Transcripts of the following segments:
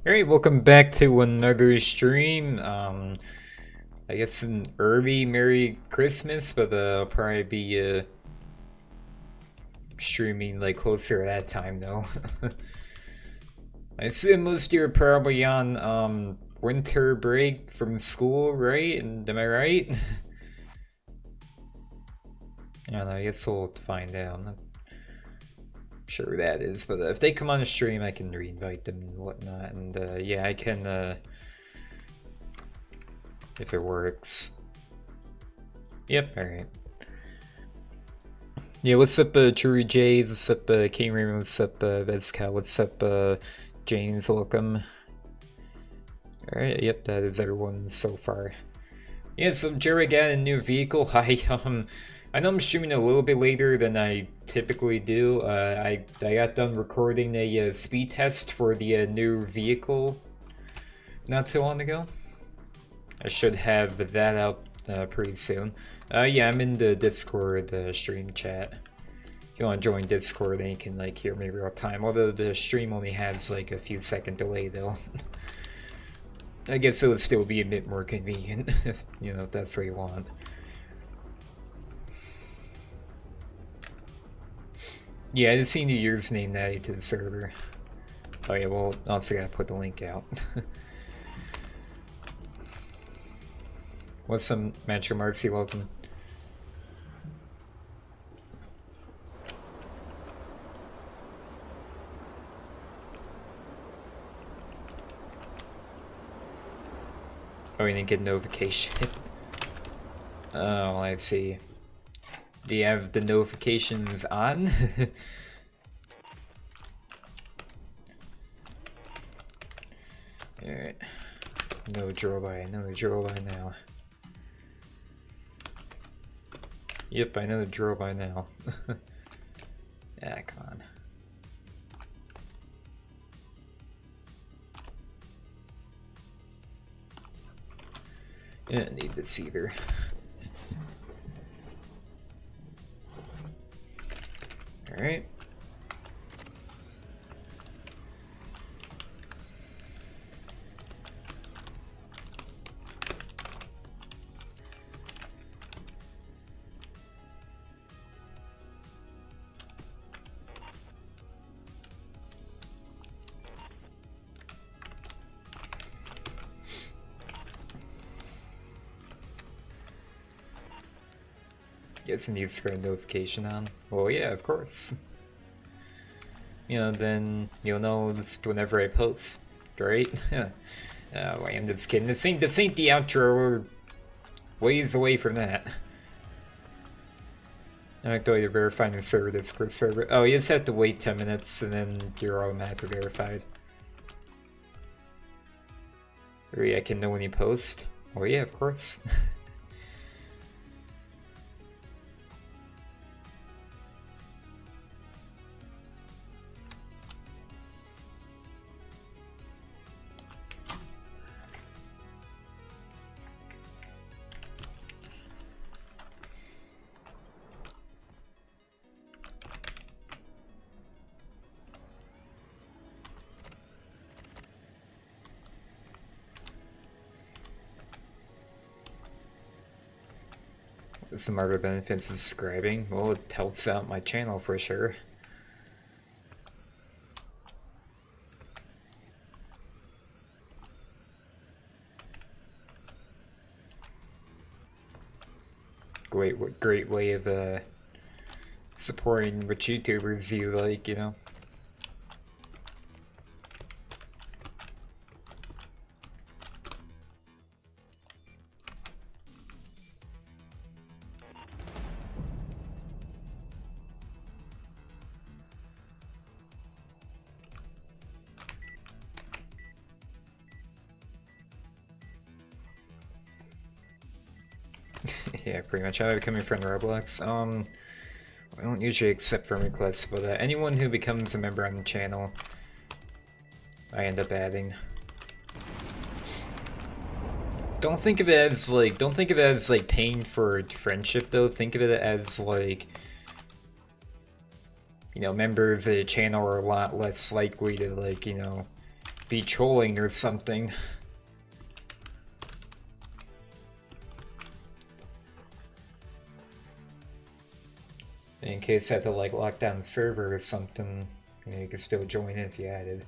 Alright, welcome back to another stream. I guess an early Merry Christmas, but I'll probably be streaming like closer to that time though. I assume most of you are probably on winter break from school, right? And am I right? I don't know, I guess we'll find out. I'm not sure who that is, but if they come on the stream I can re-invite them and whatnot, and yeah, I can if it works. Yep, alright. Yeah, what's up True Jays, what's up K-Raymond, what's up Vezcal, what's up James, welcome. Alright, yep, that is everyone so far. Yeah, so Jerry got a new vehicle. I know I'm streaming a little bit later than I typically do. I got done recording a speed test for the new vehicle not too long ago. I should have that out pretty soon. Yeah, I'm in the Discord stream chat. If you want to join Discord, then you can like hear me real time. Although the stream only has like a few second delay though. I guess it would still be a bit more convenient if you know if that's what you want. Yeah, I just seen the username added to the server. Oh yeah, well, also gotta put the link out. What's some Metro Marcy, welcome. Oh, you didn't get notification. Oh, I see. Do you have the notifications on? Alright. No drill by, no drill by now. Yep, I know the drill by now. Yeah, come on. I don't need this either. Alright. Guess it needs to get a notification on. Well, yeah, of course. You know, then you'll know this whenever I post, right? Oh, I'm just kidding. This ain't the outro. We're ways away from that. I'm not going to verify the server Discord server. Oh, you just have to wait 10 minutes and then you're automatically verified. Or I can know when you post. Oh yeah, of course. Some other benefits of subscribing. Well, it helps out my channel for sure. Great way of supporting which YouTubers you like, you know. Yeah, pretty much. How do I become a friend in Roblox? I don't usually accept friend requests, but anyone who becomes a member on the channel, I end up adding. Don't think of it as like paying for friendship though. Think of it as like, you know, members of the channel are a lot less likely to, like, you know, be trolling or something. In case I had to like lock down the server or something, you know, you could still join in if you added.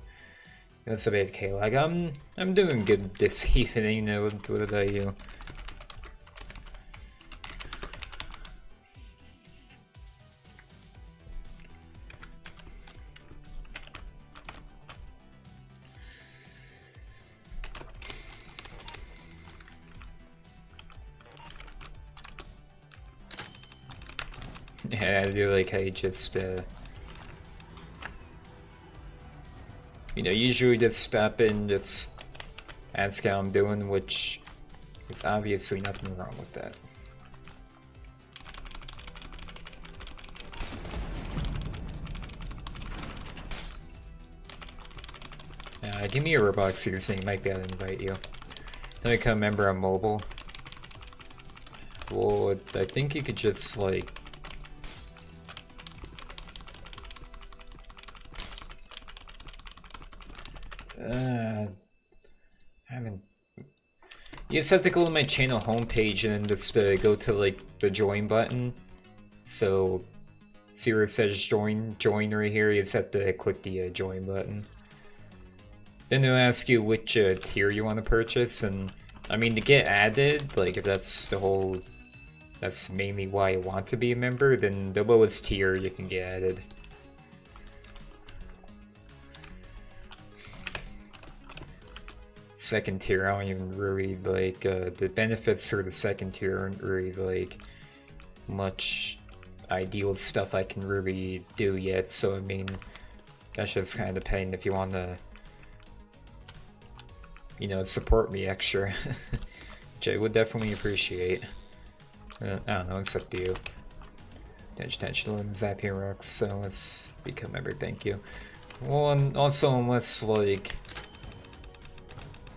What's up, 8K? Like, I'm doing good this evening, you know, what about you? Yeah, I do like how you just, you know, usually just stop in, just ask how I'm doing, which is obviously nothing wrong with that. Give me a Roblox here saying you might be able to invite you. Let me become a member on mobile. Well, I think you could just, like, you just have to go to my channel homepage and then just go to like the join button. So see where it says join right here, you just have to click the join button. Then it'll ask you which tier you want to purchase, and I mean, to get added, like if that's mainly why you want to be a member, then the lowest tier you can get added. second tier, I don't even really like the benefits for the second tier aren't really like much ideal stuff I can really do yet, so I mean that's just kind of depending if you want to, you know, support me extra, which I would definitely appreciate. I don't know, it's up to you. Attention, Zapier rocks, so let's become a member, thank you. Well, and also unless like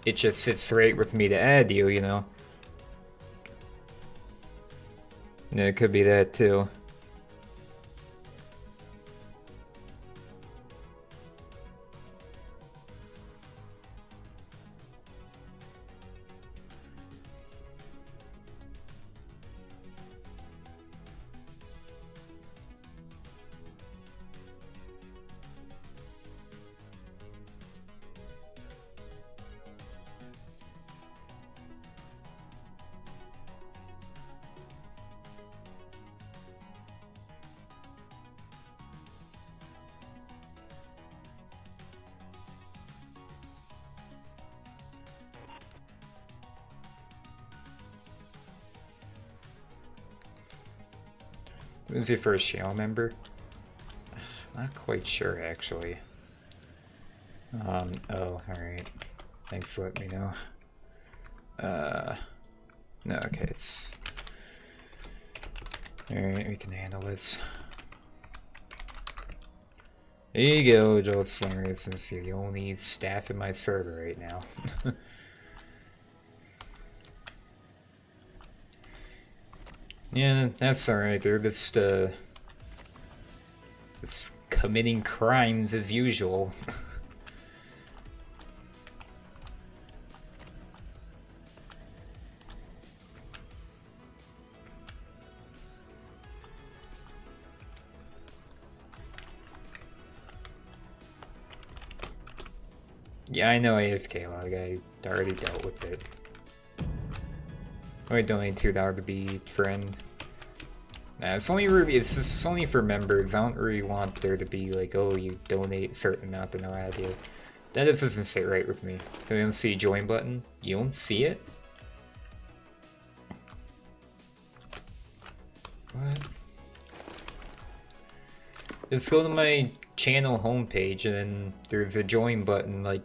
it just sits right with me to add you, you know. Yeah, it could be that too. Who's your first channel member? Not quite sure actually. Oh, alright. Thanks for letting me know. No, okay, it's... Alright, we can handle this. There you go, Joel Slinger, since you're the only staff in my server right now. Yeah, that's alright, they're just committing crimes as usual. Yeah, I know AFK log, I already dealt with it. I donate $2 to be friend. Nah, it's only for members. I don't really want there to be like, oh, you donate a certain amount to no add you. That just doesn't sit right with me. You don't see join button? You don't see it? What? Just go to my channel homepage and then there's a join button, like,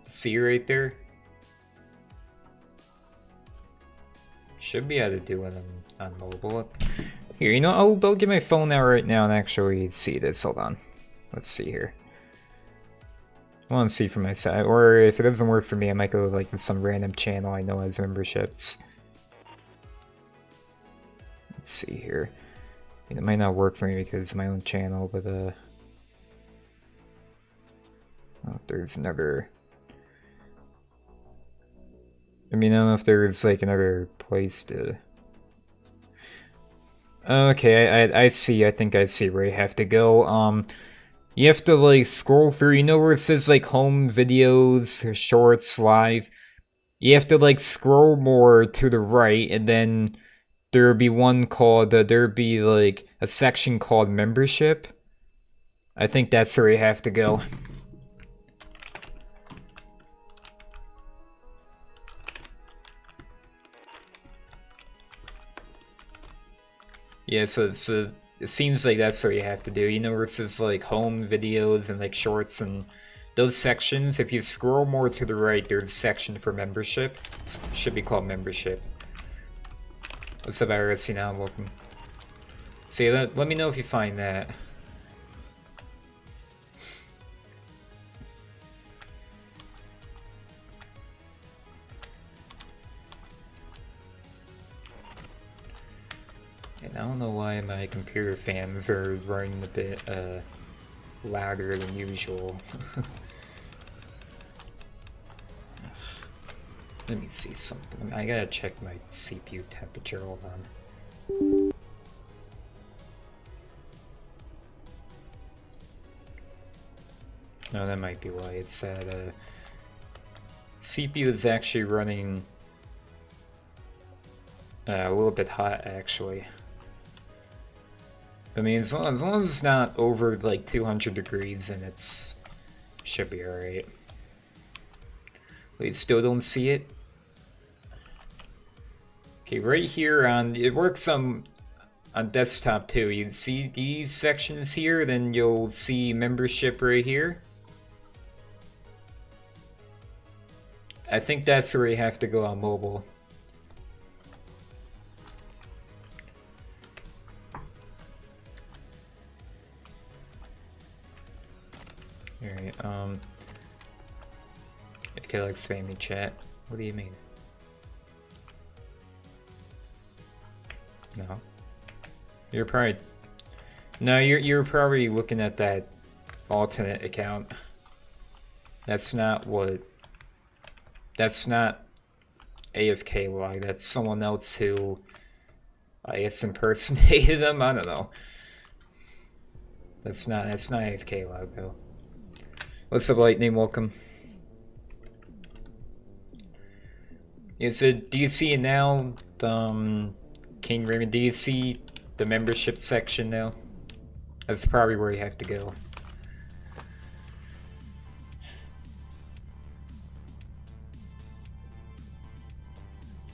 see right there? Should be able to do it on mobile. Here, you know, I'll get my phone out right now and actually see this. Hold on. Let's see here. I want to see from my side, or if it doesn't work for me, I might go like with some random channel I know has memberships. Let's see here. It might not work for me because it's my own channel, but oh, there's another. I mean, I don't know if there's like another place to. Okay, I see. I think I see where you have to go. You have to like scroll through. You know where it says like home videos, shorts, live. You have to like scroll more to the right, and then there would be one called. There would be like a section called membership. I think that's where you have to go. Yeah, so it seems like that's what you have to do. You know where it says like home videos and like shorts and those sections? If you scroll more to the right, there's a section for membership. It should be called membership. What's up, Iris? Now, welcome. See, let me know if you find that. And I don't know why my computer fans are running a bit louder than usual. Let me see something. I gotta check my CPU temperature. Hold on. No, that might be why it's at CPU is actually running a little bit hot actually. I mean, as long as it's not over like 200 degrees, then it's should be alright. Wait, still don't see it? Okay, right here on, it works on desktop too. You see these sections here, then you'll see membership right here. I think that's where you have to go on mobile. Alright, okay, like spammy chat. What do you mean? No. You're probably... No, you're probably looking at that alternate account. That's not what... That's not AFK log. That's someone else who, I guess, impersonated them. I don't know. That's not AFK log though. What's up, Lightning? Welcome. Yeah, so do you see it now? King Raymond, do you see the membership section now? That's probably where you have to go.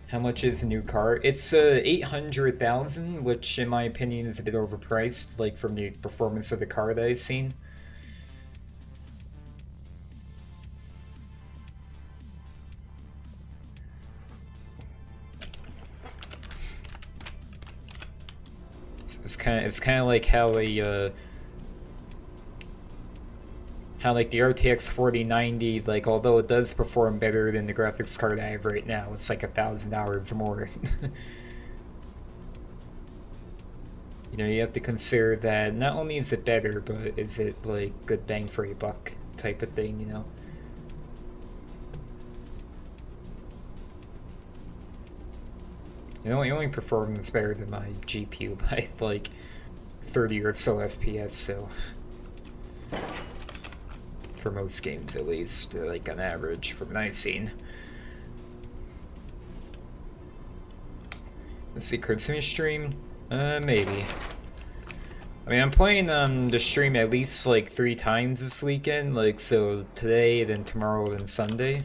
How much is a new car? It's 800,000, which in my opinion is a bit overpriced, like from the performance of the car that I've seen. It's kind of like how like the RTX 4090, like although it does perform better than the graphics card I have right now, it's like $1,000 more. You know, you have to consider that not only is it better, but is it like good bang for your buck type of thing, you know? It only performs better than my GPU by like 30 or so FPS, so for most games at least, like on average from what I've seen. Let's see, Christmas stream? Maybe. I mean, I'm playing the stream at least like 3 times this weekend, like so today, then tomorrow, then Sunday.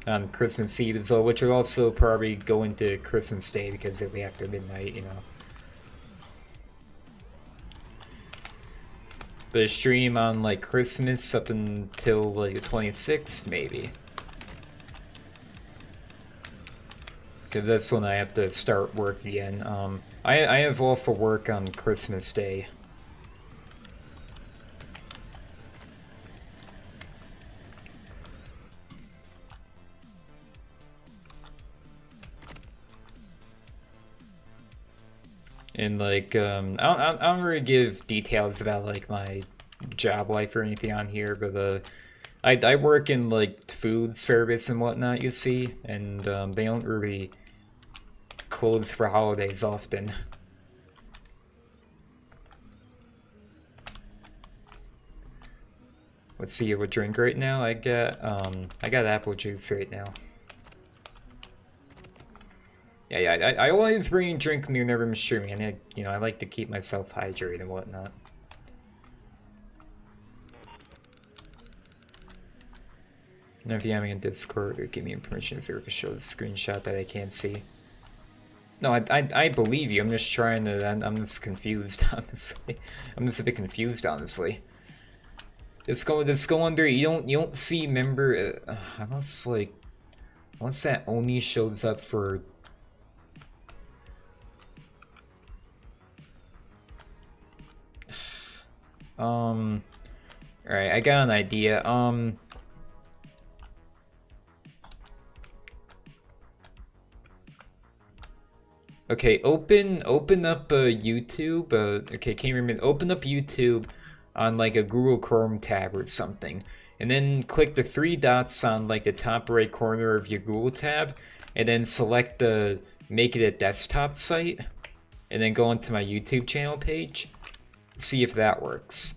On Christmas Eve as well, which will also probably go into Christmas Day because it'll be after midnight, you know. But a stream on like Christmas up until like the 26th, maybe. Because that's when I have to start work again. I have off for work on Christmas Day. And like, I don't really give details about like my job life or anything on here, but I work in like food service and whatnot, you see, and they don't really close for holidays often. Let's see what drink right now. I got apple juice right now. Yeah, I always bring a drink whenever I'm streaming, and you know, I like to keep myself hydrated and whatnot. And if you're having a Discord, or give me permission so I can show the screenshot that I can't see. No, I believe you. I'm just trying to. I'm just confused, honestly. I'm just a bit confused, honestly. Let's go under. You don't see member. Unless like, unless that only shows up for. Alright, I got an idea. Okay, open up YouTube. Okay, can't remember. Open up YouTube on like a Google Chrome tab or something, and then click the 3 dots on like the top right corner of your Google tab, and then select the make it a desktop site, and then go into my YouTube channel page. See if that works.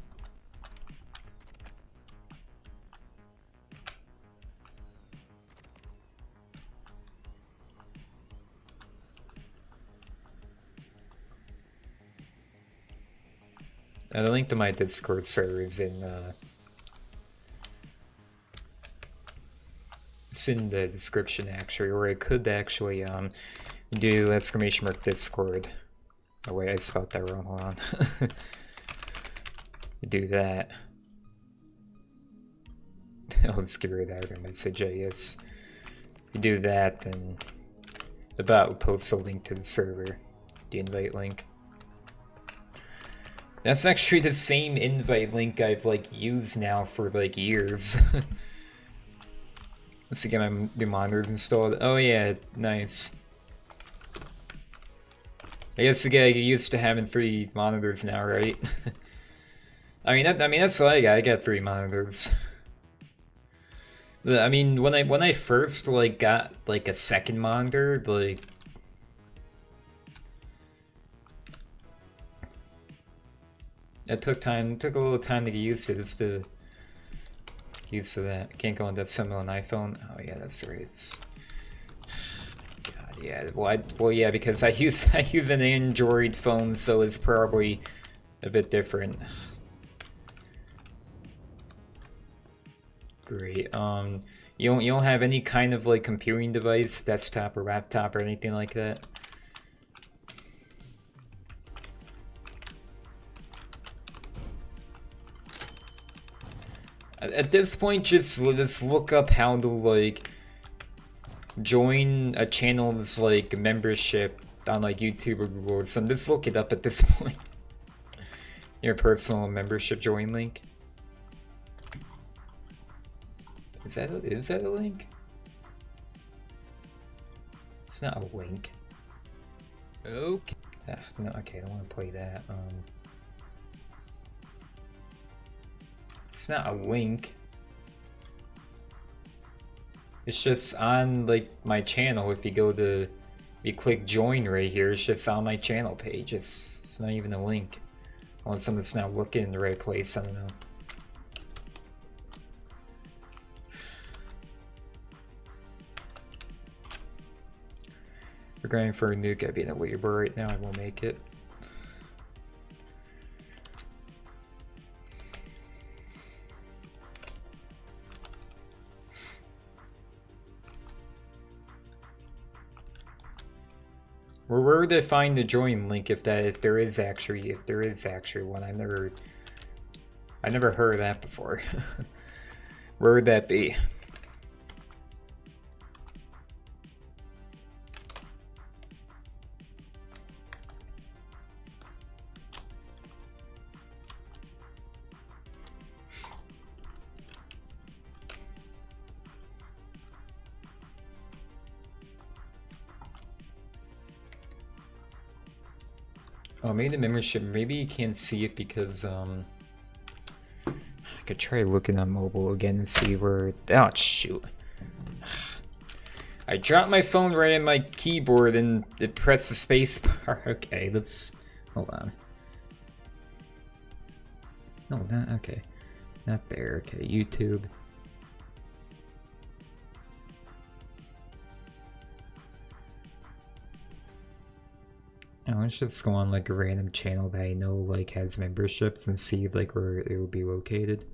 The link to my Discord server is in it's in the description actually, or I could actually do !Discord. Oh wait, I spelled that wrong, hold on. Do that. I'll just get rid of that message, I guess. You do that, then the bot will post a link to the server, the invite link. That's actually the same invite link I've like used now for like years. Let's get my new monitors installed. Oh yeah, nice. I guess again, I get used to having 3 monitors now, right? I mean that's what I got 3 monitors. I mean when I first like got like a second monitor, like it took a little time to get used to this, to get used to that. Can't go on that symbol on iPhone. Oh yeah, that's right. It's... God, yeah. Well, yeah, because I use an Android phone, so it's probably a bit different. Great. You don't have any kind of like computing device, desktop or laptop or anything like that? At this point, just look up how to like join a channel's like membership on like YouTube or Google or something. Just look it up at this point. Your personal membership join link. Is that a link? It's not a link. Okay. No, okay, I don't want to play that. It's not a link. It's just on like my channel. If you click join right here, it's just on my channel page. It's not even a link. Unless someone's not looking in the right place, I don't know. We're going for a nuke. I'd be in a labor right now. I won't make it. Where would I find the join link if there is actually one? I never heard of that before. Where would that be? Oh, maybe the membership, maybe you can't see it because, I could try looking on mobile again and see where, oh shoot. I dropped my phone right in my keyboard and it pressed the space bar. Okay, let's, hold on. No, not, okay. Not there, okay, YouTube. Let's just go on like a random channel that I know like has memberships and see like where it will be located.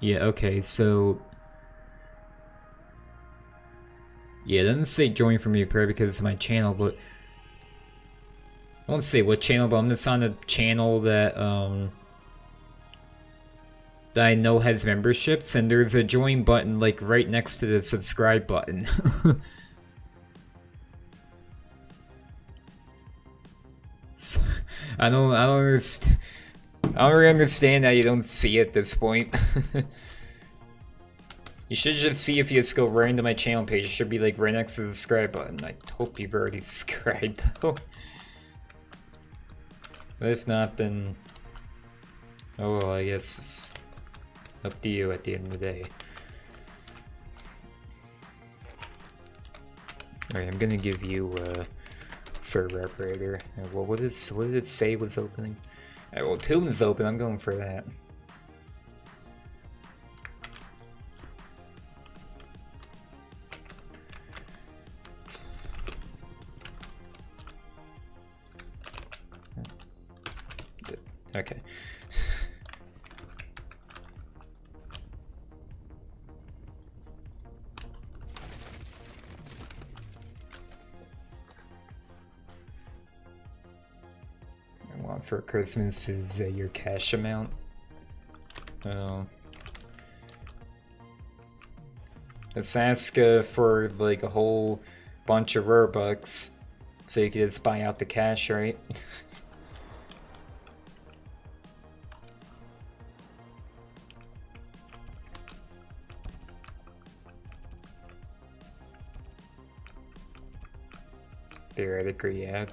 Yeah, okay, so yeah, it doesn't say join from your prayer because it's my channel, but I won't say what channel, but I'm just on a channel that that I know has memberships, and there's a join button like right next to the subscribe button. I don't really understand how you don't see it at this point. You should just see if you just go right into my channel page. It should be like right next to the subscribe button. I hope you've already subscribed though. But if not, then oh well, I guess it's up to you at the end of the day. Alright, I'm gonna give you a server operator. Well, what did it say was opening? Alright, well, Tune's open. I'm going for that. Okay. for Christmas is your cash amount. Let's ask for like a whole bunch of Robux so you can just buy out the cash, right? Theoretically, yeah.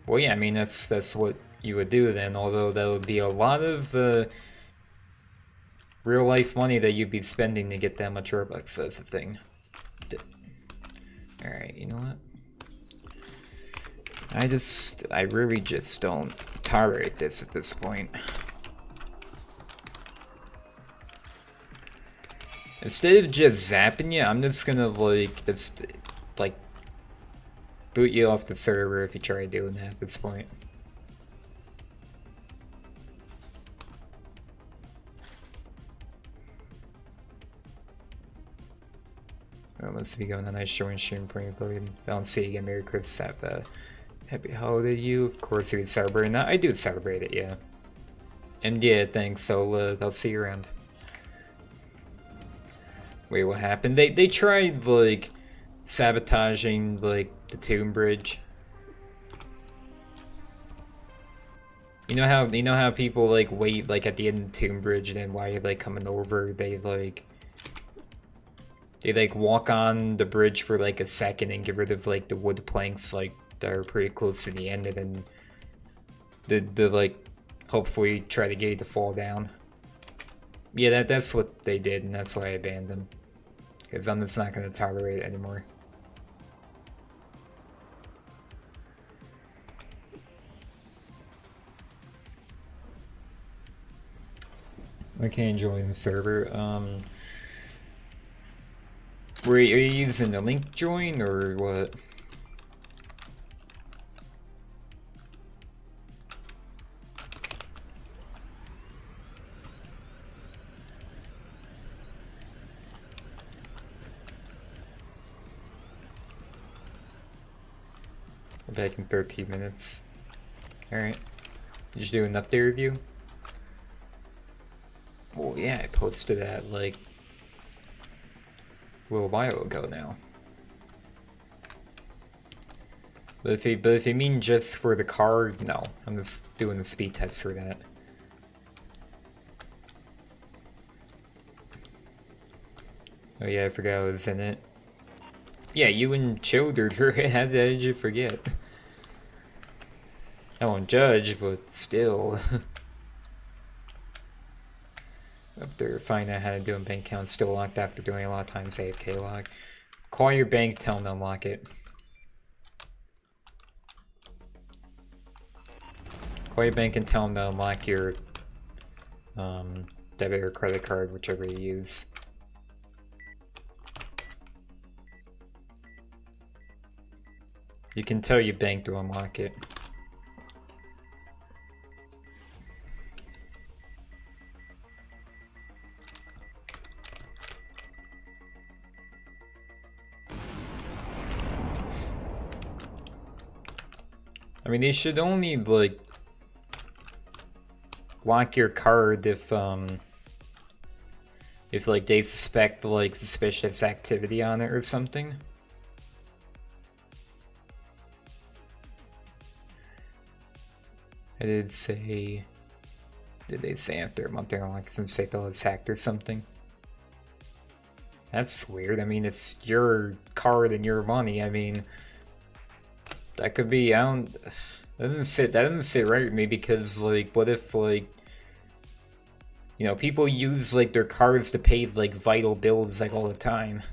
Well, yeah, I mean, that's what you would do then, although that would be a lot of real life money that you'd be spending to get that much Robux. That's the thing. Alright, you know what? I really just don't tolerate this at this point. Instead of just zapping you, I'm just gonna like boot you off the server if you try doing that at this point. Well, let's be going on a nice showing stream for you. I'll see you again. Merry Christmas. Have a happy holiday to you. Of course, we celebrate that. I do celebrate it, yeah. And yeah, thanks. I'll see you around. Wait, what happened? They tried like sabotaging like the tomb bridge. You know how people like wait like at the end of the tomb bridge, and then while you're like coming over, they walk on the bridge for like a second and get rid of like the wood planks like that are pretty close to the end, and then they like hopefully try to get you to fall down. Yeah, that's what they did, and that's why I banned them, because I'm just not gonna tolerate it anymore. I can't join the server. Are you using the link join or what? We're back in 13 minutes. Alright. Did you do an update review? Well, yeah, I posted that like a little while ago now. But if you mean just for the card, no. I'm just doing the speed test for that. Oh yeah, I forgot I was in it. Yeah, you and Childer, how did you forget? I won't judge, but still. Up there, find out how to do a bank account still locked after doing a lot of times AFK lock. Call your bank, tell them to unlock it. Call your bank and tell them to unlock your debit or credit card, whichever you use. You can tell your bank to unlock it. I mean, they should only like lock your card if like they suspect like suspicious activity on it or something. I did say, did they say after a month they're like some say they'll was hacked or something? That's weird. I mean, it's your card and your money. I mean, that could be, that doesn't sit right with me, because like, what if like, you know, people use like their cards to pay like vital bills like all the time.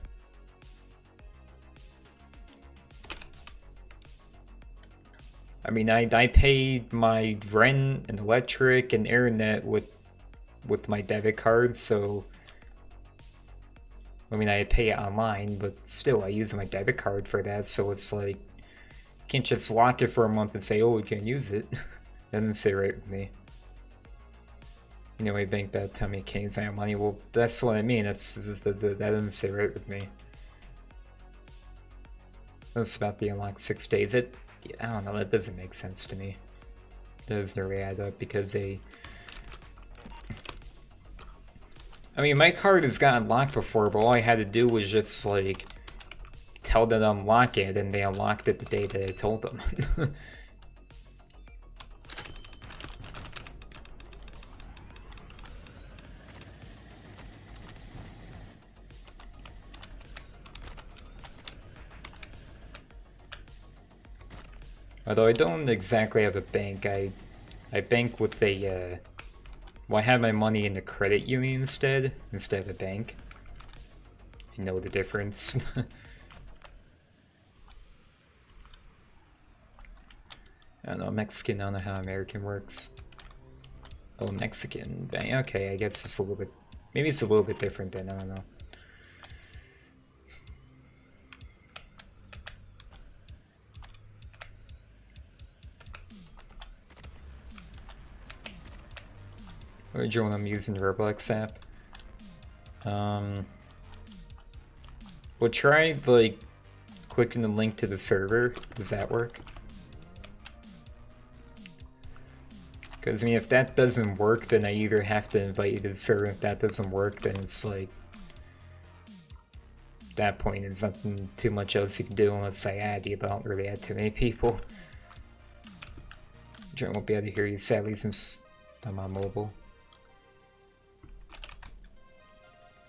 I mean, I pay my rent and electric and internet with my debit card, so I mean, I pay it online, but still I use my debit card for that, so it's like, can't just lock it for a month and say, oh, we can't use it. That doesn't sit right with me. You know, a bank bad tell me can't use my money. Well, that's what I mean. That doesn't sit right with me. That's about being locked 6 days. I don't know, that doesn't make sense to me. doesn't really add up because they... I mean, my card has got unlocked before, but all I had to do was just, like, tell them to unlock it, and they unlocked it the day that I told them. Although I don't exactly have a bank, I bank with a, well, I have my money in the credit union instead of a bank. If you know the difference. I don't know, Mexican, I don't know how American works. Oh, Mexican bank, okay, I guess it's a little bit, maybe it's a little bit different then, I don't know. Which one I'm using the Roblox app. We'll try like clicking the link to the server. Does that work? Because I mean, if that doesn't work, then I either have to invite you to the server. If that doesn't work, then it's like at that point, there's nothing too much else you can do unless I add you. But I don't really add too many people. I won't be able to hear you sadly since I'm on mobile.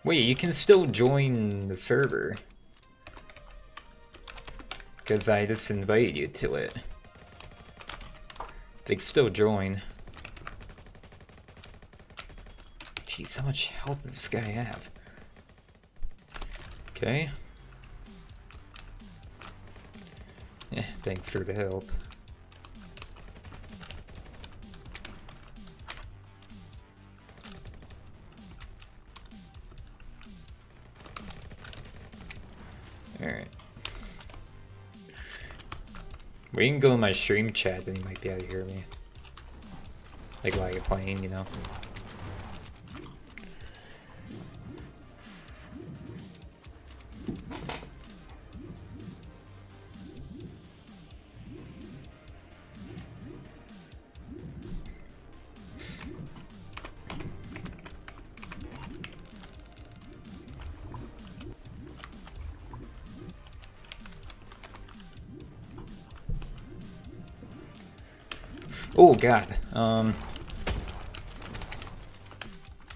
Wait, you can still join the server. Because I just invited you to it. They can still join. Jeez, how much health does this guy have? Okay. Yeah, thanks for the help. Alright. We can go in my stream chat and you might be able to hear me. Like while you're playing, you know. Oh god.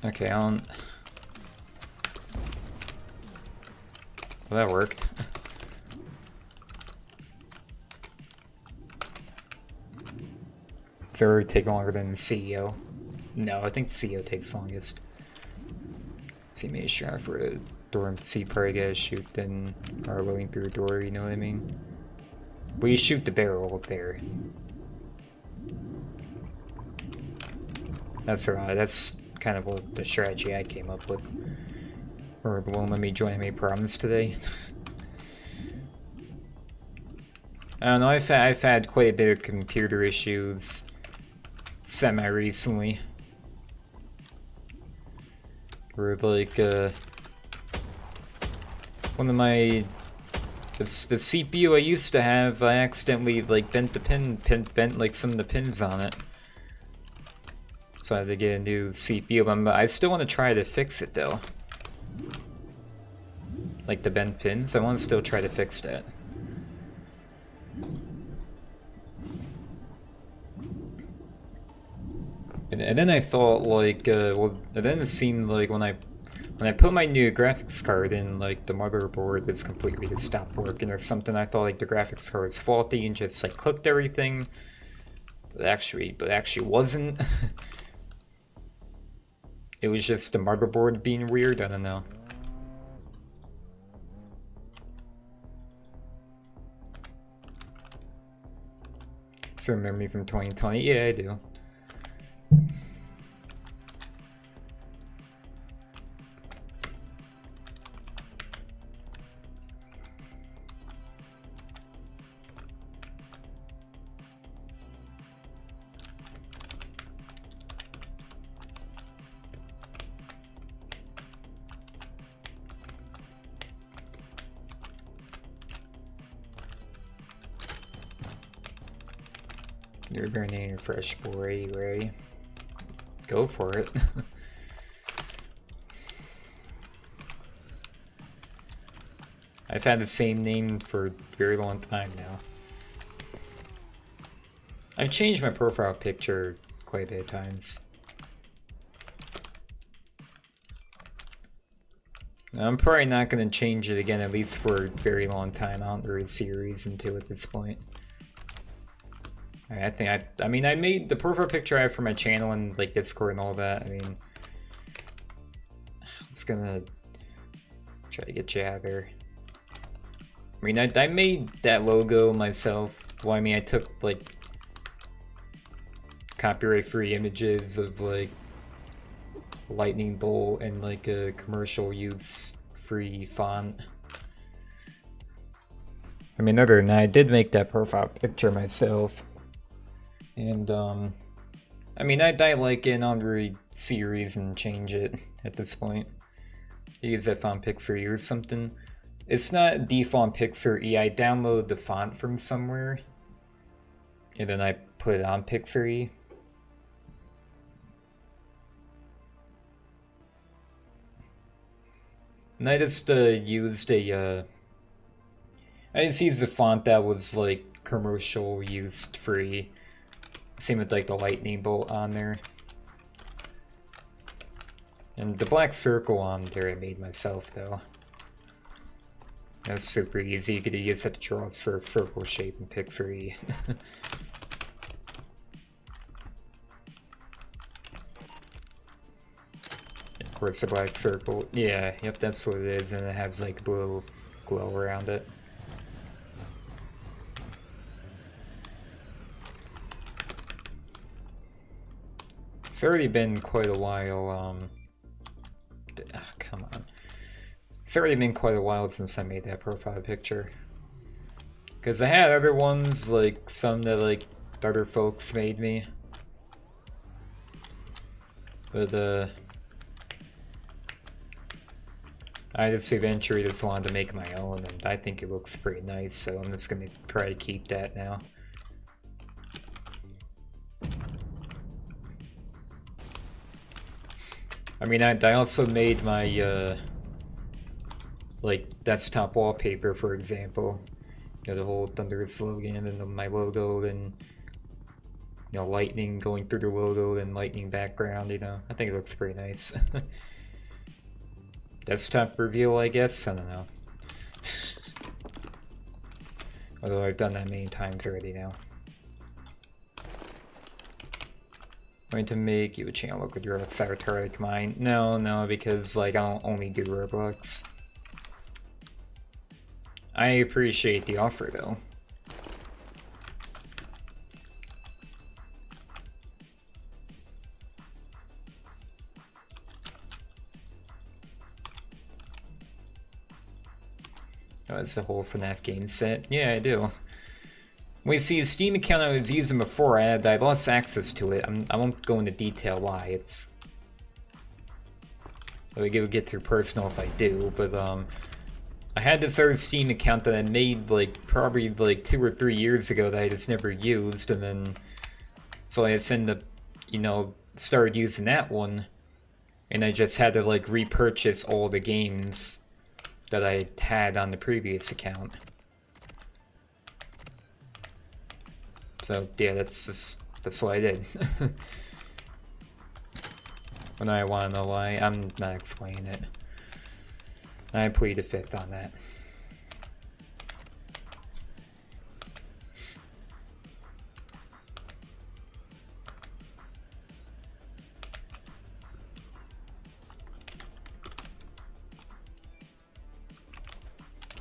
Okay, well, that worked. Does it really take longer than the CEO? No, I think the CEO takes longest. See, make sure for a door and see probably gotta shoot then or going through a door, you know what I mean? Well, you shoot the barrel up there. That's kind of what the strategy I came up with. Or it won't let me join any problems today. I don't know, I've had quite a bit of computer issues semi-recently. Where like, one of my... The CPU I used to have, I accidentally like bent like some of the pins on it. So I had to get a new CPU, but I still want to try to fix it though. Like the bent pins, I want to still try to fix that. And then I thought like, well, and then it seemed like when I put my new graphics card in, like the motherboard is completely just stopped working or something. I thought like the graphics card was faulty and just like clicked everything, but actually wasn't. It was just the motherboard being weird, I don't know. So remember me from 2020? Yeah, I do. You're burning your fresh boy, Ray. Go for it. I've had the same name for a very long time now. I've changed my profile picture quite a bit of times. I'm probably not going to change it again, at least for a very long time. I don't really see a reason to at this point. I mean, I made the profile picture I have for my channel and like Discord and all that. I mean, I'm just gonna try to get you out there. I mean, I made that logo myself. Well, I mean, I took like copyright-free images of like lightning bolt and like a commercial use free font. I mean, other than that, I did make that profile picture myself. And, I mean, I like it, and I don't really see a reason to change it at this point. Use that font Pixar or something. It's not default Pixar E. I download the font from somewhere, and then I put it on Pixar E. And I just used a, I just used the font that was like commercial used free. Same with like the lightning bolt on there. And the black circle on there I made myself though. That's super easy. You could use that to draw a circle shape in Pixar E. Of course the black circle, yeah, yep, that's what it is, and it has like blue glow around it. It's already been quite a while, come on. It's already been quite a while since I made that profile picture. Because I had other ones, like some that like other folks made me. But I just eventually just wanted to make my own, and I think it looks pretty nice, so I'm just gonna try to keep that now. I mean, I also made my, like, desktop wallpaper, for example. You know, the whole ThunderousLogan, and then my logo, and, you know, lightning going through the logo, and lightning background, you know. I think it looks pretty nice. Desktop reveal, I guess? I don't know. Although I've done that many times already now. Going to make you a channel look with your avatar like mine. No, because like I don't only do Roblox. I appreciate the offer though. Oh, it's the whole FNAF game set. Yeah, I do. Wait, see, the Steam account I was using before, I lost access to it. I won't go into detail why. It's... We would get too personal if I do, but I had this other Steam account that I made like probably like 2 or 3 years ago that I just never used, and then so I just ended up, you know, started using that one, and I just had to like repurchase all the games that I had on the previous account. So yeah, that's what I did. When I want to know why, I'm not explaining it. I plead the fifth on that.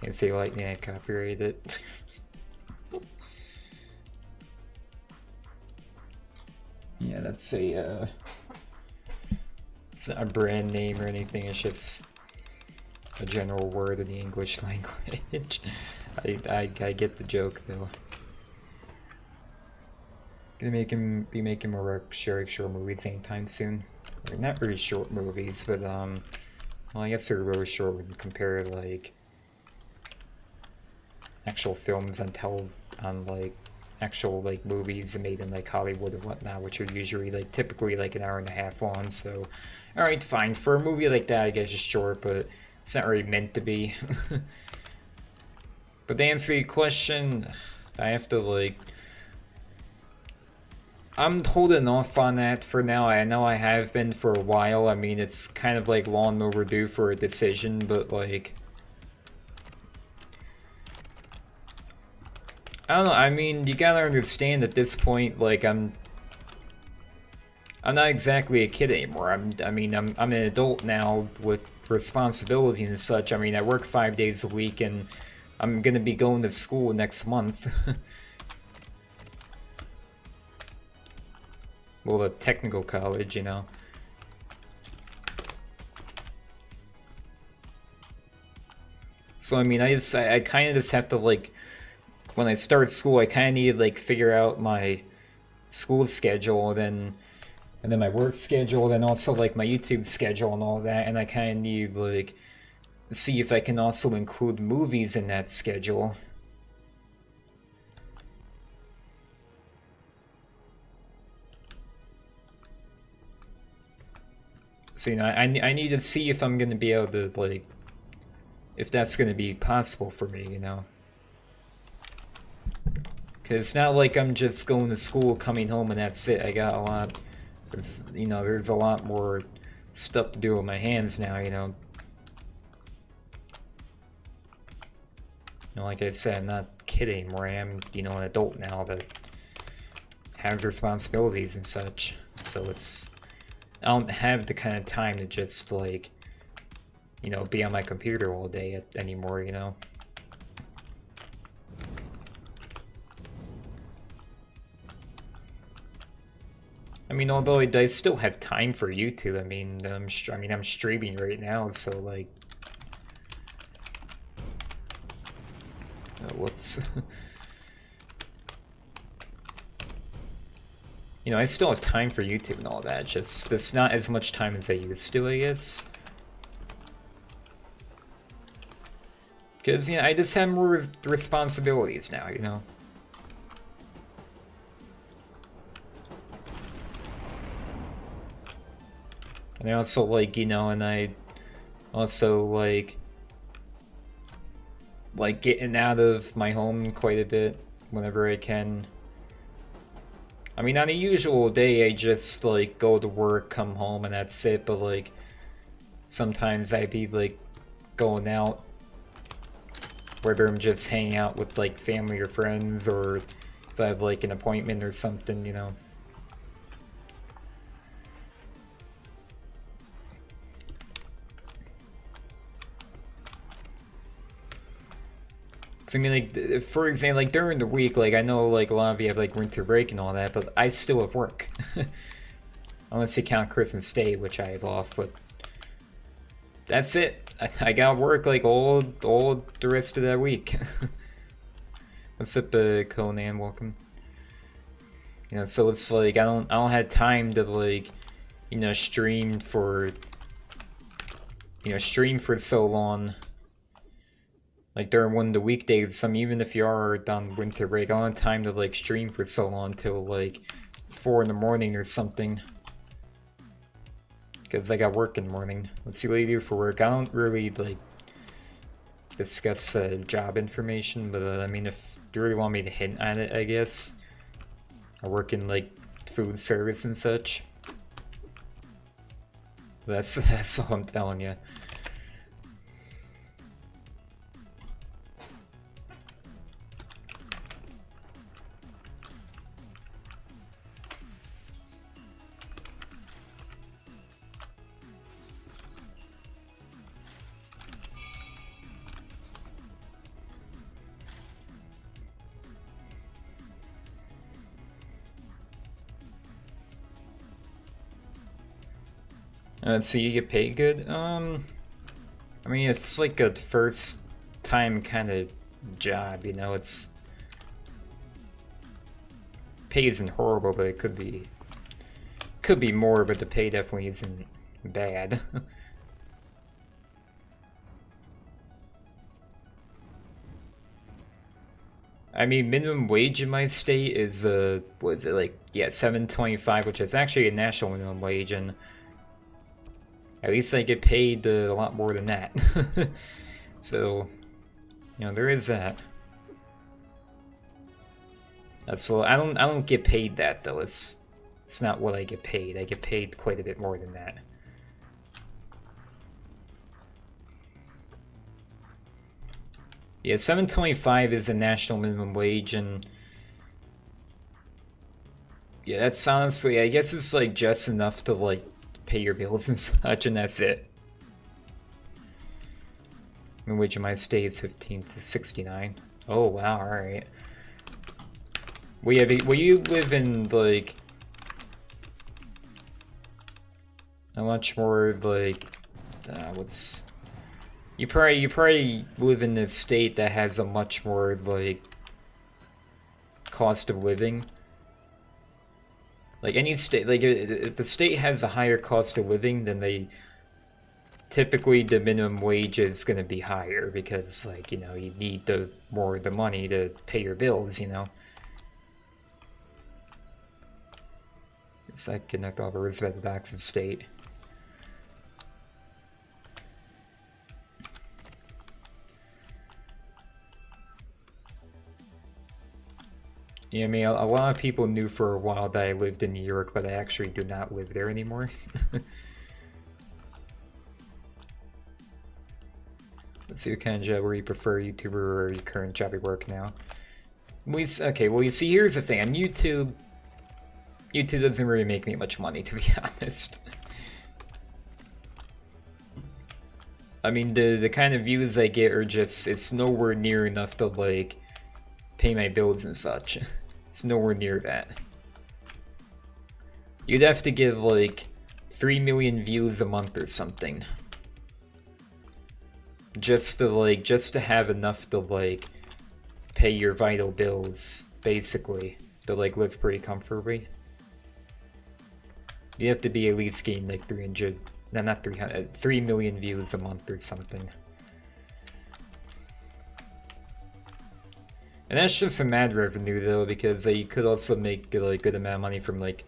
Can't say lightning, I copyrighted it. Yeah, that's a, it's not a brand name or anything, it's just a general word in the English language. I get the joke though. Gonna be making more short movies anytime soon. Or not really short movies, but well, I guess they're really short when you compare like actual films on like actual like movies made in like Hollywood and whatnot, which are usually like typically like an hour and a half long. So, all right, fine for a movie like that, I guess it's short, but it's not really meant to be. But to answer your question, I have to like. I'm holding off on that for now. I know I have been for a while. I mean, it's kind of like long overdue for a decision, but like. I don't know, I mean, you gotta understand at this point, like, I'm not exactly a kid anymore. I'm an adult now with responsibility and such. I mean, I work 5 days a week, and I'm gonna be going to school next month. Well, a technical college, you know. So, I mean, I kind of just have to, like, when I start school, I kind of need to, like, figure out my school schedule, and then my work schedule, and also, like, my YouTube schedule and all that, and I kind of need, like, see if I can also include movies in that schedule. So, you know, I need to see if I'm going to be able to, like, if that's going to be possible for me, you know. Because it's not like I'm just going to school, coming home, and that's it. I got a lot, you know, there's a lot more stuff to do with my hands now, you know. You know, like I said, I'm not a kid anymore. I am, you know, an adult now that has responsibilities and such. So it's, I don't have the kind of time to just, like, you know, be on my computer all day anymore, you know. I mean, although I still have time for YouTube. I mean, I'm streaming right now, so like, whoops. You know, I still have time for YouTube and all that. Just there's not as much time as I used to, I guess. Because, you know, I just have more responsibilities now, you know. And I also, like, you know, and I also, like getting out of my home quite a bit whenever I can. I mean, on a usual day, I just, like, go to work, come home, and that's it, but, like, sometimes I'd be, like, going out, whether I'm just hanging out with, like, family or friends, or if I have, like, an appointment or something, you know. I mean, like, for example, like, during the week, like, I know, like, a lot of you have, like, winter break and all that, but I still have work. Unless you count Christmas Day, which I have off, but that's it. I got work, like, all the rest of that week. What's up, Conan? Welcome. You know, so it's like, I don't have time to, like, you know, stream for so long. Like, during one of the weekdays, even if you are on winter break, I don't have time to, like, stream for so long till, like, 4 in the morning or something. Because I got work in the morning. Let's see what I do for work. I don't really, like, discuss job information, but, I mean, if you really want me to hint at it, I guess. I work in, like, food service and such. That's all I'm telling you. So you get paid good? I mean, it's like a first time kind of job, you know, it's pay isn't horrible, but it could be more, but the pay definitely isn't bad. I mean, minimum wage in my state is what is it, like, yeah, $7.25, which is actually a national minimum wage, and at least I get paid a lot more than that. So, you know, there is that. That's I don't get paid that though. It's not what I get paid. I get paid quite a bit more than that. Yeah, $7.25 is a national minimum wage, and yeah, that's honestly, I guess it's like just enough to like pay your bills and such, and that's it. Minimum wage in my state is $15.69. Oh wow, all right. Well, yeah, will you live in like a much more like what's you probably live in a state that has a much more like cost of living. Like any state, like if the state has a higher cost of living, then typically the minimum wage is going to be higher because, like, you know, you need the money to pay your bills, you know. It's like connect all the respective acts of state. Yeah, I mean, a lot of people knew for a while that I lived in New York, but I actually do not live there anymore. Let's see what kind of job where you prefer, YouTuber or your current job you work now. Okay, well, you see, here's the thing. On YouTube doesn't really make me much money, to be honest. I mean, the kind of views I get are just, it's nowhere near enough to, like, pay my bills and such. It's nowhere near that. You'd have to give like 3 million views a month or something. Just to have enough to like pay your vital bills, basically. To like live pretty comfortably. You have to be at least getting like 3 million views a month or something. And that's just some ad revenue though, because you could also make like good amount of money from like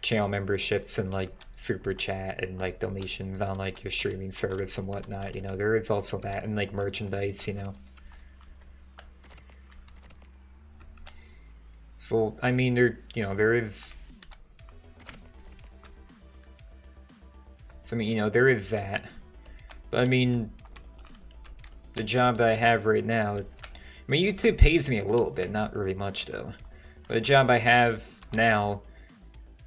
channel memberships and like super chat and like donations on like your streaming service and whatnot. You know, there is also that, and like merchandise. You know, so I mean, there is. So, I mean, you know, there is that, but I mean, the job that I have right now. I mean, YouTube pays me a little bit, not really much though. But the job I have now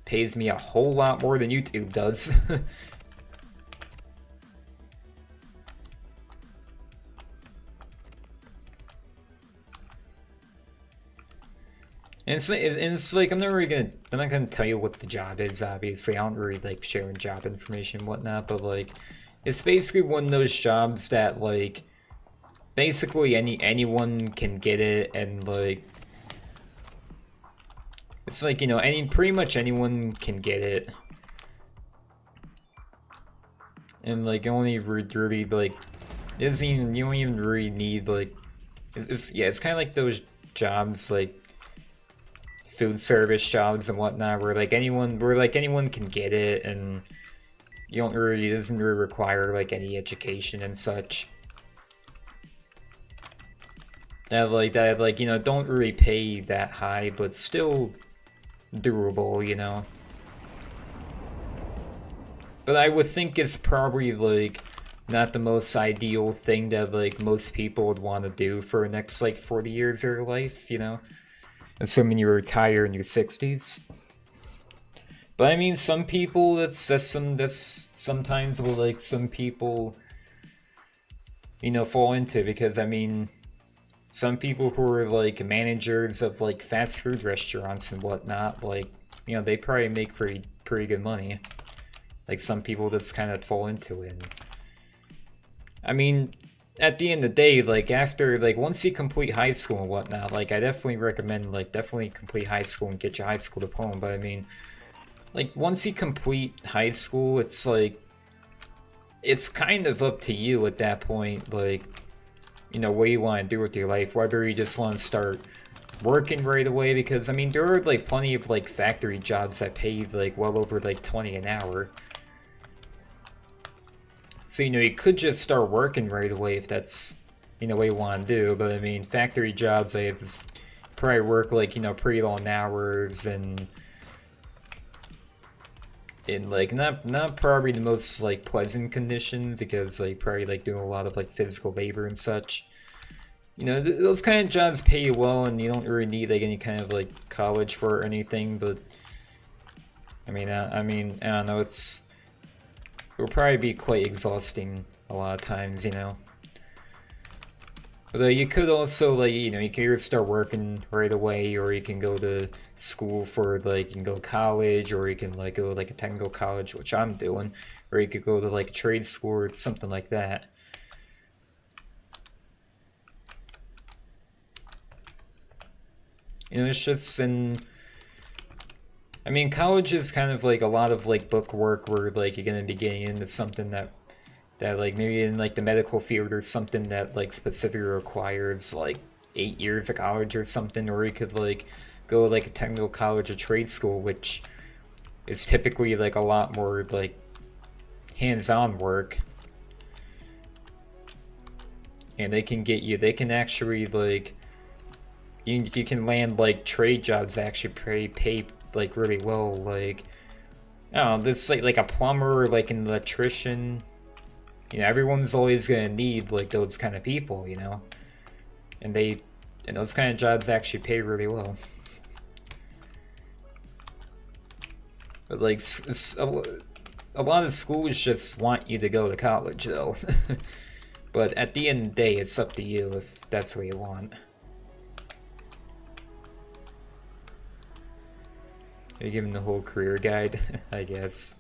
pays me a whole lot more than YouTube does. And it's like I'm not gonna tell you what the job is. Obviously, I don't really like sharing job information and whatnot. But like, it's basically one of those jobs that like. Basically anyone can get it, and like it's like, you know, pretty much anyone can get it, and like only really like you don't even really need like it's kind of like those jobs like food service jobs and whatnot where anyone can get it, and it doesn't really require like any education and such. That you know, don't really pay that high, but still doable, you know. But I would think it's probably like not the most ideal thing that like most people would want to do for the next like 40 years of their life, you know, assuming you retire in your 60s. But I mean, some people that's sometimes what like some people, you know, fall into, because I mean. Some people who are like managers of like fast food restaurants and whatnot, like, you know, they probably make pretty good money. Like some people just kind of fall into it. I mean, at the end of the day, like after like once you complete high school and whatnot, like I definitely recommend like definitely complete high school and get your high school diploma. But I mean, like once you complete high school, it's like it's kind of up to you at that point, like. You know, what you want to do with your life, whether you just want to start working right away, because I mean there are like plenty of like factory jobs that pay like well over like 20 an hour. So, you know, you could just start working right away if that's, you know, what you want to do. But I mean, factory jobs, they have to probably work like, you know, pretty long hours and in like not probably the most like pleasant conditions, because like probably like doing a lot of like physical labor and such. You know, those kind of jobs pay you well, and you don't really need like any kind of like college for or anything. But I mean, I don't know. It will probably be quite exhausting a lot of times, you know. Although you could also, like, you know, you can either start working right away, or you can go to school for, like, you can go to college, or you can, like, go to, like, a technical college, which I'm doing, or you could go to, like, a trade school or something like that. You know, it's just I mean, college is kind of like a lot of, like, book work where, like, you're gonna be getting into something that like maybe in like the medical field or something that like specifically requires like 8 years of college or something, or you could like go like a technical college or trade school, which is typically like a lot more like hands-on work, and they can actually like you can land like trade jobs that actually pay like really well, like I don't know, this like a plumber or like an electrician. You know, everyone's always gonna need like those kind of people, you know, and those kind of jobs actually pay really well. But like a lot of schools just want you to go to college, though. But at the end of the day, it's up to you if that's what you want. You're giving the whole career guide, I guess.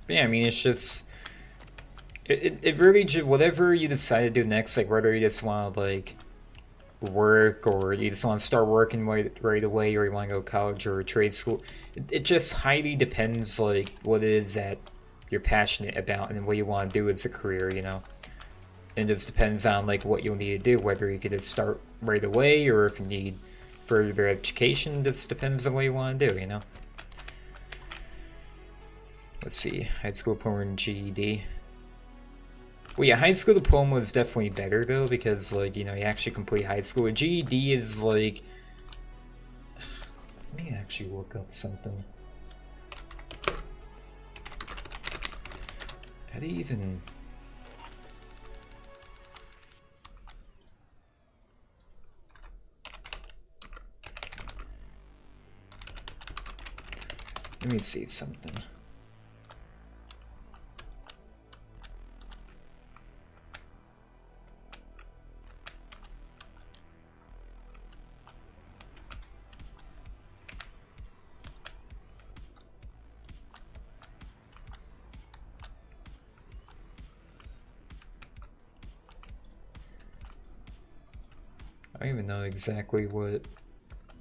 But yeah, I mean, it's just it really just whatever you decide to do next, like whether you just want to like work, or you just want to start working right away, or you want to go to college or trade school, it just highly depends like what it is that you're passionate about and what you want to do as a career, you know. And it just depends on like what you'll need to do, whether you could just start right away or if you need further education. Just depends on what you want to do, you know. Let's see, high school diploma and GED. Well, yeah, high school diploma is definitely better though, because like, you know, you actually complete high school. A GED is like, let me actually look up something. How do you even? Let me see something. I don't even know exactly what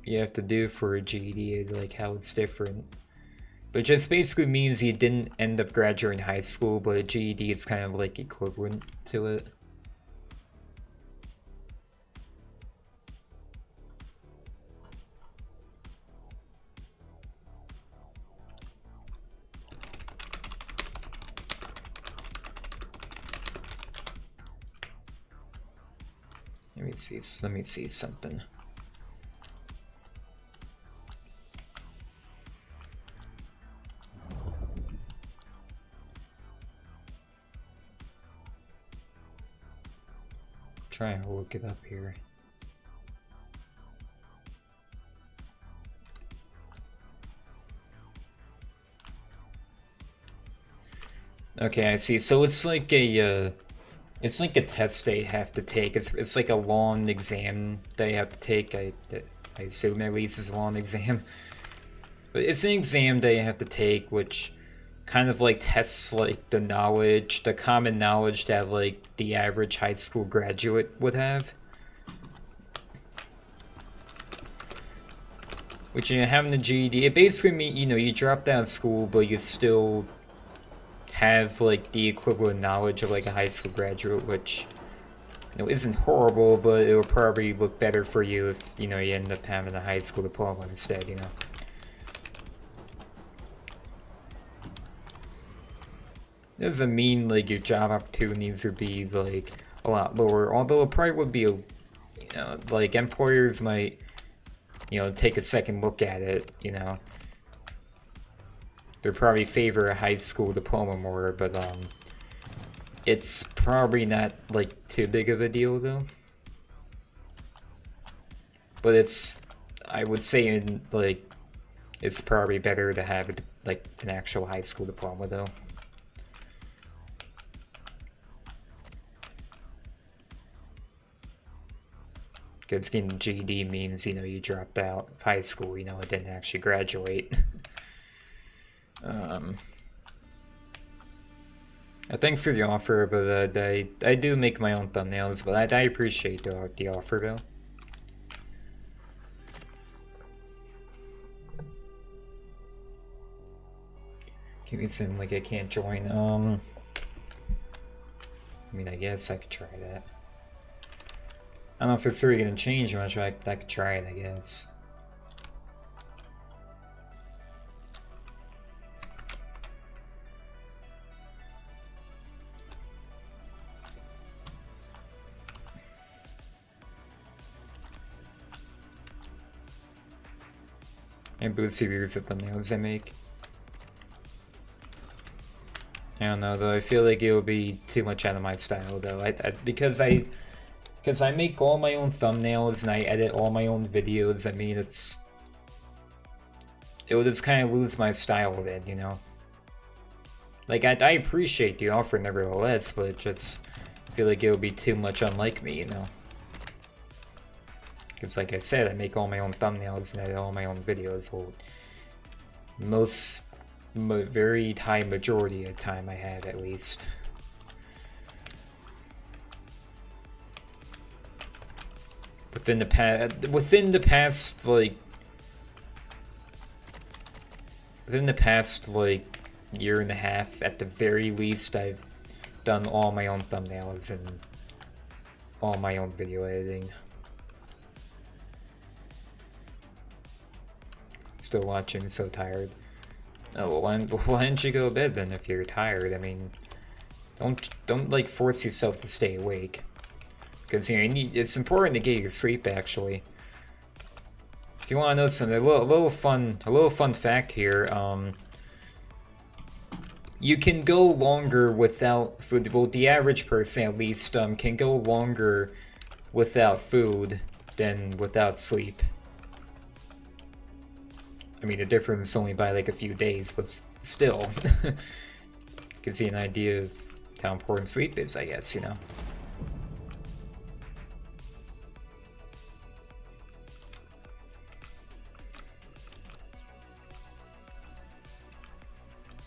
you have to do for a GED, like how it's different. But it just basically means you didn't end up graduating high school, but a GED is kind of like equivalent to it. Let me see something. Trying to look it up here. Okay, I see. So it's like a test they have to take. It's like a long exam they have to take. I assume at least it's a long exam. But it's an exam they have to take, which kind of like tests like the knowledge, the common knowledge that like the average high school graduate would have. Which, you know, having the GED, it basically means, you know, you dropped out of school, but you still have, like, the equivalent knowledge of, like, a high school graduate, which, you know, isn't horrible, but it will probably look better for you if, you know, you end up having a high school diploma instead, you know. Doesn't mean, like, your job opportunities would be, like, a lot lower, although it probably would be, you know, like, employers might, you know, take a second look at it, you know. They'd probably favor a high school diploma more, but, it's probably not, like, too big of a deal, though. But it's, I would say, like, it's probably better to have, like, an actual high school diploma, though. Because getting GED means, you know, you dropped out of high school, you know, and didn't actually graduate. Thanks for the offer, but I do make my own thumbnails, but I appreciate the offer, though. Keep it seem like I can't join. I mean, I guess I could try that. I don't know if it's really gonna change much, but I could try it, I guess. And boost reviews of thumbnails I make. I don't know though, I feel like it would be too much out of my style though. Because I make all my own thumbnails and I edit all my own videos. I mean, it would just kind of lose my style of it, you know. Like I appreciate the offer nevertheless, but it just feel like it would be too much unlike me, you know. Because like I said, I make all my own thumbnails and edit all my own videos. Well, very high majority of the time I have, at least. Within the past like year and a half, at the very least, I've done all my own thumbnails and all my own video editing. Still watching, so tired. Oh, well, why don't you go to bed then if you're tired? I mean, don't like force yourself to stay awake. Because, you know, it's important to get your sleep, actually. If you want to know something, a little fun fact here. You can go longer without food. Well, the average person, at least, can go longer without food than without sleep. I mean, the difference is only by like a few days, but still, gives you an idea of how important sleep is, I guess, you know.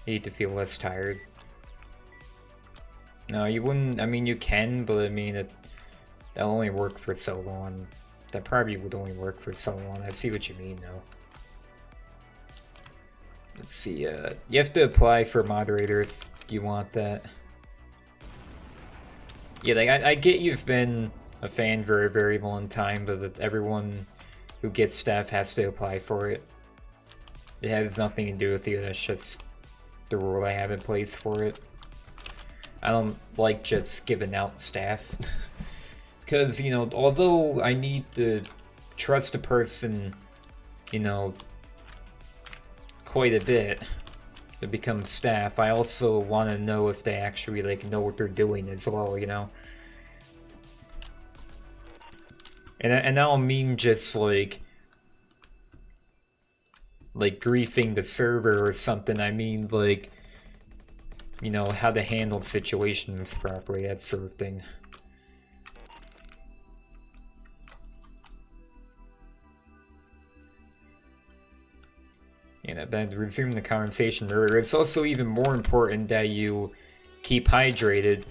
You need to feel less tired. No, you wouldn't. I mean, you can, but I mean, that'll only work for so long. That probably would only work for so long. I see what you mean, though. Let's see. You have to apply for moderator if you want that. Yeah, like I get you've been a fan for a very long time, but everyone who gets staff has to apply for it. It has nothing to do with you. That's just the rule I have in place for it. I don't like just giving out staff. Because, you know, although I need to trust a person, you know, quite a bit to become staff, I also want to know if they actually, like, know what they're doing as well, you know? And I don't mean just, like griefing the server or something. I mean, like, you know, how to handle situations properly, that sort of thing. And then resume the conversation earlier. It's also even more important that you keep hydrated.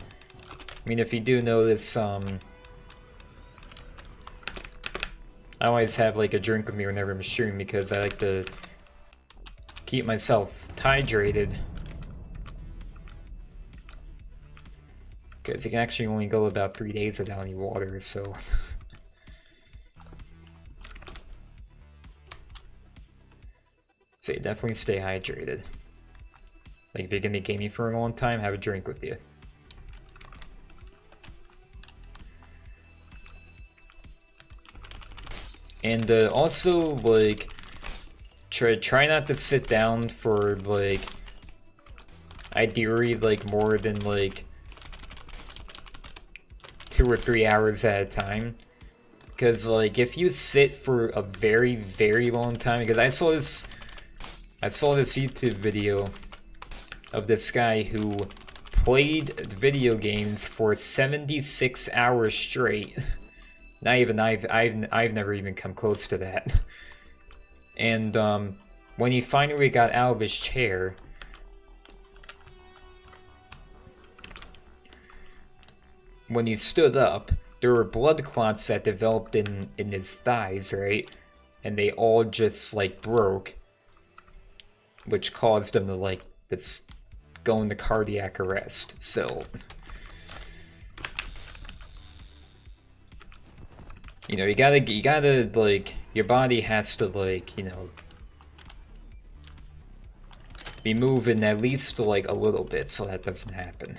I mean, if you do notice, I always have like a drink with me whenever I'm streaming because I like to keep myself hydrated. Because you can actually only go about 3 days without any water, so... So you definitely stay hydrated. Like if you're gonna be gaming for a long time, have a drink with you. And also, like, try not to sit down for, like, ideally, like, more than, like, 2 or 3 hours at a time. Because, like, if you sit for a very, very long time, because I saw this YouTube video of this guy who played video games for 76 hours straight. Not even I've never even come close to that. And when he finally got out of his chair, when he stood up, there were blood clots that developed in his thighs, right? And they all just like broke, which caused him to like go into cardiac arrest. So, you know, you gotta like, your body has to like, you know, be moving at least like a little bit so that doesn't happen.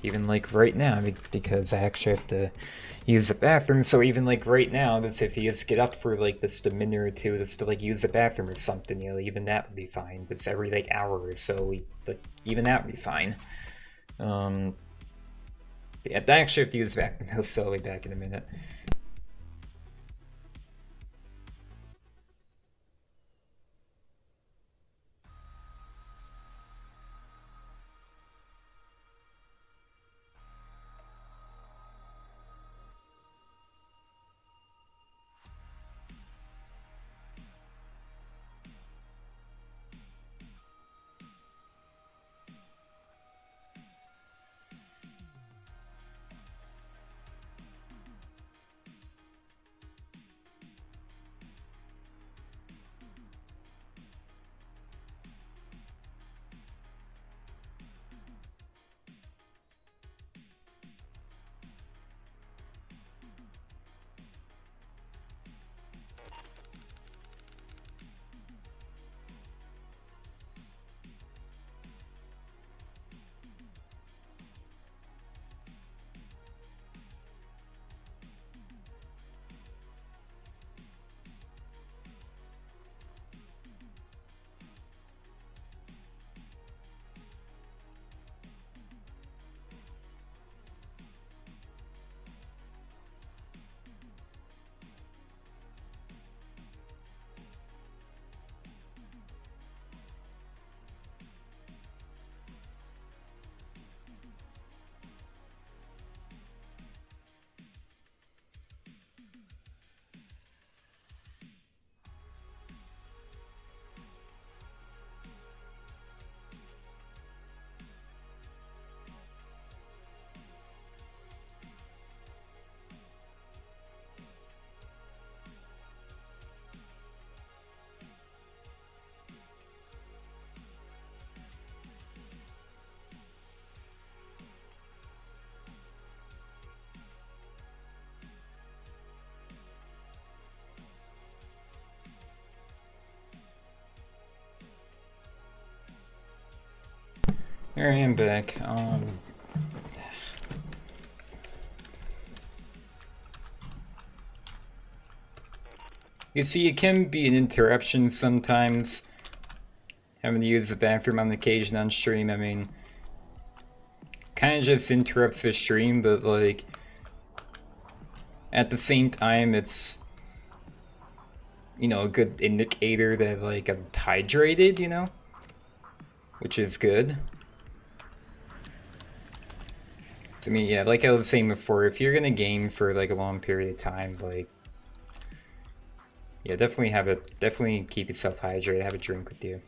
Even like right now, because I actually have to use the bathroom, so even like right now, that's if he just get up for like just a minute or two just to like use the bathroom or something, you know, even that would be fine. That's every like hour or so, even that would be fine. Yeah, I actually have to use the bathroom, so I'll be back in a minute. Here I am back. You see, it can be an interruption sometimes, having to use the bathroom on occasion on stream. I mean, kind of just interrupts the stream, but like, at the same time, it's, you know, a good indicator that like I'm hydrated, you know, which is good. I mean, yeah, like I was saying before, if you're gonna game for like a long period of time, like, yeah, definitely keep yourself hydrated, have a drink with you.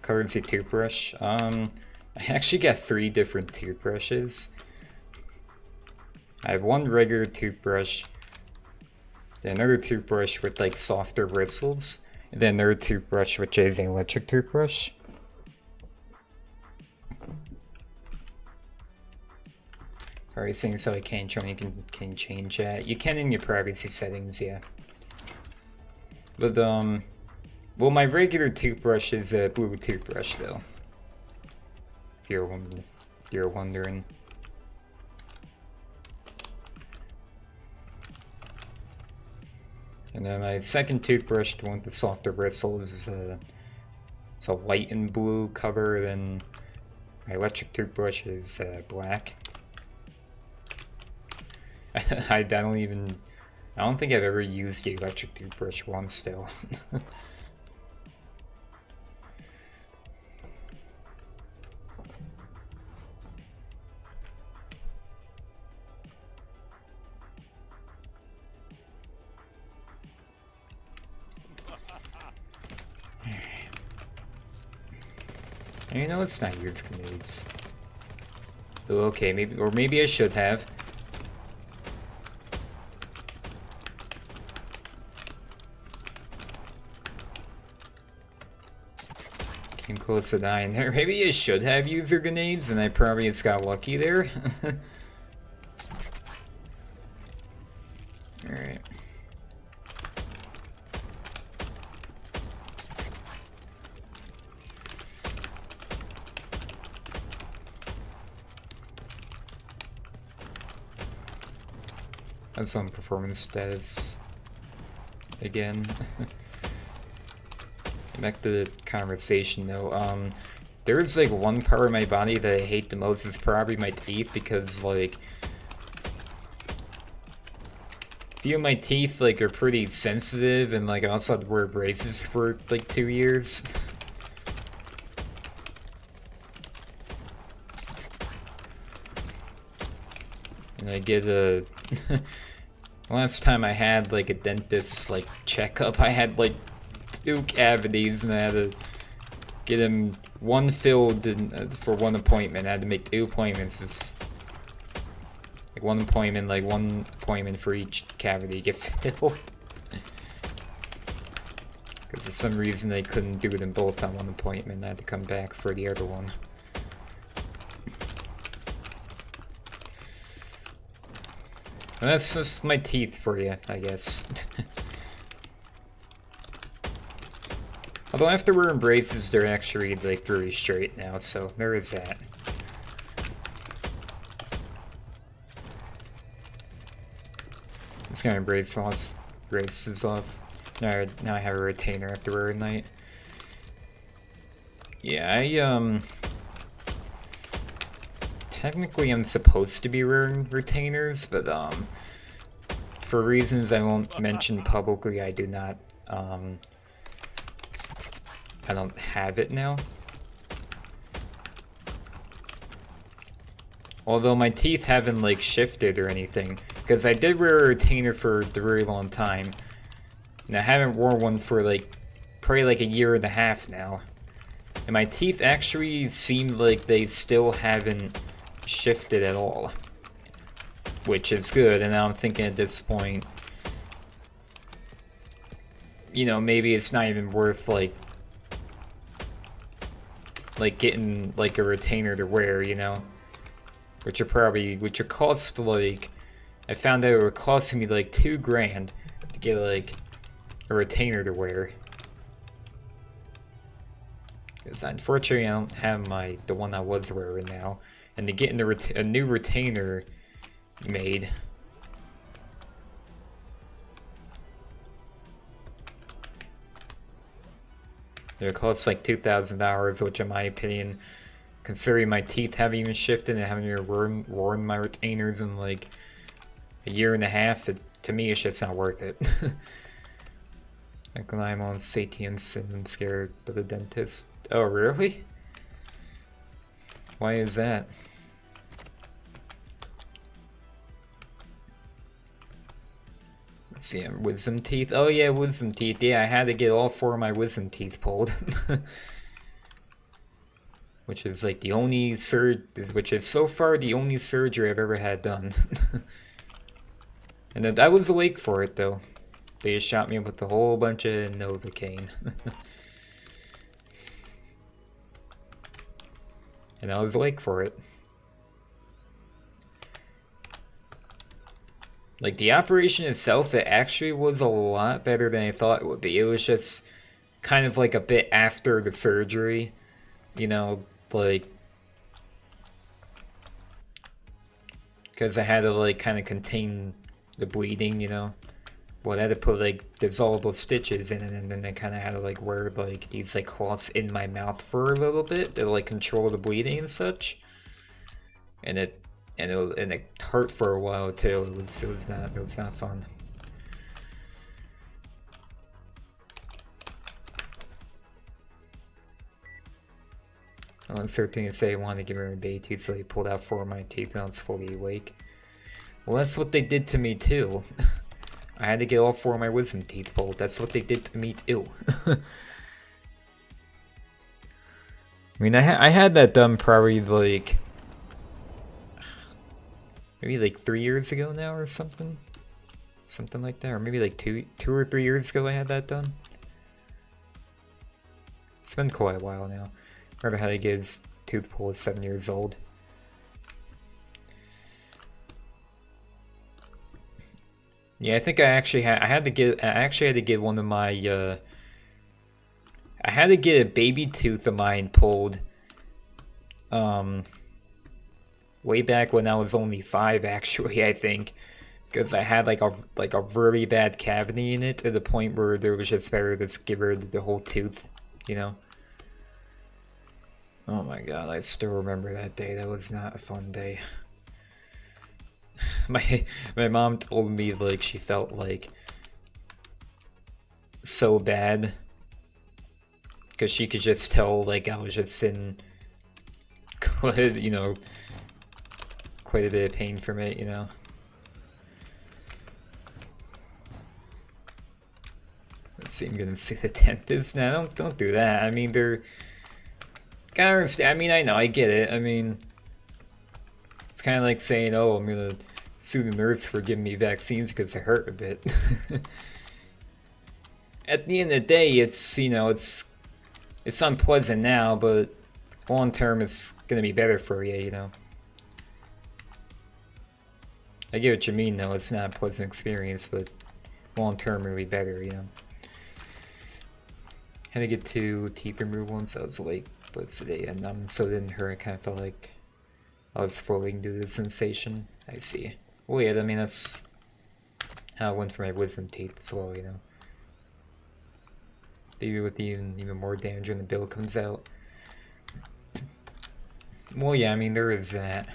Currency toothbrush. I actually got 3 different toothbrushes. I have one regular toothbrush, then another toothbrush with like softer bristles, and then another toothbrush which is an electric toothbrush. Alright, saying so I can't join, you can change that. You can in your privacy settings, yeah. But well, my regular toothbrush is a blue toothbrush though. If you're wondering. And then my second toothbrush, the one with the softer bristles, is it's a white and blue cover. Then my electric toothbrush is black. I don't think I've ever used the electric toothbrush once still. You know, it's not use grenades. Oh, okay, maybe I should have. Came close to dying there. Maybe I should have user grenades, and I probably just got lucky there. Alright. That's on performance status again. Back to the conversation though, there's like one part of my body that I hate the most is probably my teeth, because like a few of my teeth like are pretty sensitive, and like I also had to wear braces for like 2 years. And I get a last time I had like a dentist like checkup, I had like 2 cavities, and I had to get them one filled for one appointment. I had to make 2 appointments. Just like one appointment for each cavity get filled. Because for some reason they couldn't do them both on one appointment. I had to come back for the other one. And that's just my teeth for you, I guess. Although after wearing braces, they're actually like very straight now, so there is that. It's gonna braces off. Now I have a retainer after wearing night. Yeah, technically I'm supposed to be wearing retainers, but for reasons I won't mention publicly, I do not I don't have it now. Although my teeth haven't like shifted or anything, because I did wear a retainer for a very long time, and I haven't worn one for like probably like a year and a half now, and my teeth actually seem like they still haven't shifted at all, which is good. And now I'm thinking at this point, you know, maybe it's not even worth like getting like a retainer to wear, you know, which would cost like, I found out it would cost me like $2 grand to get like a retainer to wear. Because unfortunately I don't have the one I was wearing now, and to get a new retainer made, it costs like $2,000, which in my opinion, considering my teeth haven't even shifted and haven't even worn my retainers in like a year and a half, to me it's just not worth it. Like when I'm on satience and I'm scared of the dentist. Oh really? Why is that? Let's see, wisdom teeth. Oh yeah, wisdom teeth. Yeah, I had to get all 4 of my wisdom teeth pulled. which is like the only which is so far the only surgery I've ever had done. And then I was awake for it though. They just shot me with a whole bunch of Novocaine. And I was awake for it. Like, the operation itself, it actually was a lot better than I thought it would be. It was just kind of like a bit after the surgery, you know, like, because I had to like kind of contain the bleeding, you know. Well, I had to put like dissolvable stitches in it, and then I kind of had to like wear like these like cloths in my mouth for a little bit to like control the bleeding and such. And it hurt for a while too. It was not fun. One certain thing to say, I wanted to give her a baby teeth, so they pulled out 4 of my teeth and I was fully awake. Well, that's what they did to me too. I had to get all 4 of my wisdom teeth pulled. That's what they did to me too. I mean, I had that done probably like maybe like 3 years ago now or something like that, or maybe like two or 3 years ago I had that done. It's been quite a while now. Remember how to get his tooth pulled at 7 years old. Yeah, I think I actually had to get one of my I had to get a baby tooth of mine pulled way back when I was only 5 actually, I think, because I had like a really bad cavity in it to the point where there was just better to just give rid of the whole tooth, you know. Oh my god, I still remember that day. That was not a fun day. My mom told me like she felt like so bad because she could just tell like I was just in quite a bit of pain from it, you know. Let's see, I'm gonna see the dentist now. Don't do that. I mean, they're gotta understand. I mean, I know, I get it. I mean, it's kind of like saying, "Oh, I'm gonna sue the nurse for giving me vaccines because I hurt a bit." At the end of the day, it's it's unpleasant now, but long term, it's gonna be better for you, you know. I get what you mean, though. It's not a pleasant experience, but long term, it'll be better, you know. Had to get 2 teeth removed once I was late, but today and so it didn't hurt. I kind of felt like I was floating to the sensation. I see. Well, yeah, I mean, that's how it went for my wisdom teeth as well, you know. Maybe with even more damage when the bill comes out. Well, yeah, I mean, there is that.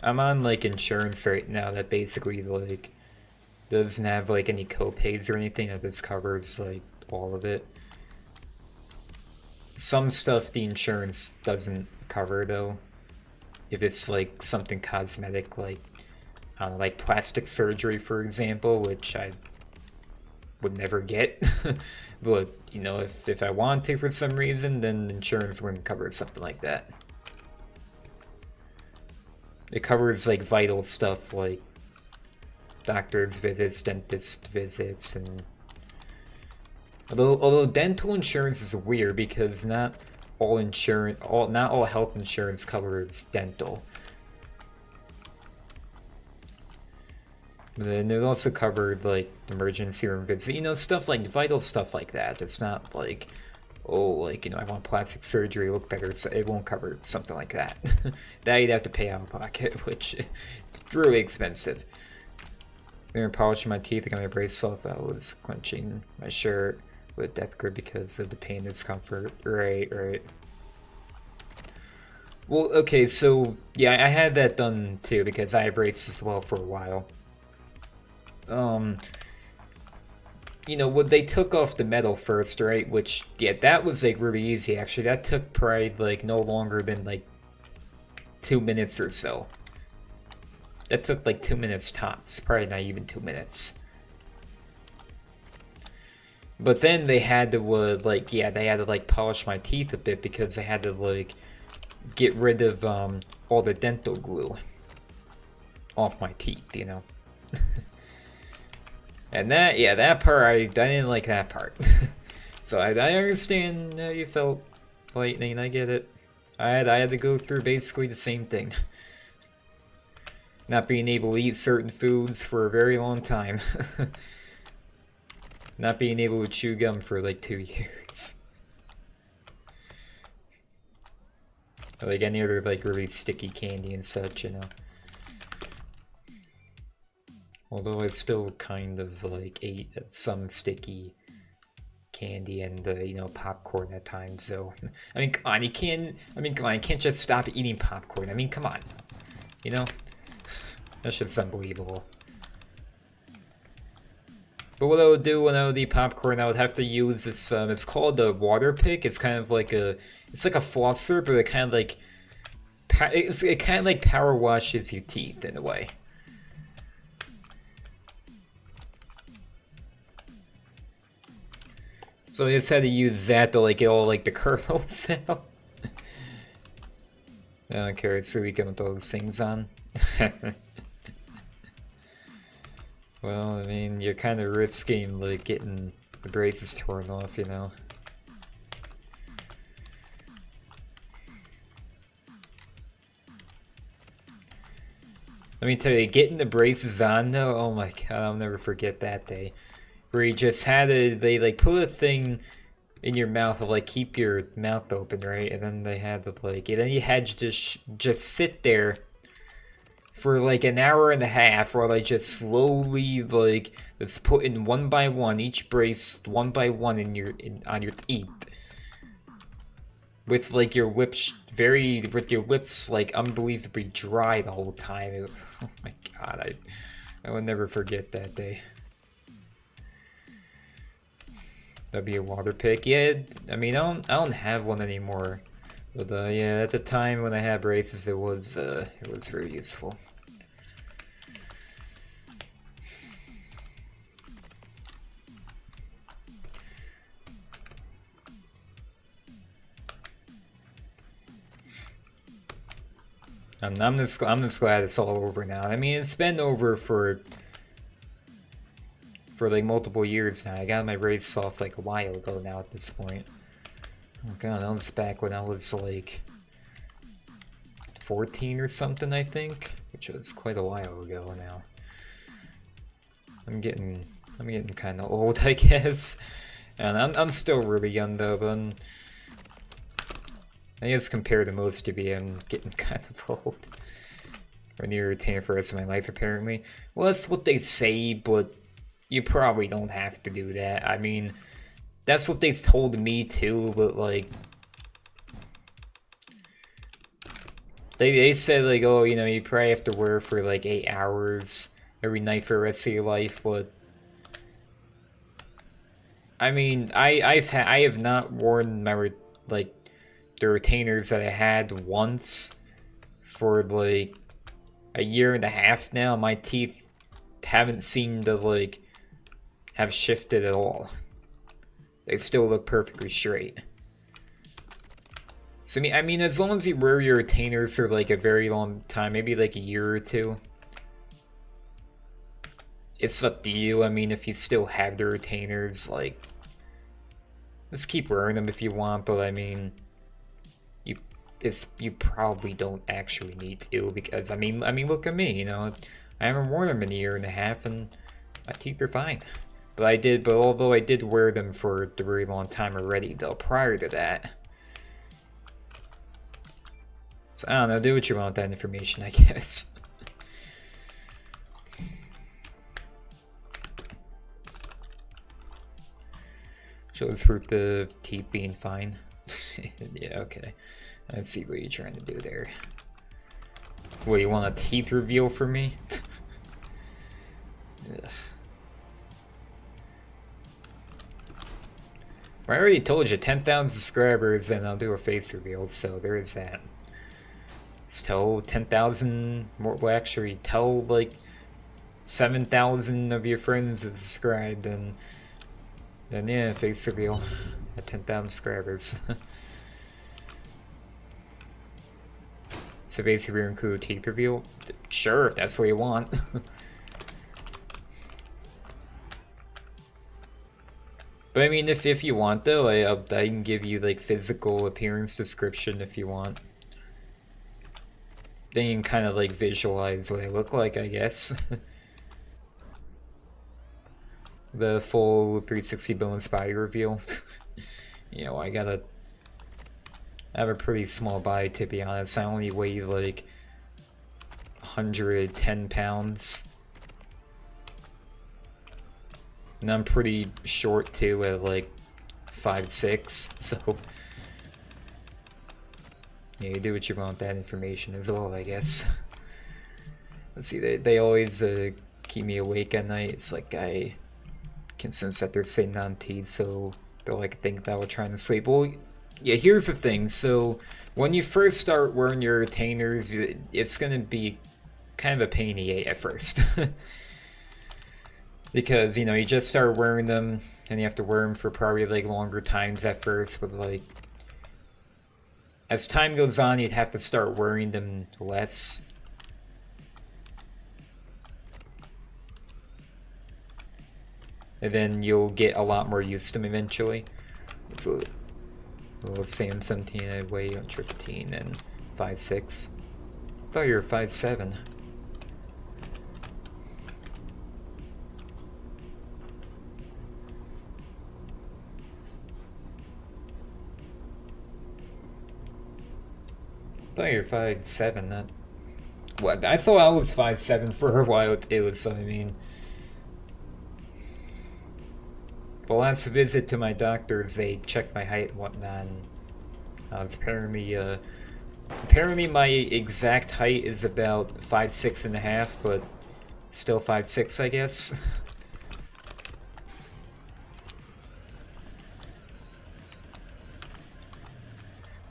I'm on like insurance right now that basically like doesn't have like any co-pays or anything. That just covers like all of it. Some stuff the insurance doesn't cover though. If it's like something cosmetic, like like plastic surgery, for example, which I would never get. But you know, if I want to for some reason, then insurance wouldn't cover something like that. It covers like vital stuff like doctor's visits, dentist visits, and although dental insurance is weird because not all health insurance covers dental. But then it also covered like emergency room visits, you know, stuff like vital stuff like that. It's not like, oh, like, you know, I want plastic surgery, look better, so it won't cover something like that. That you'd have to pay out of pocket, which is really expensive. They were polishing my teeth, I got my brace off, I was clenching my shirt with a death grip because of the pain and discomfort. Right. Well, okay, so, yeah, I had that done too, because I had braces as well for a while. You know, when they took off the metal first, right? Which, yeah, that was like really easy actually. That took probably like no longer than like 2 minutes or so. That took like 2 minutes tops, probably not even 2 minutes. But then they had to like, yeah, they had to like polish my teeth a bit because they had to like get rid of all the dental glue off my teeth, you know. And that, yeah, that part I didn't like that part. So I understand how you felt, Lightning. I get it. I had to go through basically the same thing. Not being able to eat certain foods for a very long time. Not being able to chew gum for like 2 years. Or like any other like really sticky candy and such, you know. Although I still kind of like ate some sticky candy and you know, popcorn at times. So I mean, come on, you can't. I mean, come on, you can't just stop eating popcorn. I mean, come on, you know. That shit's unbelievable. But what I would do when I would eat popcorn, I would have to use this. It's called a water pick. It's kind of like it's like a flosser, but it kind of like, it kind of like power washes your teeth in a way. So I just had to use that to like get all like the kernels out. I don't care. So we can put those things on. Well, I mean, you're kind of risking like getting the braces torn off, you know. Let me tell you, getting the braces on though, oh my god, I'll never forget that day. Where you just had to, they like put a thing in your mouth to like keep your mouth open, right? And then they had to like, and then you had to just sit there for like an hour and a half while I just slowly like just put in one by one each brace one by one on your teeth, with like your lips with your lips like unbelievably dry the whole time. It was, oh my god, I will never forget that day. That'd be a water pick. Yeah, I mean, I don't have one anymore, but yeah, at the time when I had braces, it was very useful. I'm just glad it's all over now. I mean, it's been over for like multiple years now. I got my braces off like a while ago now at this point. Oh god, that was back when I was like 14 or something, I think, which was quite a while ago now. I'm getting kind of old, I guess, and I'm still really young though, but I guess compared to most of you, I'm getting kind of old. Or near retainer for the rest of my life, apparently. Well, that's what they say, but you probably don't have to do that. I mean, that's what they told me too, but like, they said like, oh, you know, you probably have to wear for like 8 hours every night for the rest of your life, but I mean, I have not worn my like the retainers that I had once for like a year and a half now. My teeth haven't seemed to like have shifted at all. They still look perfectly straight. So I mean, as long as you wear your retainers for like a very long time, maybe like a year or two, it's up to you. I mean, if you still have the retainers, like, just keep wearing them if you want, but I mean, you probably don't actually need to, because I mean look at me, you know, I haven't worn them in a year and a half and my teeth are fine. But although I did wear them for a very long time already though prior to that. So I don't know, do what you want with that information, I guess. Shows proof the teeth being fine. Yeah, okay. I see what you're trying to do there. What, you want a teeth reveal for me? Ugh. I already told you, 10,000 subscribers and I'll do a face reveal, so there is that. Let's tell 10,000 more, well actually tell like 7,000 of your friends that subscribed, and Then yeah, face reveal at 10,000 subscribers. So basically we include teeth reveal? Sure, if that's what you want. But I mean, if you want though, I can give you like physical appearance description if you want. Then you can kind of like visualize what I look like, I guess. The full 360 bone body reveal. You know, I have a pretty small body, to be honest. I only weigh like 110 pounds. And I'm pretty short too, at like 5'6", so yeah, you do what you want with that information as well, I guess. Let's see, they always keep me awake at night. It's like I can sense that they're sitting on teeth, so they'll like think that we're trying to sleep. Well, yeah, here's the thing. So when you first start wearing your retainers, it's gonna be kind of a pain in the at first. Because, you know, you just start wearing them and you have to wear them for probably like longer times at first, but like as time goes on, you'd have to start wearing them less. And then you'll get a lot more used to them eventually. So let's say I'm 17, I weigh 115 and 5'6". I thought you were 5'7". I thought you were 5'7", not... What? I thought I was 5'7" for a while too, so I mean... The last visit to my doctors, they checked my height and whatnot, and it's apparently my exact height is about 5'6.5", but still 5'6", I guess.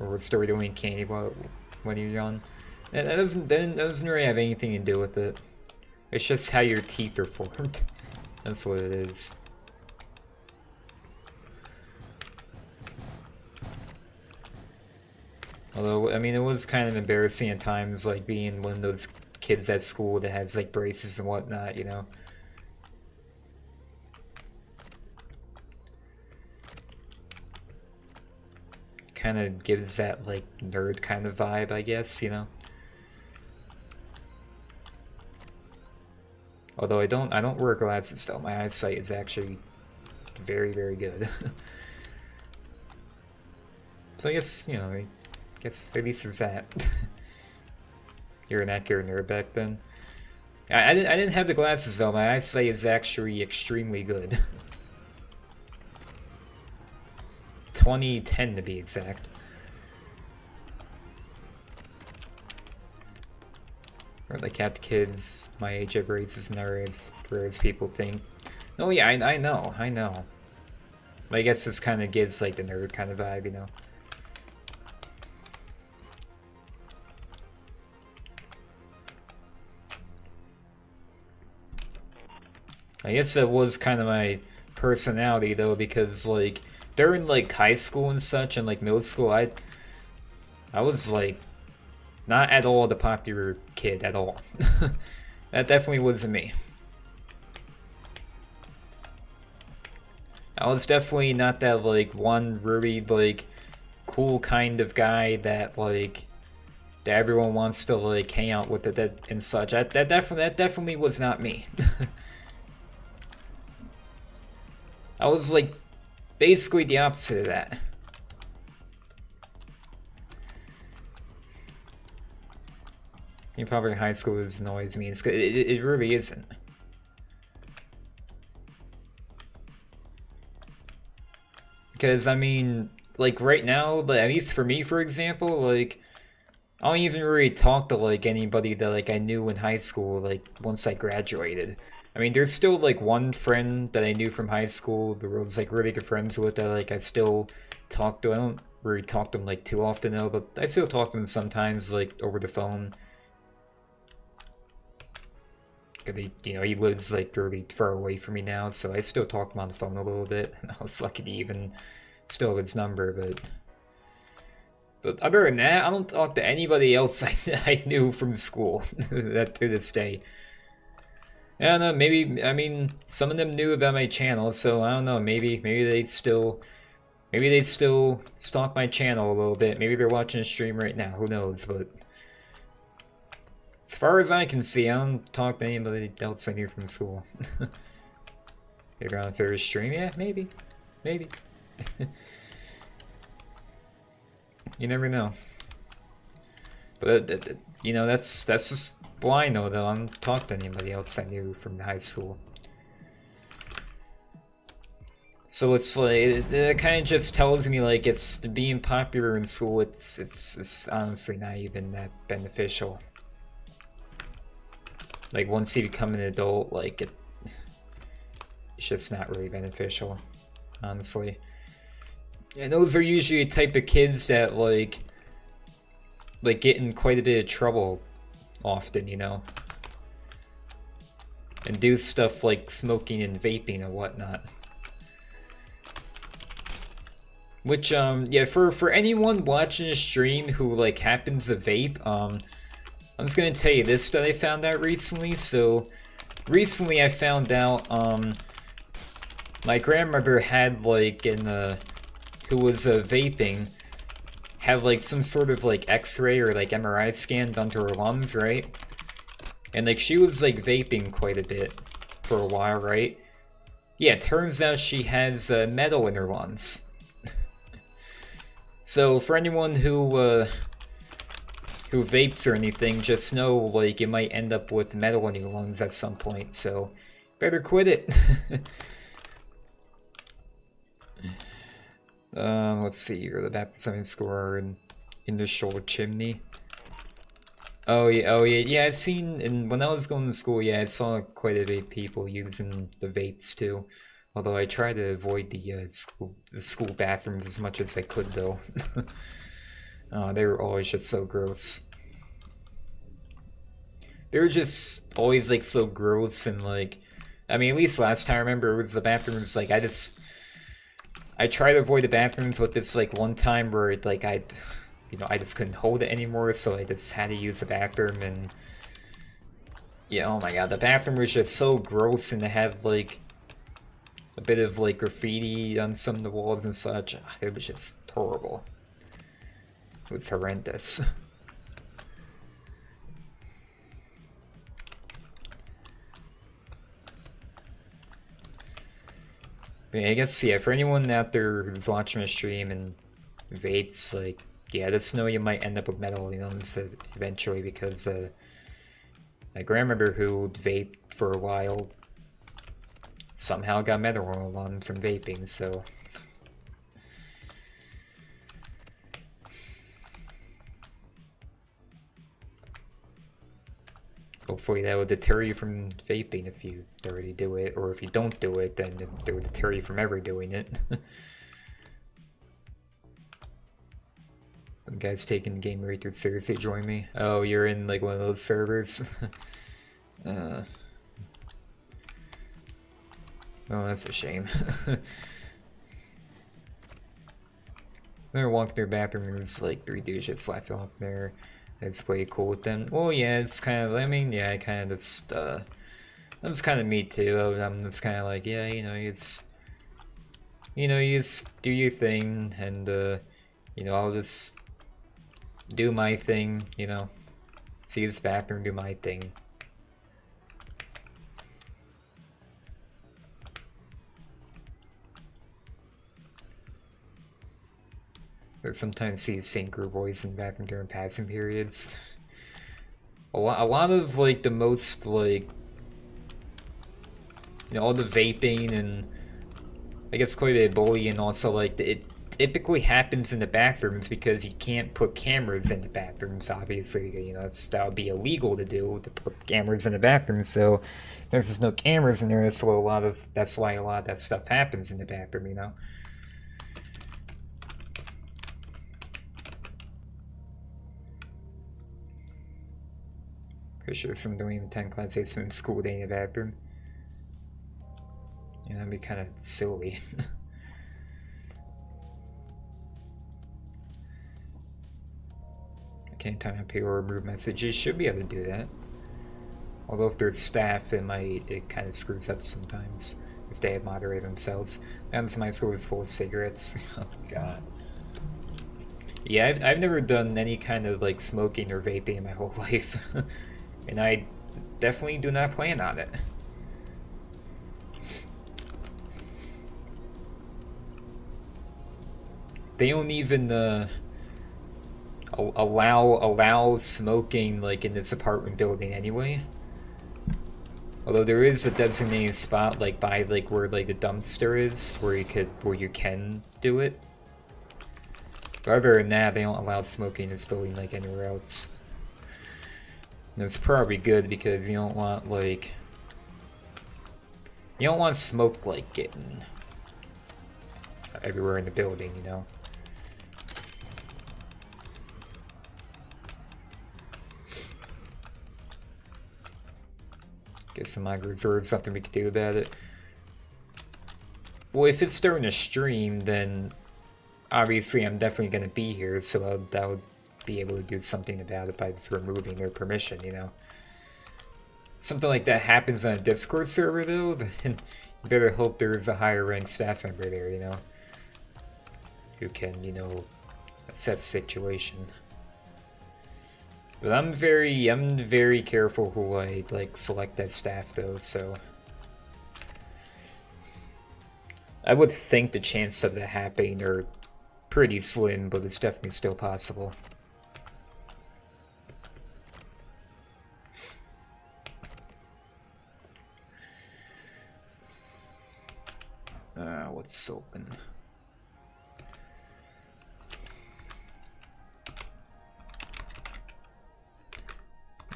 Or what story doing candy when you're young? That doesn't really have anything to do with it. It's just how your teeth are formed. That's what it is. Although, I mean, it was kind of embarrassing at times, like being one of those kids at school that has like braces and whatnot, you know. Kind of gives that like nerd kind of vibe, I guess, you know. Although I don't wear glasses though. My eyesight is actually very, very good. So I guess, you know, I guess at least there's that. You're an accurate nerd back then. I didn't have the glasses though. My eyesight is actually extremely good. 2010 to be exact. Or like have kids my age have braces and never as rare as people think. Oh yeah, I know. But I guess this kind of gives like the nerd kind of vibe, you know. I guess that was kind of my personality though, because like during like high school and such and like middle school, I was like not at all the popular kid at all. That definitely wasn't me. I was definitely not that like one really like cool kind of guy that like that everyone wants to like hang out with it and such. That definitely was not me. I was like basically the opposite of that. You probably high school is annoys me. It really isn't. Because I mean, like right now, but at least for me, for example, like I don't even really talk to like anybody that like I knew in high school. Like once I graduated. I mean, there's still like one friend that I knew from high school that I was like really good friends with that like I still talk to. I don't really talk to them like too often though, but I still talk to them sometimes like over the phone. He lives like really far away from me now, so I still talk to him on the phone a little bit. And I was lucky to even still have his number, but other than that, I don't talk to anybody else I knew from school that to this day. I don't know, maybe, I mean, some of them knew about my channel, so I don't know, maybe they'd still stalk my channel a little bit. Maybe they're watching a stream right now, who knows, but as far as I can see, I don't talk to anybody else I knew from school. Maybe on a fair stream, yeah, maybe. You never know. But that's just blind though. I don't talk to anybody else I knew from high school. So it's like it kind of just tells me like it's being popular in school. It's honestly not even that beneficial. Like once you become an adult, like it's just not really beneficial, honestly. And those are usually a type of kids that like get in quite a bit of trouble often, and do stuff like smoking and vaping and whatnot. Which yeah, for anyone watching a stream who like happens to vape, I'm just gonna tell you this that I found out recently. So recently I found out my grandmother had like who was vaping, had like some sort of like x-ray or like MRI scan done to her lungs, right? And like she was like vaping quite a bit for a while, right? Yeah, it turns out she has metal in her lungs. So for anyone who vapes or anything, just know like you might end up with metal in your lungs at some point, so better quit it. Let's see here, the baptism score and initial chimney. Oh yeah, I've seen, and when I was going to school, yeah, I saw quite a bit of people using the vapes too. Although I try to avoid the school bathrooms as much as I could, though. They were always just so gross. They were just always like so gross, and like, I mean, at least last time I remember it was the bathrooms. Like I tried to avoid the bathrooms, but this like one time where like I just couldn't hold it anymore, so I just had to use the bathroom, and yeah, oh my god, the bathroom was just so gross, and it had like a bit of like graffiti on some of the walls and such. It was just horrible. It was horrendous. But yeah, I guess, yeah, for anyone out there who's watching a stream and vapes, like, yeah, just know you might end up with metal lungs eventually, because my grandmother who vaped for a while somehow got metal in her lungs from vaping, so hopefully that will deter you from vaping if you already do it, or if you don't do it, then it will deter you from ever doing it. Some guy's taking Game Rater seriously, join me. Oh, you're in like one of those servers? Oh, that's a shame. They're walking their bathroom, there's like 3 dudes just laughing off there. It's way cool with them. Well, yeah, it's kind of, I mean, yeah, I kind of just, that's kind of me too. I'm just kind of like, yeah, you just do your thing, and, I'll just do my thing, see this bathroom, do my thing. I sometimes see the same group voice in the bathroom during passing periods. A lot of like the most like, all the vaping and I guess quite a bit of bullying. Also, like it typically happens in the bathrooms because you can't put cameras in the bathrooms. Obviously, that would be illegal to do, to put cameras in the bathroom. So since there's no cameras in there, that's why a lot of that stuff happens in the bathroom. Pretty sure someone don't even attend class, they spend school day in the bathroom. Yeah, that'd be kind of silly. Can't time up here or remove messages. Should be able to do that. Although if there's staff, it kind of screws up sometimes if they have moderator themselves. And my school is full of cigarettes. Oh god. Yeah, I've never done any kind of like smoking or vaping in my whole life, and I definitely do not plan on it. They don't even allow smoking like in this apartment building anyway. Although there is a designated spot like by like where like the dumpster is where you can do it. But other than that, they don't allow smoking in this building like anywhere else. And it's probably good because you don't want like smoke like getting everywhere in the building, you know. Guess I might reserve something we could do about it. Well, if it's during a stream, then obviously I'm definitely going to be here, so that would be able to do something about it by just removing their permission, you know. Something like that happens on a Discord server, though, then you better hope there's a higher ranked staff member there, you know, who can, you know, assess the situation. But I'm very careful who I like select as staff though, so I would think the chances of that happening are pretty slim, but it's definitely still possible. What's open?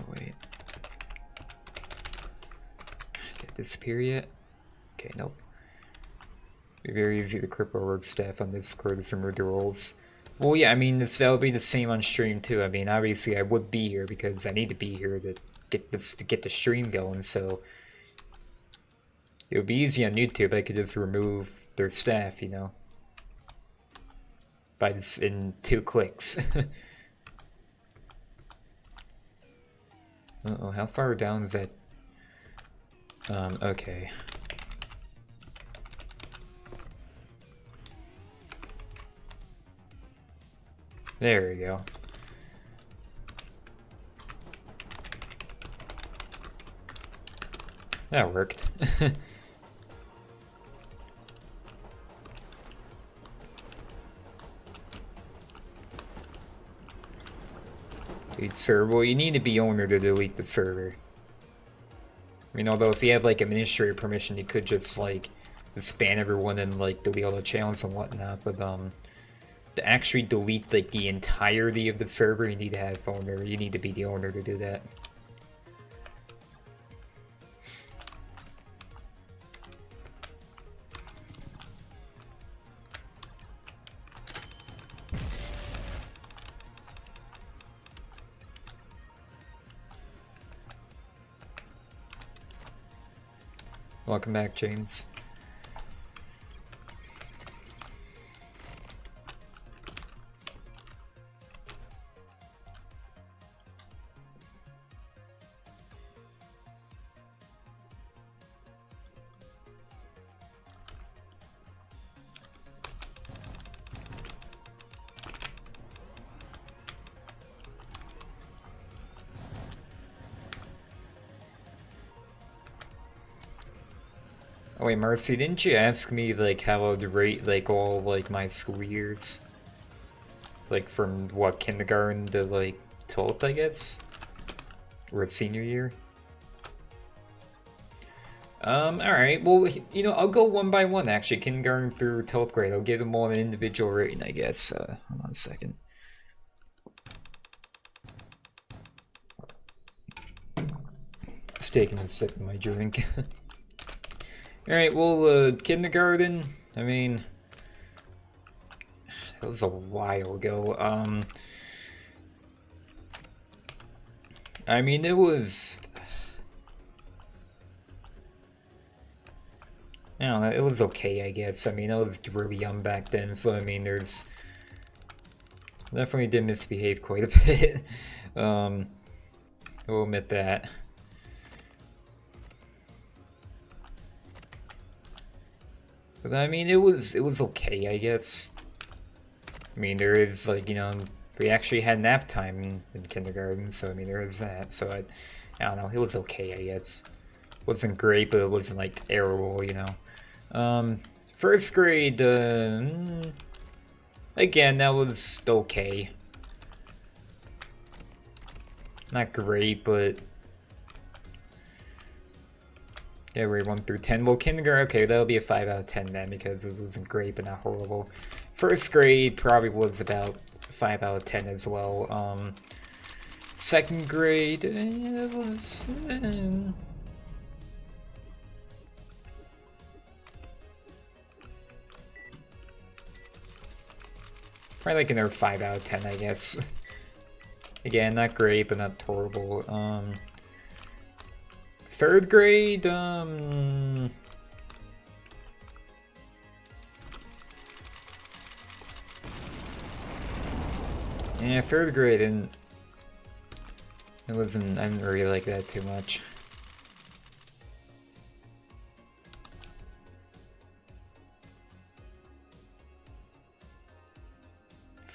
Wait. Did it disappear yet? Okay, nope. It'd be very easy to cripple work staff on Discord to remove the roles. Well, yeah, I mean, that would be the same on stream too. I mean, obviously I would be here because I need to be here to get the stream going, so it would be easy on YouTube. I could just remove their staff, you know, by this in 2 clicks. Uh-oh, how far down is that? Okay. There we go. That worked. Delete server. Well, you need to be owner to delete the server. I mean, although if you have like administrator permission, you could just like just ban everyone and like delete all the channels and whatnot. But to actually delete like the entirety of the server, you need to have owner. You need to be the owner to do that. Welcome back, James. Oh wait, Marcy, didn't you ask me like how I would rate like all like my school years? Like from what, kindergarten to like 12th, I guess? Or senior year? Alright, well, you know, I'll go one by one actually, kindergarten through 12th grade. I'll give them all an individual rating, I guess. Hold on a second. Just taking a sip of my drink. Alright, well, kindergarten, I mean, that was a while ago. I mean, it was... I don't know, it was okay, I guess. I mean, I was really young back then, so I mean, there's... Definitely did misbehave quite a bit. I will admit that. But I mean, it was okay, I guess. I mean, there is, like, you know, we actually had nap time in kindergarten, so I mean, there is that. So I don't know, it was okay, I guess. Wasn't great, but it wasn't, like, terrible, you know. First grade, again, that was okay. Not great, but... Yeah, grade 1 through 10. Well, kindergarten, okay, that'll be a 5 out of 10 then, because it wasn't great, but not horrible. First grade probably was about 5 out of 10 as well. Second grade, it was... Probably like another 5 out of 10, I guess. Again, not great, but not horrible. Third grade, yeah, third grade, and I didn't really like that too much.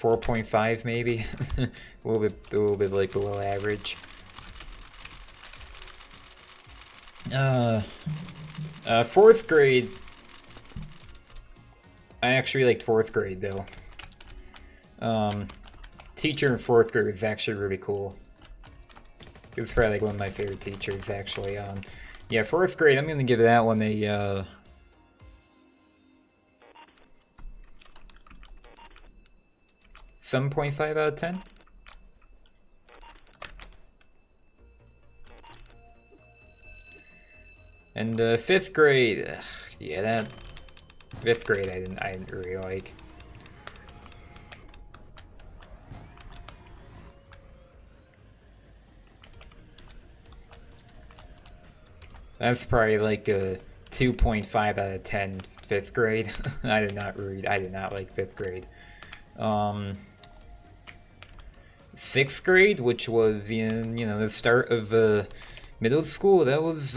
.5 maybe, a little bit like below average. Fourth grade. I actually liked fourth grade though. Teacher in fourth grade is actually really cool. It was probably like one of my favorite teachers actually. Yeah, fourth grade. I'm gonna give that one a 7.5 out of 10. And fifth grade, yeah, that fifth grade I didn't really like. That's probably like a 2.5 out of 10. Fifth grade. I did not like fifth grade. Sixth grade, which was in, you know, the start of middle school, that was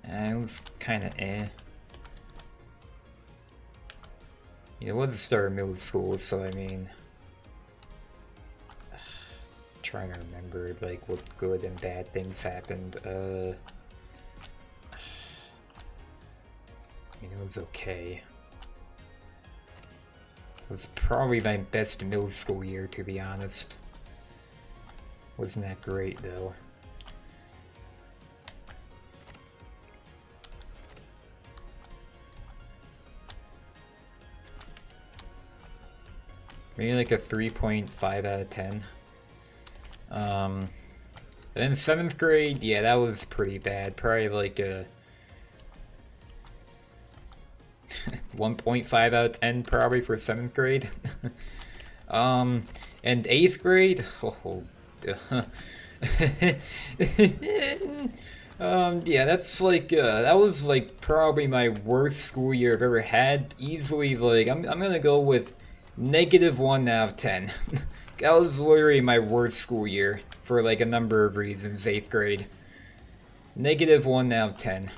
it was kind of eh. It was the start of middle school, so I mean, trying to remember like what good and bad things happened. I mean, it was okay. It was probably my best middle school year, to be honest. Wasn't that great though. Maybe like a 3.5 out of 10. And then 7th grade, yeah, that was pretty bad. Probably like a 1.5 out of 10 probably for 7th grade. And 8th grade, yeah, that's like that was like probably my worst school year I've ever had. Easily, like I'm gonna go with -1 out of 10. That was literally my worst school year for like a number of reasons. 8th grade, -1 out of 10.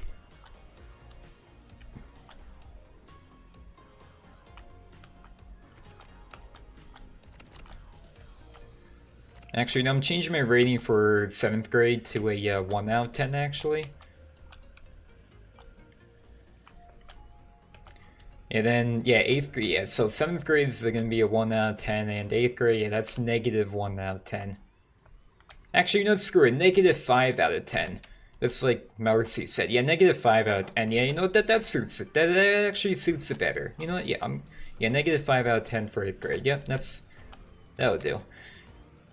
Actually, no, I'm changing my rating for 7th grade to a 1 out of 10, actually. And then, yeah, 8th grade, yeah, so 7th grade is going to be a 1 out of 10, and 8th grade, yeah, that's -1 out of 10. Actually, no, screw it, -5 out of 10. That's like Marcy said. Yeah, -5 out of 10. Yeah, you know, that suits it. That actually suits it better. You know what? Yeah, yeah, -5 out of 10 for 8th grade. Yep, that'll do.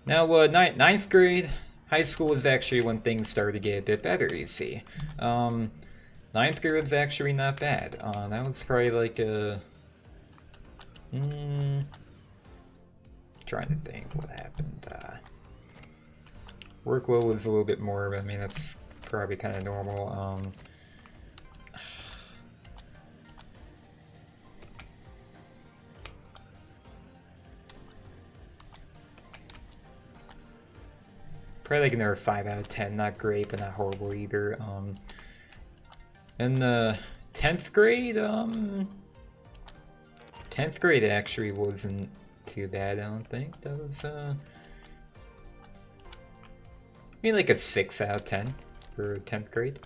Now, 9th grade, high school is actually when things started to get a bit better, you see. 9th grade was actually not bad. That was probably like a... trying to think what happened. Workload was a little bit more, but I mean, that's probably kind of normal. Probably like another 5 out of 10. Not great, but not horrible either. And 10th grade, 10th grade actually wasn't too bad, I don't think. That was, maybe like a 6 out of 10 for 10th grade.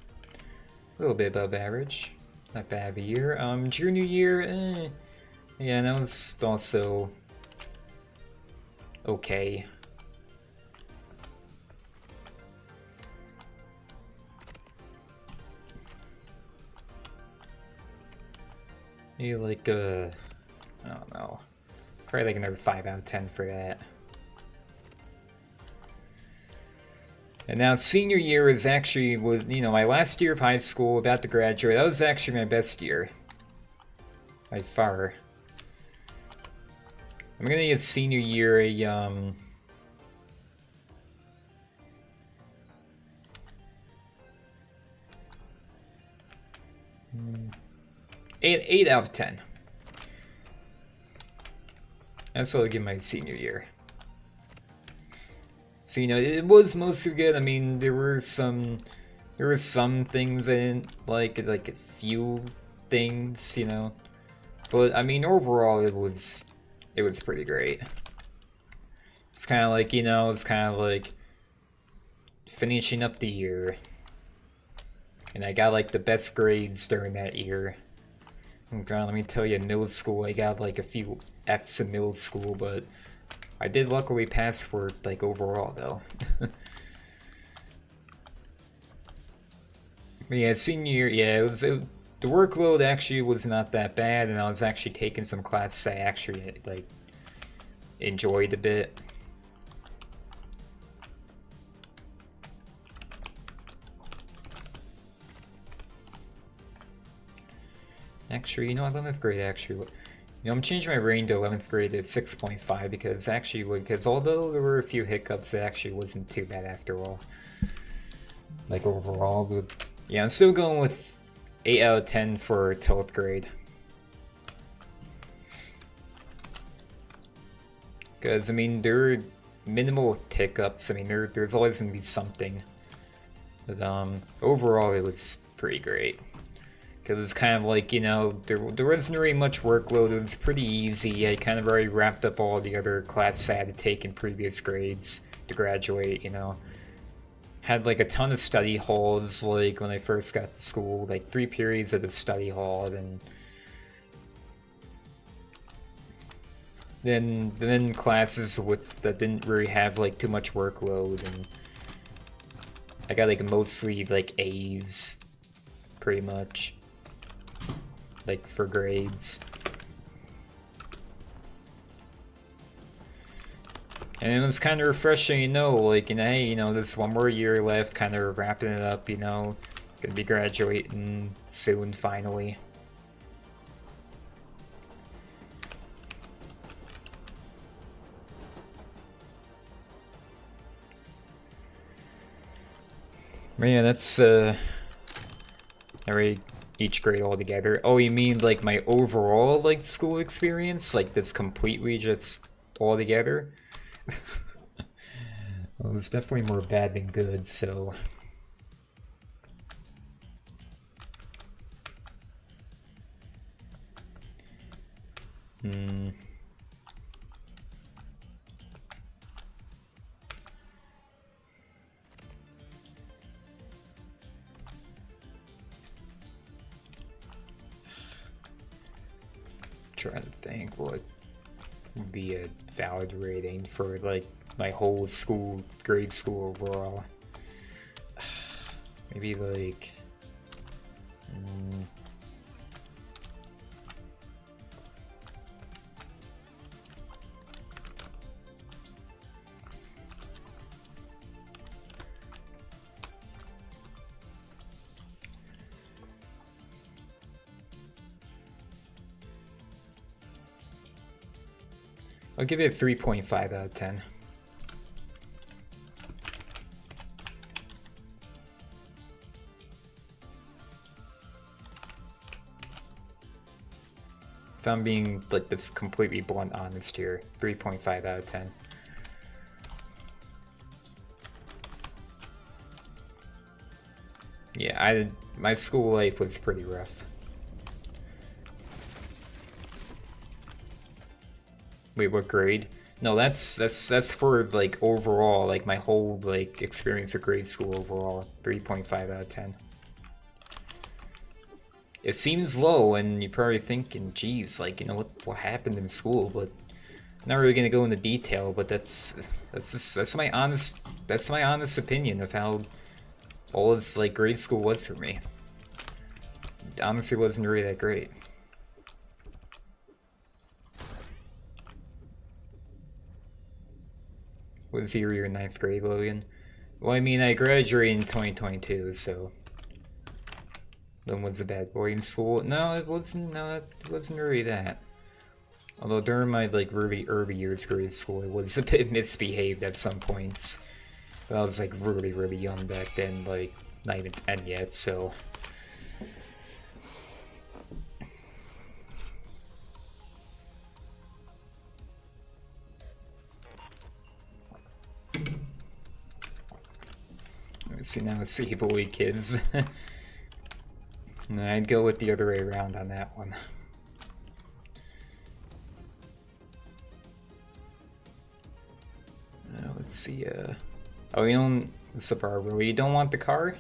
A little bit above average. Not bad of a year. Junior year, yeah, that was also okay. Maybe like, I don't know. Probably like another 5 out of 10 for that. And now senior year is actually, you know, my last year of high school, about to graduate. That was actually my best year. By far. I'm gonna give senior year a, 8 out of 10. That's what I'll give my senior year. So, you know, it was mostly good. I mean, there were some things I didn't like a few things, you know. But I mean, overall, it was pretty great. It's kind of like, you know, it's kind of like finishing up the year, and I got like the best grades during that year. Oh God, let me tell you, in middle school, I got like a few F's in middle school, but I did luckily pass for like overall though. But yeah, senior year, yeah, the workload actually was not that bad, and I was actually taking some classes I actually like enjoyed a bit. Actually, you know, 11th grade actually, you know, I'm changing my rating to 11th grade at 6.5 because although there were a few hiccups, it actually wasn't too bad after all. Like overall, but yeah, I'm still going with 8 out of 10 for 12th grade. Because, I mean, there are minimal hiccups. I mean, there's always going to be something. But overall, it was pretty great. Because it was kind of like, you know, there wasn't really much workload. It was pretty easy. I kind of already wrapped up all the other classes I had to take in previous grades to graduate, you know. Had like a ton of study halls, like when I first got to school, like 3 periods at the study hall, and then classes that didn't really have like too much workload, and I got like mostly like A's, pretty much, like for grades. And it was kind of refreshing, you know, like, you know, hey, you know, there's one more year left, kind of wrapping it up, you know, gonna be graduating soon, finally. But yeah, that's, every each grade all together. Oh, you mean, like, my overall, like, school experience? Like, this completely just all together? Well, it's definitely more bad than good, so... Trying to think what would be a valid rating for like my whole school, grade school overall. Maybe like I'll give it a 3.5 out of 10. I'm being like this completely blunt honest here. 3.5 out of 10. Yeah, my school life was pretty rough. Wait, what grade? No, that's for like overall, like my whole like experience of grade school overall. 3.5 out of 10. It seems low, and you're probably thinking, geez, like, you know, what happened in school, but I'm not really gonna go into detail, but that's my honest opinion of how all this like grade school was for me. It honestly wasn't really that great. Was year your 9th grade, Logan? Well, I mean, I graduated in 2022, so then was a bad boy in school. No, it wasn't. No, it wasn't really that. Although during my like really early years of grade school, it was a bit misbehaved at some points. But I was like really young back then, like not even 10 yet, so. Let's see now, let's see, bully kids. No, I'd go with the other way around on that one. Let's see, oh, you don't, Barbara, you don't want the car?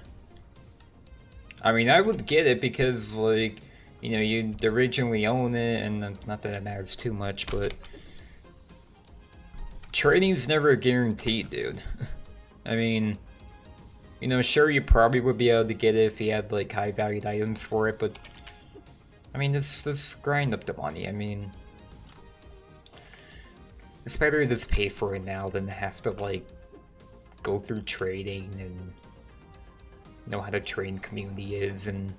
I mean, I would get it because, like, you know, you originally own it, and not that it matters too much, but trading's never guaranteed, dude. I mean, you know, sure, you probably would be able to get it if you had, like, high-valued items for it, but, I mean, it's grind up the money. I mean, it's better to just pay for it now than to have to, like, go through trading and know how the trading community is, and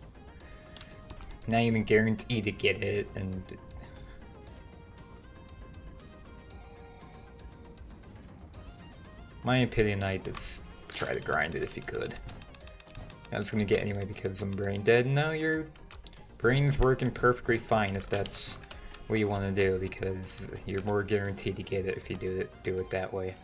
not even guarantee to get it, and my opinion, I just try to grind it if you could. I was gonna get anyway because I'm brain dead. No, your brain's working perfectly fine if that's what you want to do, because you're more guaranteed to get it if you do it that way.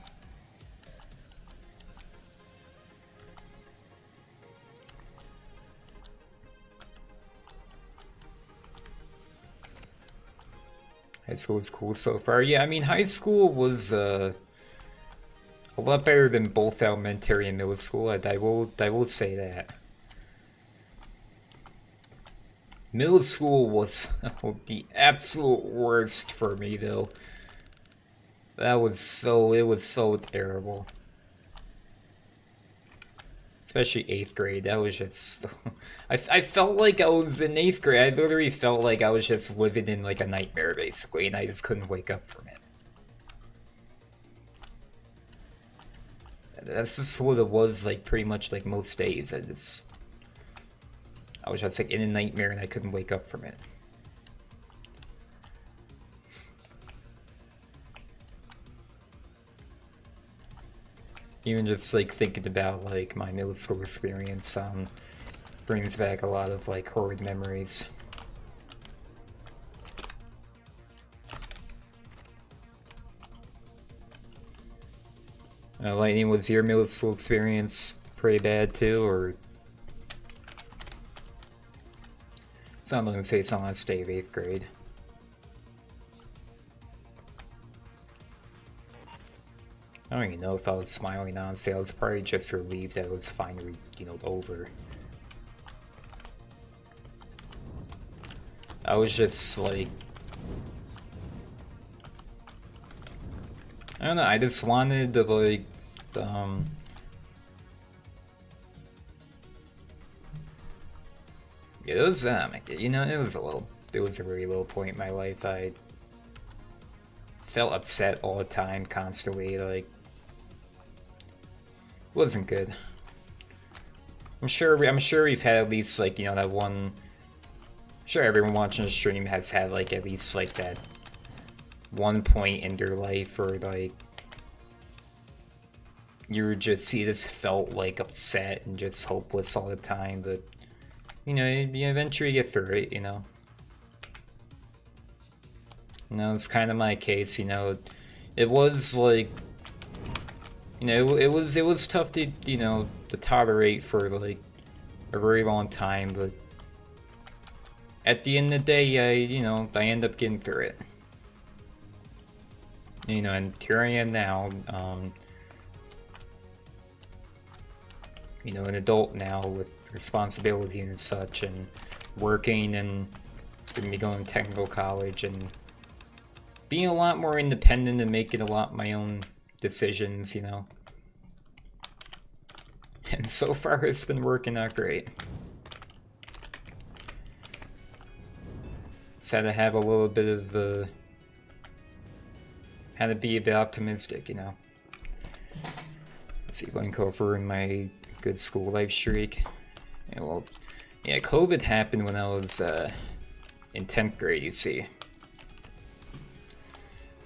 High school was cool so far. Yeah, I mean, high school was a lot better than both elementary and middle school. I will say that. Middle school was the absolute worst for me, though. It was so terrible. Especially 8th grade. That was just... I felt like I was in 8th grade. I literally felt like I was just living in like a nightmare, basically, and I just couldn't wake up from it. That's just what it was, like, pretty much like most days. I was just like in a nightmare and I couldn't wake up from it. Even just like thinking about like my middle school experience brings back a lot of like horrid memories. Lightning, was your middle school experience pretty bad too, or? So I'm gonna say it's on last day of 8th grade. I don't even know if I was smiling, honestly. I was probably just relieved that it was finally, you know, over. I was just like... I don't know, I just wanted to like... Yeah, it was, you know, it was a really low point in my life. I felt upset all the time, constantly, like... Wasn't good. I'm sure we've had at least like, you know, that one. I'm sure everyone watching the stream has had like at least like that one point in their life where like you just felt like upset and just hopeless all the time, but you know, you eventually get through it, you know. No, it's kind of my case, you know. It was like, you know, it was tough to, you know, to tolerate for like a very long time, but at the end of the day, you know, I end up getting through it. You know, and here I am now, you know, an adult now with responsibility and such, and working, and gonna be going to technical college, and being a lot more independent and making a lot my own decisions, you know. And so far it's been working out great. Just had to have a little bit of had to be a bit optimistic, you know. Let's see, link over in my good school life streak. Yeah, well, yeah, COVID happened when I was in 10th grade, you see.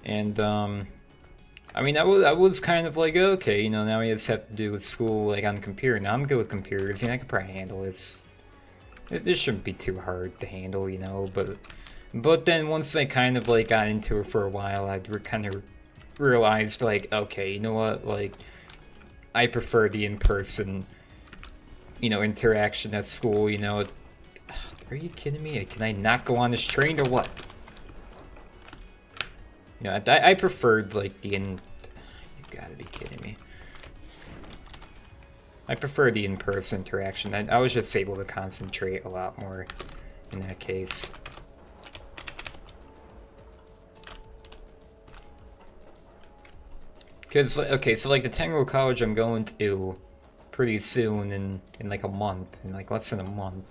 And I mean, I was kind of like, okay, you know, now we just have to do with school like on the computer. Now I'm good with computers, and I can probably handle this. This shouldn't be too hard to handle, you know. But then once I kind of like got into it for a while, I kind of realized like, okay, you know what, like I prefer the in-person, you know, interaction at school. You know, are you kidding me? Can I not go on this train or what? You know, I preferred like the you gotta be kidding me. I prefer the in-person interaction. I was just able to concentrate a lot more in that case. Because, okay, so like the technical college I'm going to pretty soon in like a month, in like less than a month.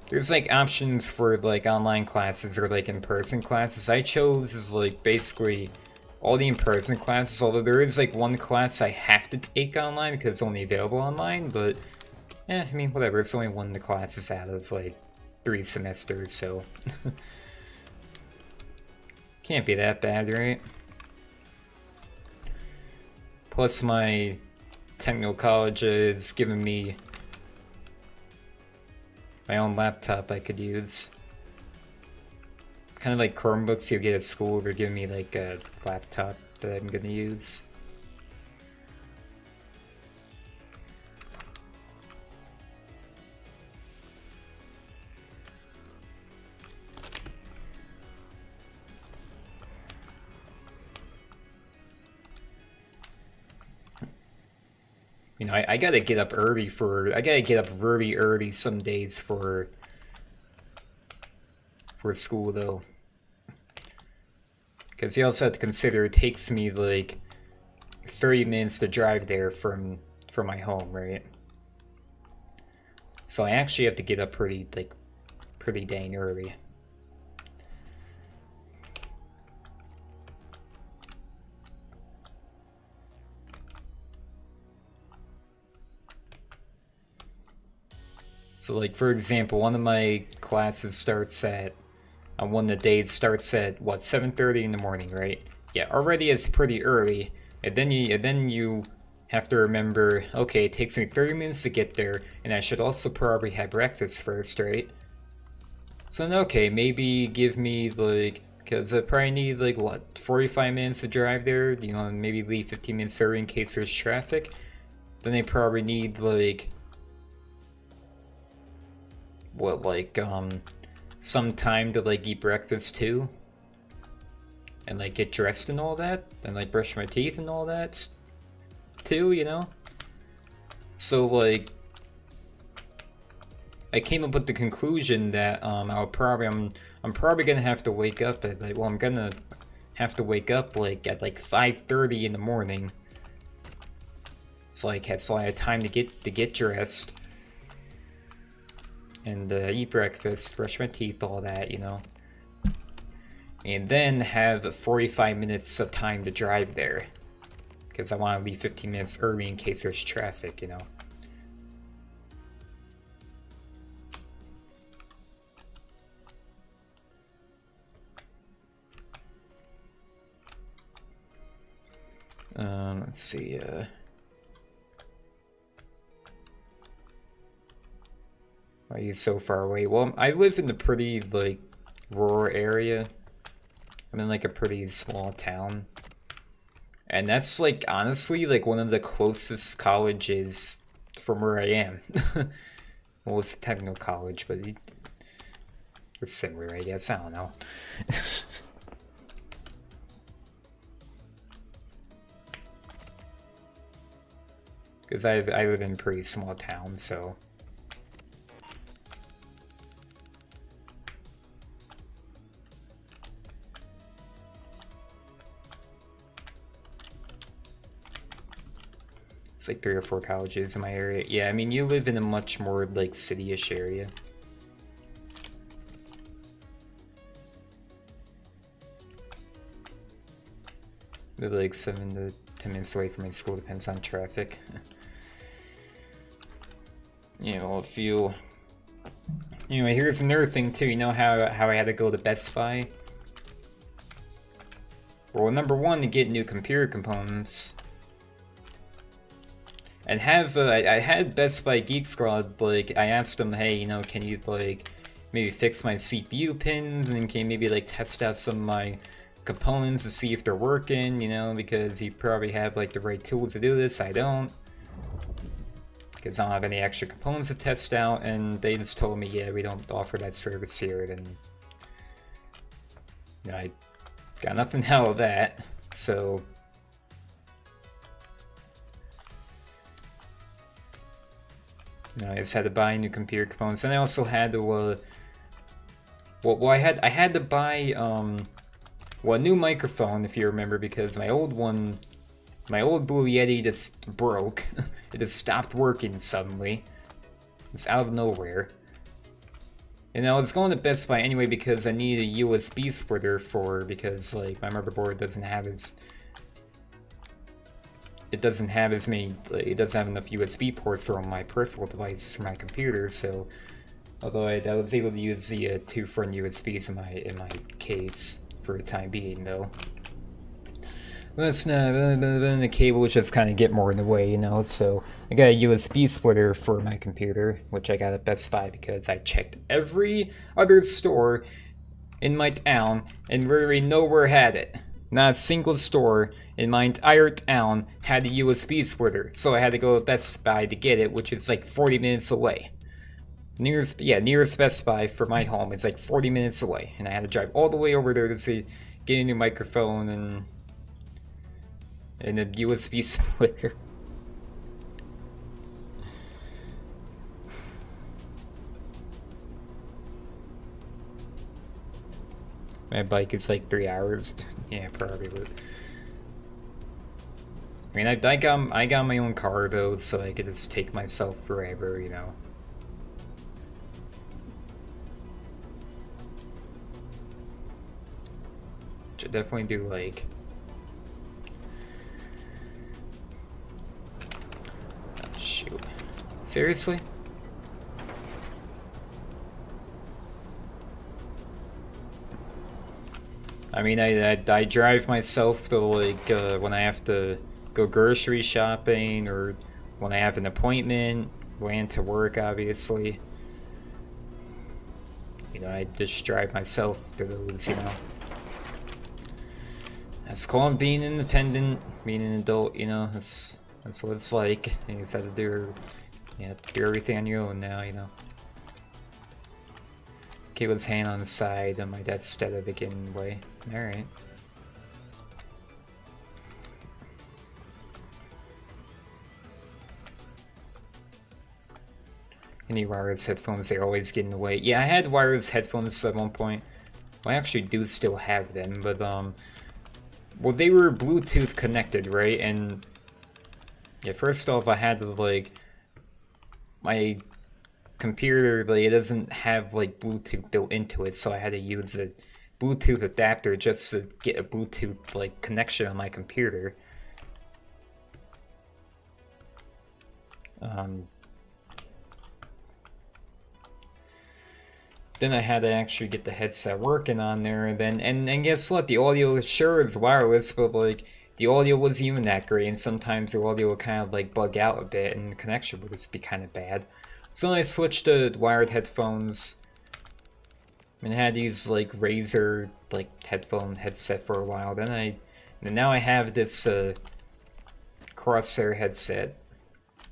There's like options for like online classes or like in-person classes. I chose is like basically all the in-person classes, although there is like one class I have to take online because it's only available online, but I mean, whatever, it's only one of the classes out of like 3 semesters, so can't be that bad, right? Plus my technical college is giving me my own laptop I could use. Kind of like Chromebooks you get at school, they're giving me like a laptop that I'm gonna use. You know, I gotta get up early I gotta get up really early some days for school though. Because you also have to consider it takes me like 30 minutes to drive there from my home, right? So I actually have to get up pretty dang early. So like for example, one of my classes starts at on one of the days starts at what 7:30 in the morning, right? Yeah, already it's pretty early, and then you have to remember, okay, it takes me 30 minutes to get there, and I should also probably have breakfast first, right? So then, okay, maybe give me like, because I probably need like what 45 minutes to drive there, you know, and maybe leave 15 minutes early in case there's traffic. Then they probably need like what, like some time to like eat breakfast too, and like get dressed and all that, and like brush my teeth and all that too, you know. So like I came up with the conclusion that I'm probably gonna have to wake up at like, well, I'm gonna have to wake up like at like 5:30 in the morning. So like I had time to get dressed and eat breakfast, brush my teeth, all that, you know. And then have 45 minutes of time to drive there. Because I want to leave 15 minutes early in case there's traffic, you know. Let's see, why are you so far away? Well, I live in a pretty, like, rural area, I'm in like a pretty small town. And that's like honestly like one of the closest colleges from where I am. Well, it's a technical college, but it's similar, I guess. I don't know. Because I live in a pretty small town, so. It's like 3 or 4 colleges in my area. Yeah, I mean, you live in a much more like city-ish area. Live like 7 to 10 minutes away from my school, depends on traffic. You know, if you... Anyway, here's another thing too. You know how I had to go to Best Buy? Well, number one, to get new computer components. And have, I had Best Buy Geek Squad, like, I asked them, hey, you know, can you, like, maybe fix my CPU pins, and can you maybe, like, test out some of my components to see if they're working, you know, because you probably have, like, the right tools to do this. I don't. Because I don't have any extra components to test out, and they just told me, yeah, we don't offer that service here, and you know, I got nothing out of that, so you know, I just had to buy new computer components, and I also had to, well, I had to buy, well, a new microphone, if you remember, because my old one, my old Blue Yeti just broke. It just stopped working suddenly. It's out of nowhere. And I was going to Best Buy anyway because I need a USB splitter because like my motherboard doesn't have its... It doesn't have as many, like, it doesn't have enough USB ports on my peripheral devices for my computer, so... Although I was able to use the 2 front USBs in my case for the time being though. That's not, the cable just kind of get more in the way, you know, so I got a USB splitter for my computer, which I got at Best Buy because I checked every other store in my town and really nowhere had it. Not a single store in my entire town had a USB splitter, so I had to go to Best Buy to get it, which is like 40 minutes away. Nearest Best Buy for my home is like 40 minutes away, and I had to drive all the way over there to get a new microphone and a USB splitter. My bike is like 3 hours. Yeah, probably would. I mean, I got my own car though, so I could just take myself wherever, you know. Should definitely do like. Shoot. Seriously? I mean, I drive myself to, like, when I have to go grocery shopping or when I have an appointment, going to work, obviously. You know, I just drive myself to those, you know. That's called being independent, being an adult, you know. That's what it's like. You just have to do everything on your own now, you know. Caleb's hand on the side, and my dad's steady of getting away. Alright. Any wireless headphones, they're always getting away. Yeah, I had wireless headphones at one point. Well, I actually do still have them, but, well, they were Bluetooth connected, right? And, yeah, first off, I had to, like, my computer, like, it doesn't have, like, Bluetooth built into it, so I had to use a Bluetooth adapter just to get a Bluetooth, like, connection on my computer. Then I had to actually get the headset working on there, and guess what? The audio, sure, is wireless, but, like, the audio wasn't even that great, and sometimes the audio would kind of, like, bug out a bit, and the connection would just be kind of bad. So I switched to wired headphones, I had these like Razer like headset for a while. And now I have this Crosshair headset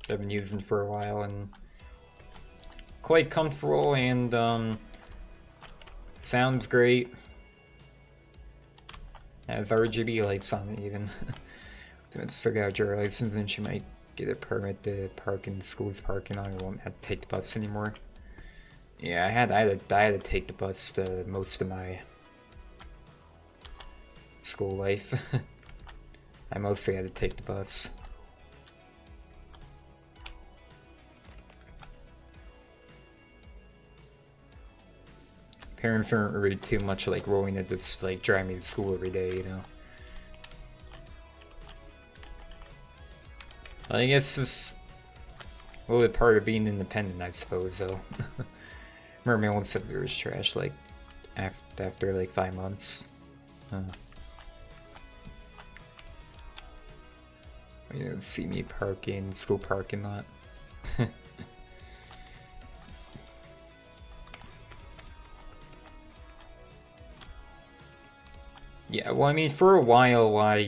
that I've been using for a while, and quite comfortable, and sounds great. Has RGB lights on it even. So still got a driver's license, and she might get a permit to park in the school's parking lot. I won't have to take the bus anymore. Yeah, I had to take the bus to most of my school life. I mostly had to take the bus. Parents aren't really too much like willing to just like drive me to school every day, you know. I guess it's a little bit part of being independent, I suppose, though. Remember my old subway was trash, like, after like 5 months. You don't see me parking, school parking lot. Yeah, well, I mean, for a while, I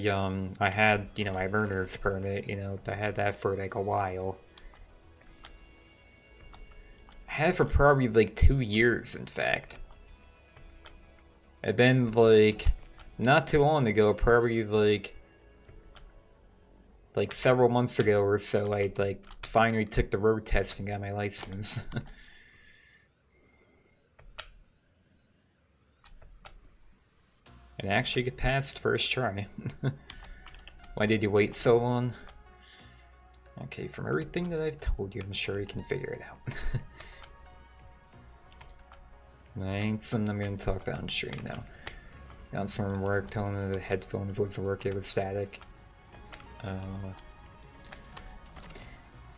had, you know, my learner's permit, you know, I had that for like a while. I had it for probably like 2 years, in fact. And then, like, not too long ago, probably like several months ago or so, I like finally took the road test and got my license. And actually get passed first try. Why did you wait so long? Okay, from everything that I've told you, I'm sure you can figure it out. Ain't something I'm gonna talk about on stream now. Got someone work telling me the headphones wasn't working with static.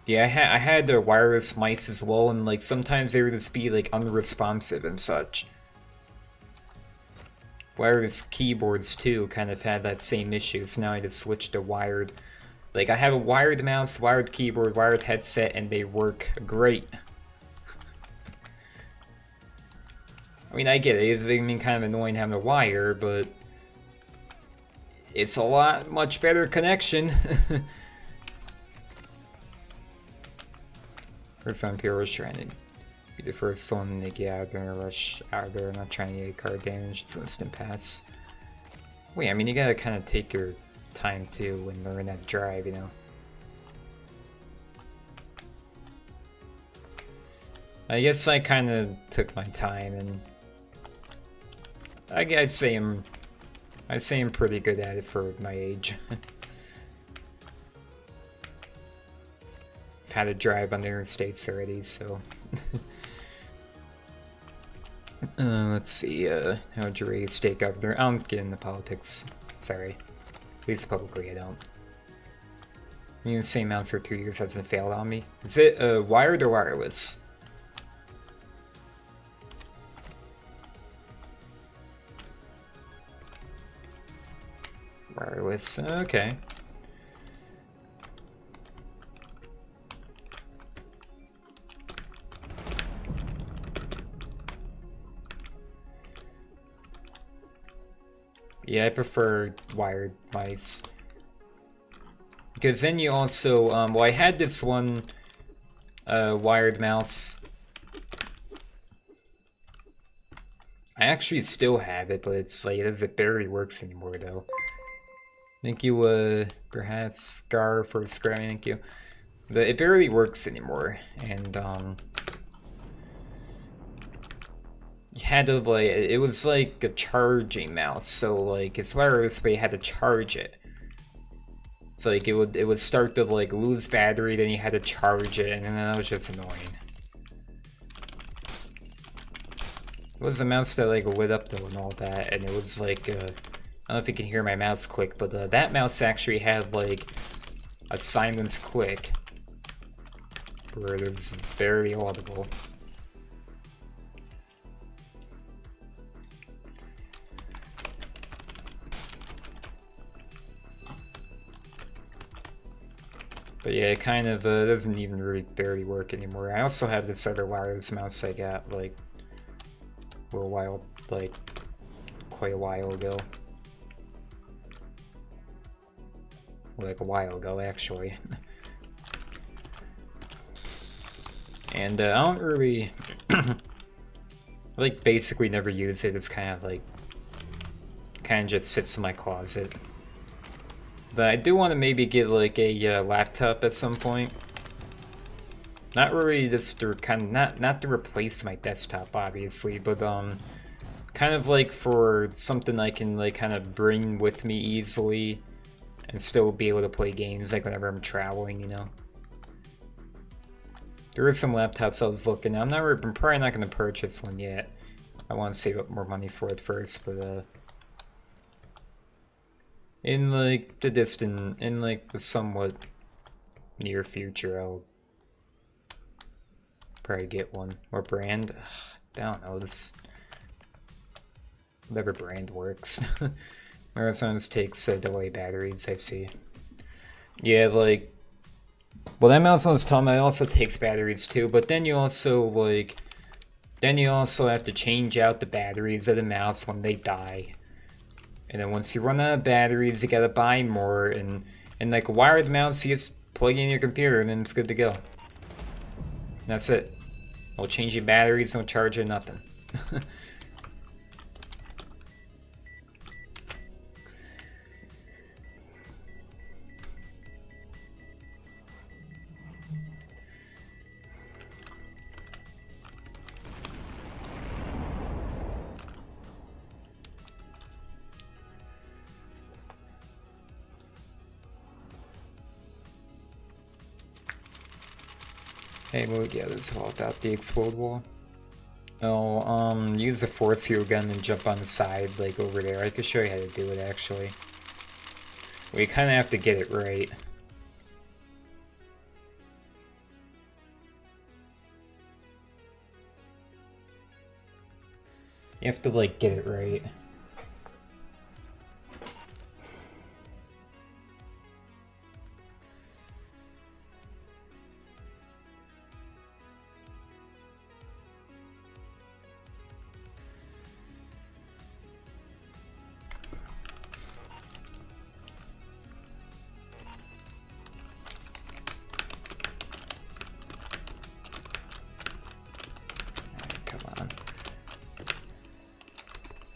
Yeah, I had the wireless mice as well, and like sometimes they would just be like unresponsive and such. Wireless keyboards too kind of had that same issue, so now I just switched to wired. Like I have a wired mouse, wired keyboard, wired headset, and they work great. I mean, I get it, I mean, kind of annoying having a wire, but it's a lot much better connection. First time people was trying to be the first one to get out there, rush out there, not trying to get car damage for instant pass. Wait, I mean, you gotta kind of take your time too when learning that drive, you know. I guess I kind of took my time, and I'd say I'm pretty good at it for my age. I've had to drive on the interstates already, so. Let's see, how'd you rate state governor? I don't get into politics, sorry. At least publicly I don't. I mean, the same mouse for 2 years hasn't failed on me. Is it wired or wireless? Wireless, okay. Yeah, I prefer wired mice. Because then you also, well, I had this one wired mouse. I actually still have it, but it's like, it barely works anymore though. Thank you, perhaps Scar for subscribing, thank you. It barely works anymore, and you had to like, it was like a charging mouse, so like it's wireless, but you had to charge it. So like it would start to like lose battery, then you had to charge it, and then that was just annoying. It was a mouse that like lit up though and all that, and it was like I don't know if you can hear my mouse click, but that mouse actually had like a silence click where it was very audible. But yeah, it kind of doesn't even really barely work anymore. I also have this other wireless mouse I got like a little while, like quite a while ago. Like a while ago, actually. And I don't really, like, basically never use it. It's kind of just sits in my closet. But I do want to maybe get like a laptop at some point. Not really just to not to replace my desktop, obviously, but kind of like for something I can like kind of bring with me easily and still be able to play games like whenever I'm traveling, you know. There are some laptops I was looking at. I'm probably not going to purchase one yet. I want to save up more money for it first, but in like the somewhat near future, I'll probably get one. What brand? I don't know. This whatever brand works. Marathons takes delay batteries. I see. Yeah, like. Well, that mouse on his thumb, it also takes batteries too, but then you also have to change out the batteries of the mouse when they die. And then once you run out of batteries, you gotta buy more, and like a wired mouse, you just plug in your computer and then it's good to go. And that's it. No changing batteries, no charger, nothing. Hey, we'll get this all without the explode wall. Oh, use the force heal gun and jump on the side, like over there. I could show you how to do it, actually. We kind of have to get it right. You have to, like, get it right.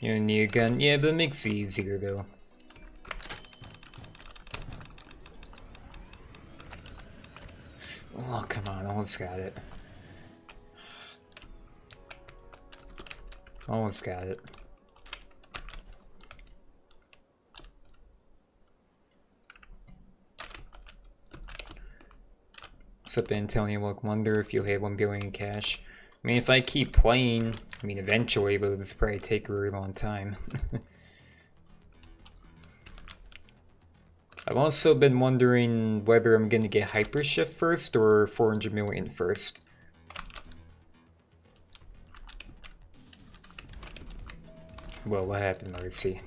You need a gun? Yeah, but it makes it easier though. Oh, come on, almost got it. Almost got it. What's up, Antonio? Look, wonder if you'll have 1 billion in cash. I mean, if I keep playing, I mean, eventually, but it's probably take a really long time. I've also been wondering whether I'm gonna get Hypershift first or 400 million first. Well, what happened? Let's see.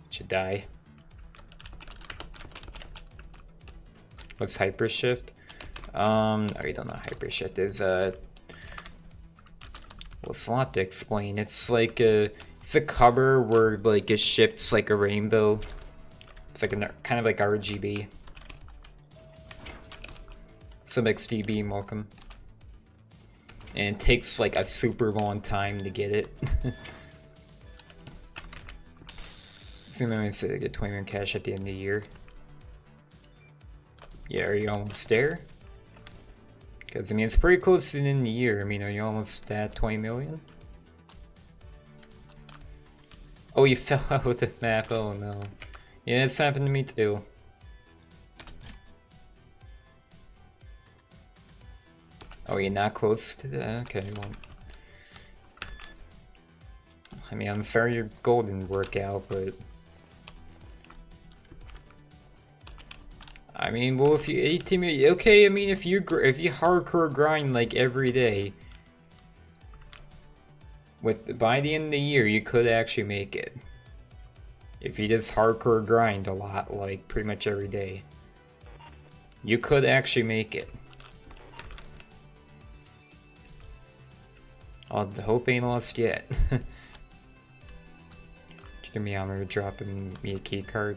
Should die. What's Hypershift? I don't know what Hypershift is. Well, it's a lot to explain. It's like it's a cover where like it shifts like a rainbow. It's like a kind of like RGB. Some XDB, welcome. And it takes like a super long time to get it. So I'm gonna say I get 20 million cash at the end of the year. Yeah, are you almost there? Because, I mean, it's pretty close to the end of the year. I mean, are you almost at 20 million? Oh, you fell out with the map. Oh, no. Yeah, it's happened to me, too. Oh, you're not close to that? Okay, well. I mean, I'm sorry your goal didn't work out, but... I mean, well, if you 18 million, okay, I mean, if you hardcore grind like every day, by the end of the year, you could actually make it. If you just hardcore grind a lot, like pretty much every day, you could actually make it. the hope ain't lost yet. Just give me honor dropping me a key card.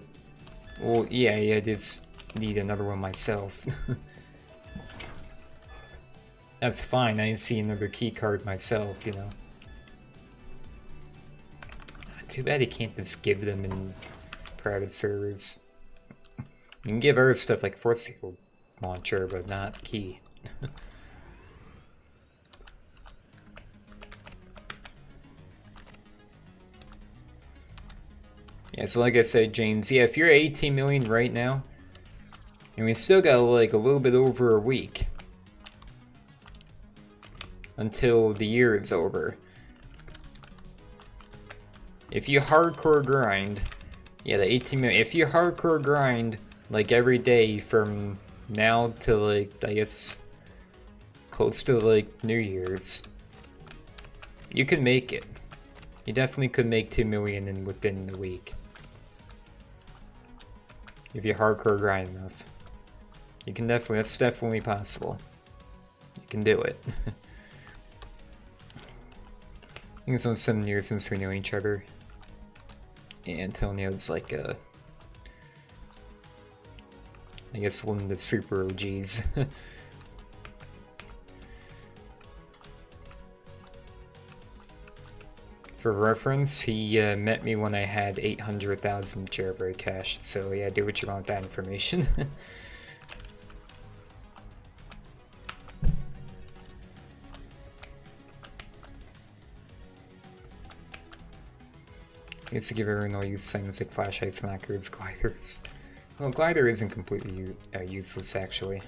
Well, yeah, I just need another one myself. That's fine, I didn't see another key card myself, you know. Too bad you can't just give them in private servers. You can give other stuff like Force Field Launcher, but not key. Yeah, so like I said, James, yeah, if you're at 18 million right now, and we still got like a little bit over a week until the year is over. If you hardcore grind, yeah, the 18 million, if you hardcore grind like every day from now to like, I guess, close to like New Year's, you can make it. You definitely could make 2 million within the week. If you hardcore grind enough. You can definitely, that's definitely possible. You can do it. I think it's been 7 years since we knew each other. And Antonio's like I guess one of the super OGs. For reference, he met me when I had 800,000 jailbreak cash, so yeah, do what you want with that information. I used to give everyone all use things like flashlights, knockers, gliders. Well, glider isn't completely useless, actually.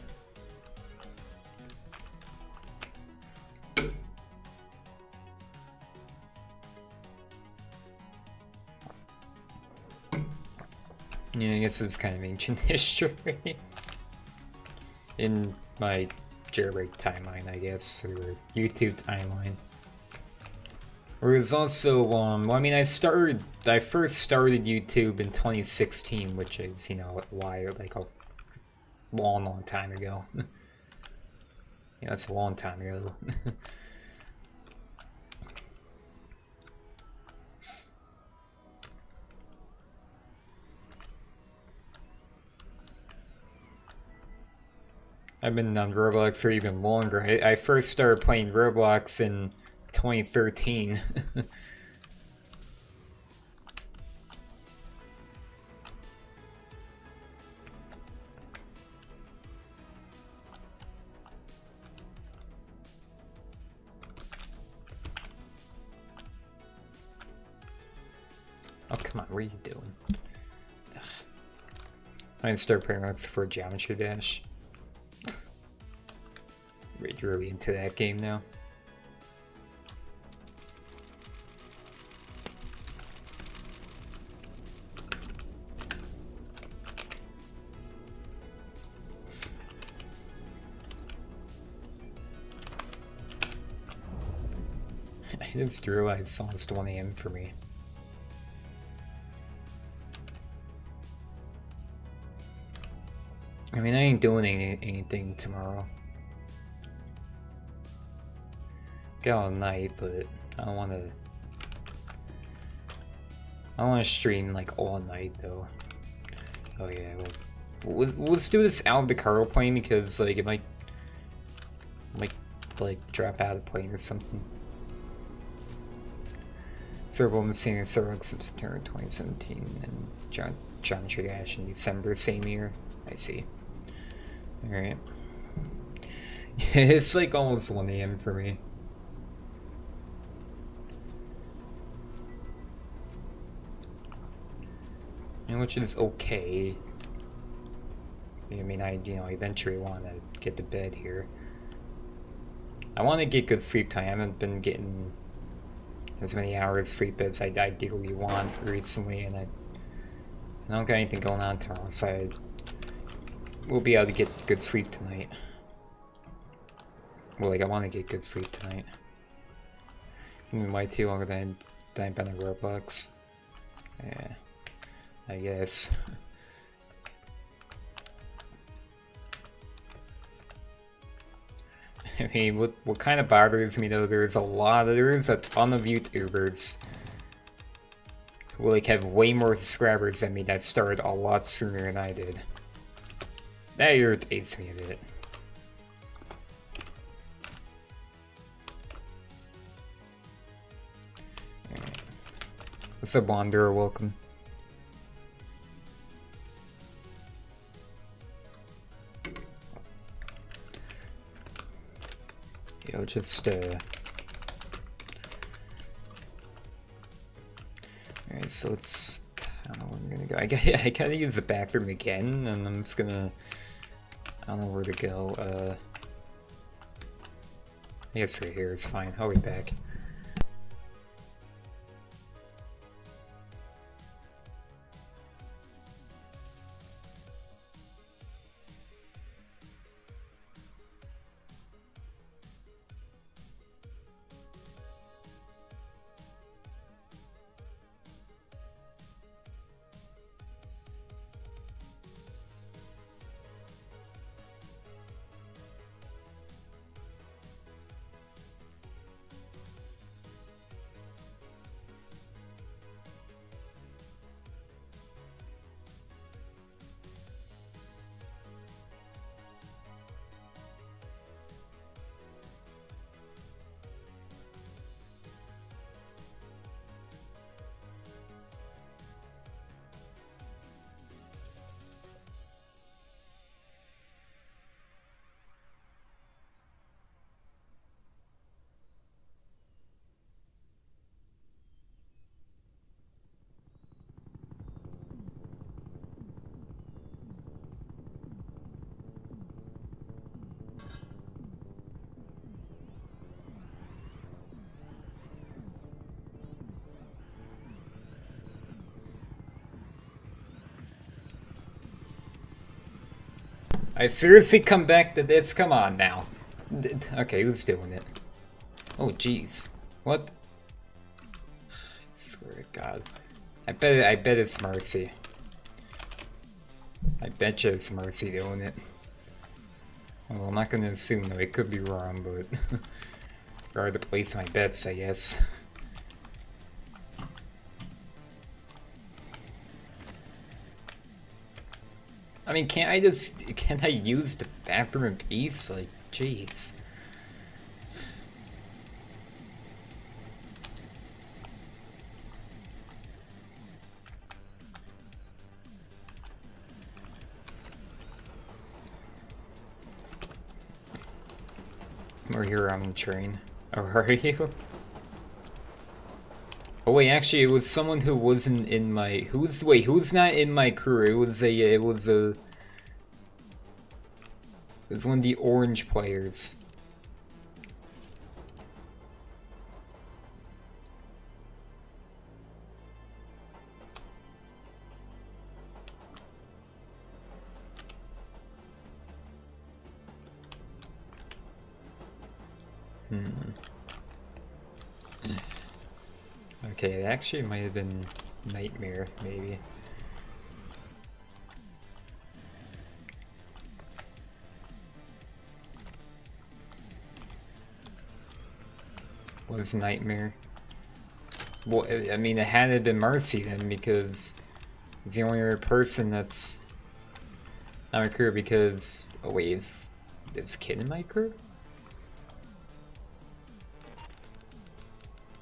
Yeah, I guess it's kind of ancient history. In my jailbreak timeline, I guess, or YouTube timeline. Or it was also, well, I mean, I first started YouTube in 2016, which is, you know, why, like a long time ago. Yeah, that's a long time ago. I've been on Roblox for even longer. I first started playing Roblox in 2013. Oh, come on, what are you doing? Ugh. I didn't start playing Roblox for Geometry Dash. You're really into that game now. I just realized it's almost 1 AM for me. I mean, I ain't doing anything tomorrow. Go all night, but I don't want to stream like all night though. Oh yeah, well, let's do this out of the cargo plane because like it might like drop out of the plane or something. Servo was seen in Servo since September 2017 and John Trigash in December same year. I see. Alright. It's like almost 1 AM for me. Which is okay. I mean, I eventually want to get to bed here. I want to get good sleep time. I haven't been getting as many hours sleep as I ideally want recently, and I don't got anything going on tomorrow, so we'll be able to get good sleep tonight. Well, like I want to get good sleep tonight. Even way too longer than I've been on Roblox. Yeah. I guess. I mean, what kind of bothers me though, there's a ton of YouTubers who like have way more subscribers than me that started a lot sooner than I did. That irritates me a bit. Alright. What's up, Wanderer? Welcome. Yo, just Alright, so let's kind of where I'm gonna go. I gotta use the bathroom again, and I'm just gonna. I don't know where to go. I guess right here is fine. I'll be back. I seriously come back to this? Come on now. Okay, who's doing it? Oh, jeez. What? I swear to God. I bet it's Marcy. I bet you it's Marcy doing it. Well, I'm not gonna assume though, it could be wrong, but rather to place my bets, I guess. I mean, can't I use the bathroom in peace? Like, jeez. We're here on the train. Oh, are you? Oh wait, actually, it was someone who wasn't in my. Who's not in my crew? It was one of the orange players. Okay, it actually might have been Nightmare, maybe. Was Nightmare? Well, I mean, it had to have been Marcy then, because it's the only other person that's not my crew. Because oh wait, is Kid in my crew?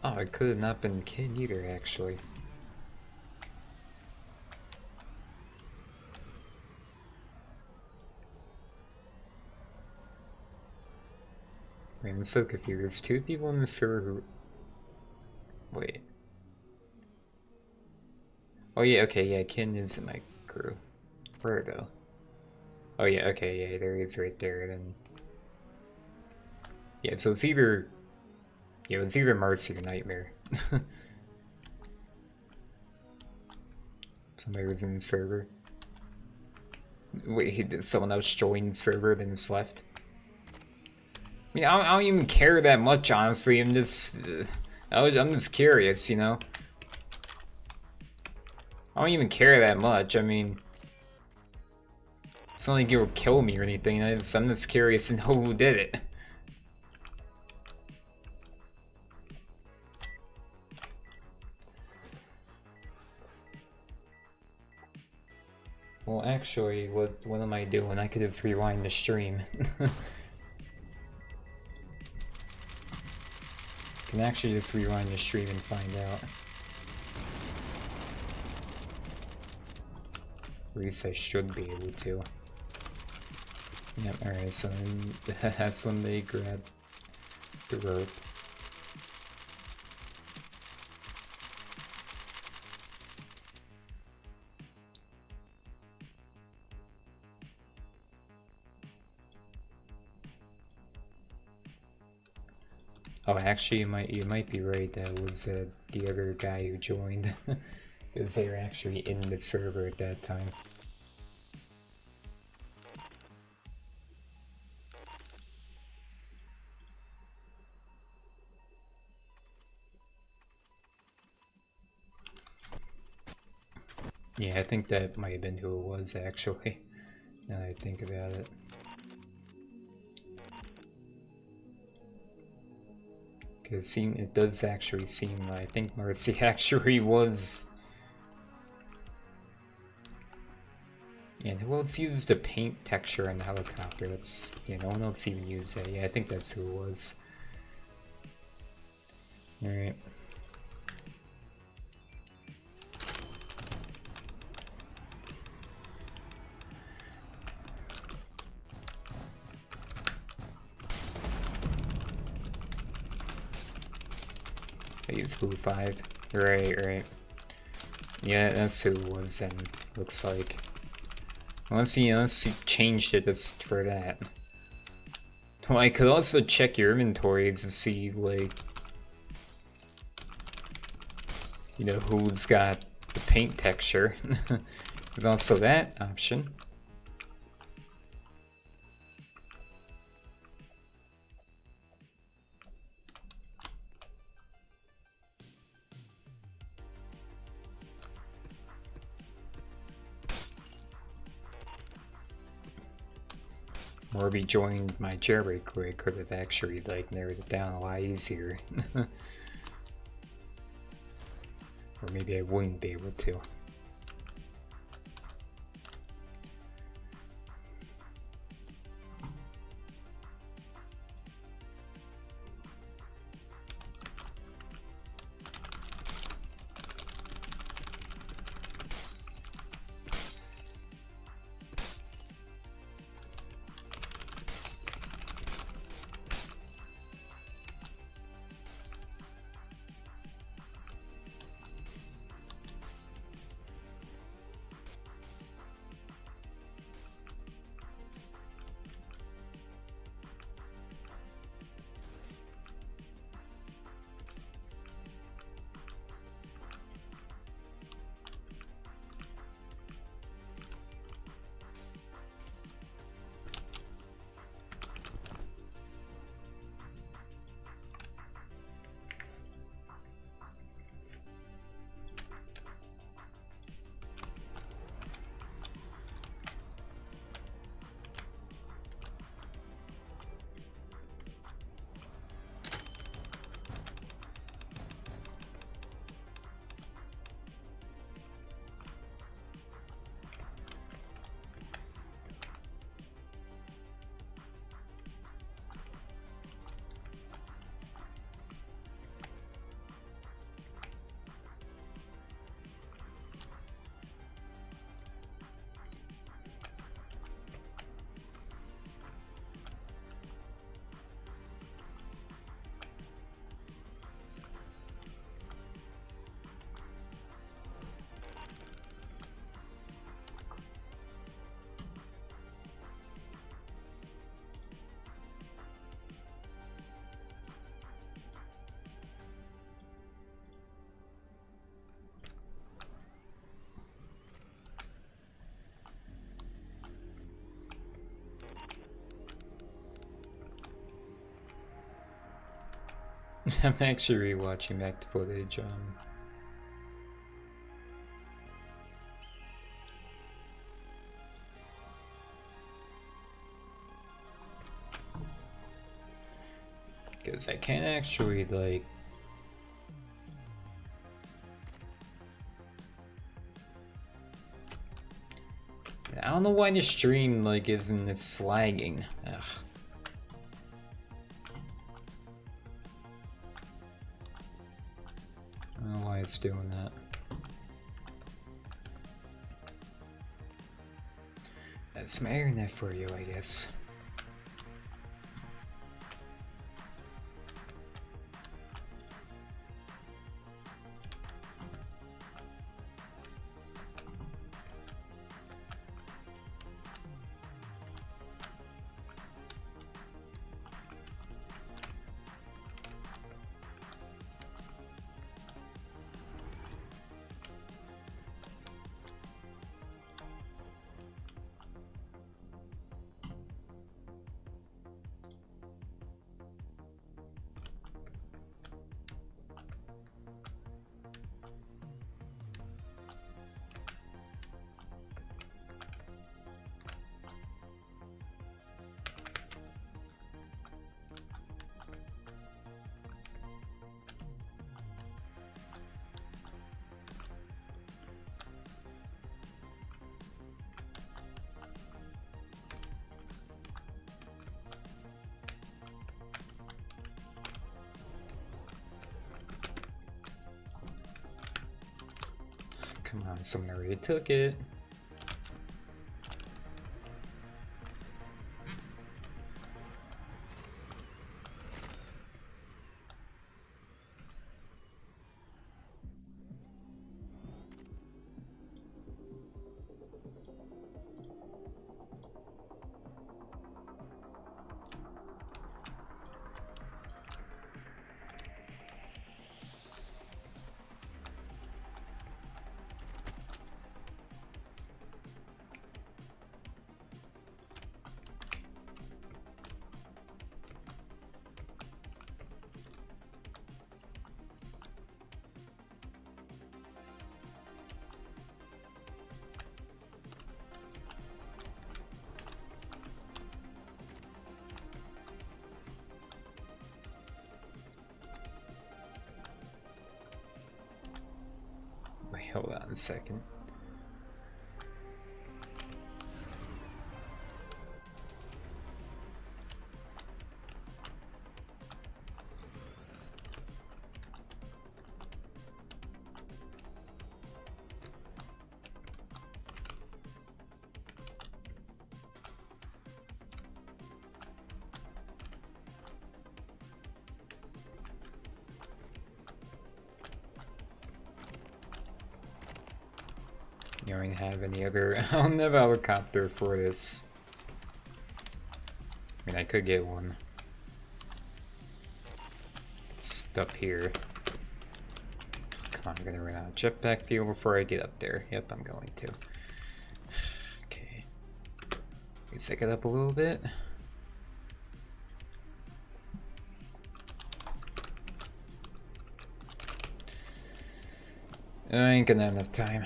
Oh, it could have not been Kid either, actually. Wait, I'm so confused. There's two people in the server who... Wait. Oh yeah, okay, yeah, Kin is in my crew. Where though? Oh yeah, okay, yeah, there he is right there, then... Yeah, so it's either... Yeah, it's either Marcy or Nightmare. Somebody was in the server. Wait, someone else joined the server, then just left? I mean, I don't even care that much, honestly. I'm just curious, you know? I don't even care that much. I mean, it's not like you'll kill me or anything. I'm just curious to know who did it. Well, actually, what am I doing? I could just rewind the stream. Can actually just rewind the stream and find out. At least I should be able to. Yep, alright, so that's when they grab the rope. Oh, actually, you might be right. That was the other guy who joined, because they were actually in the server at that time. Yeah, I think that might have been who it was actually. Now that I think about it. Because it does actually seem, I think Marcy actually was. And who else used the paint texture on the helicopter? That's, no one else even used that. Yeah, I think that's who it was. Alright. I used blue 5. Right. Yeah, that's who it was then, looks like. Unless he changed it just for that. Well, I could also check your inventory to see, like, who's got the paint texture. There's also that option. Or if he joined my jailbreak, where I could have actually like narrowed it down a lot easier. Or maybe I wouldn't be able to. I'm actually rewatching back the footage. Because I can't actually, like... don't know why the stream like isn't lagging. Ugh. I don't know why it's doing that. That's my internet for you, I guess. Come on, someone already took it. Wait, hold on a second. You don't have any other. I don't have a helicopter for this. I mean, I could get one. It's up here. Come on, I'm gonna run out of jetpack fuel before I get up there. Yep, I'm going to. Okay. Let's take it up a little bit. I ain't gonna have enough time.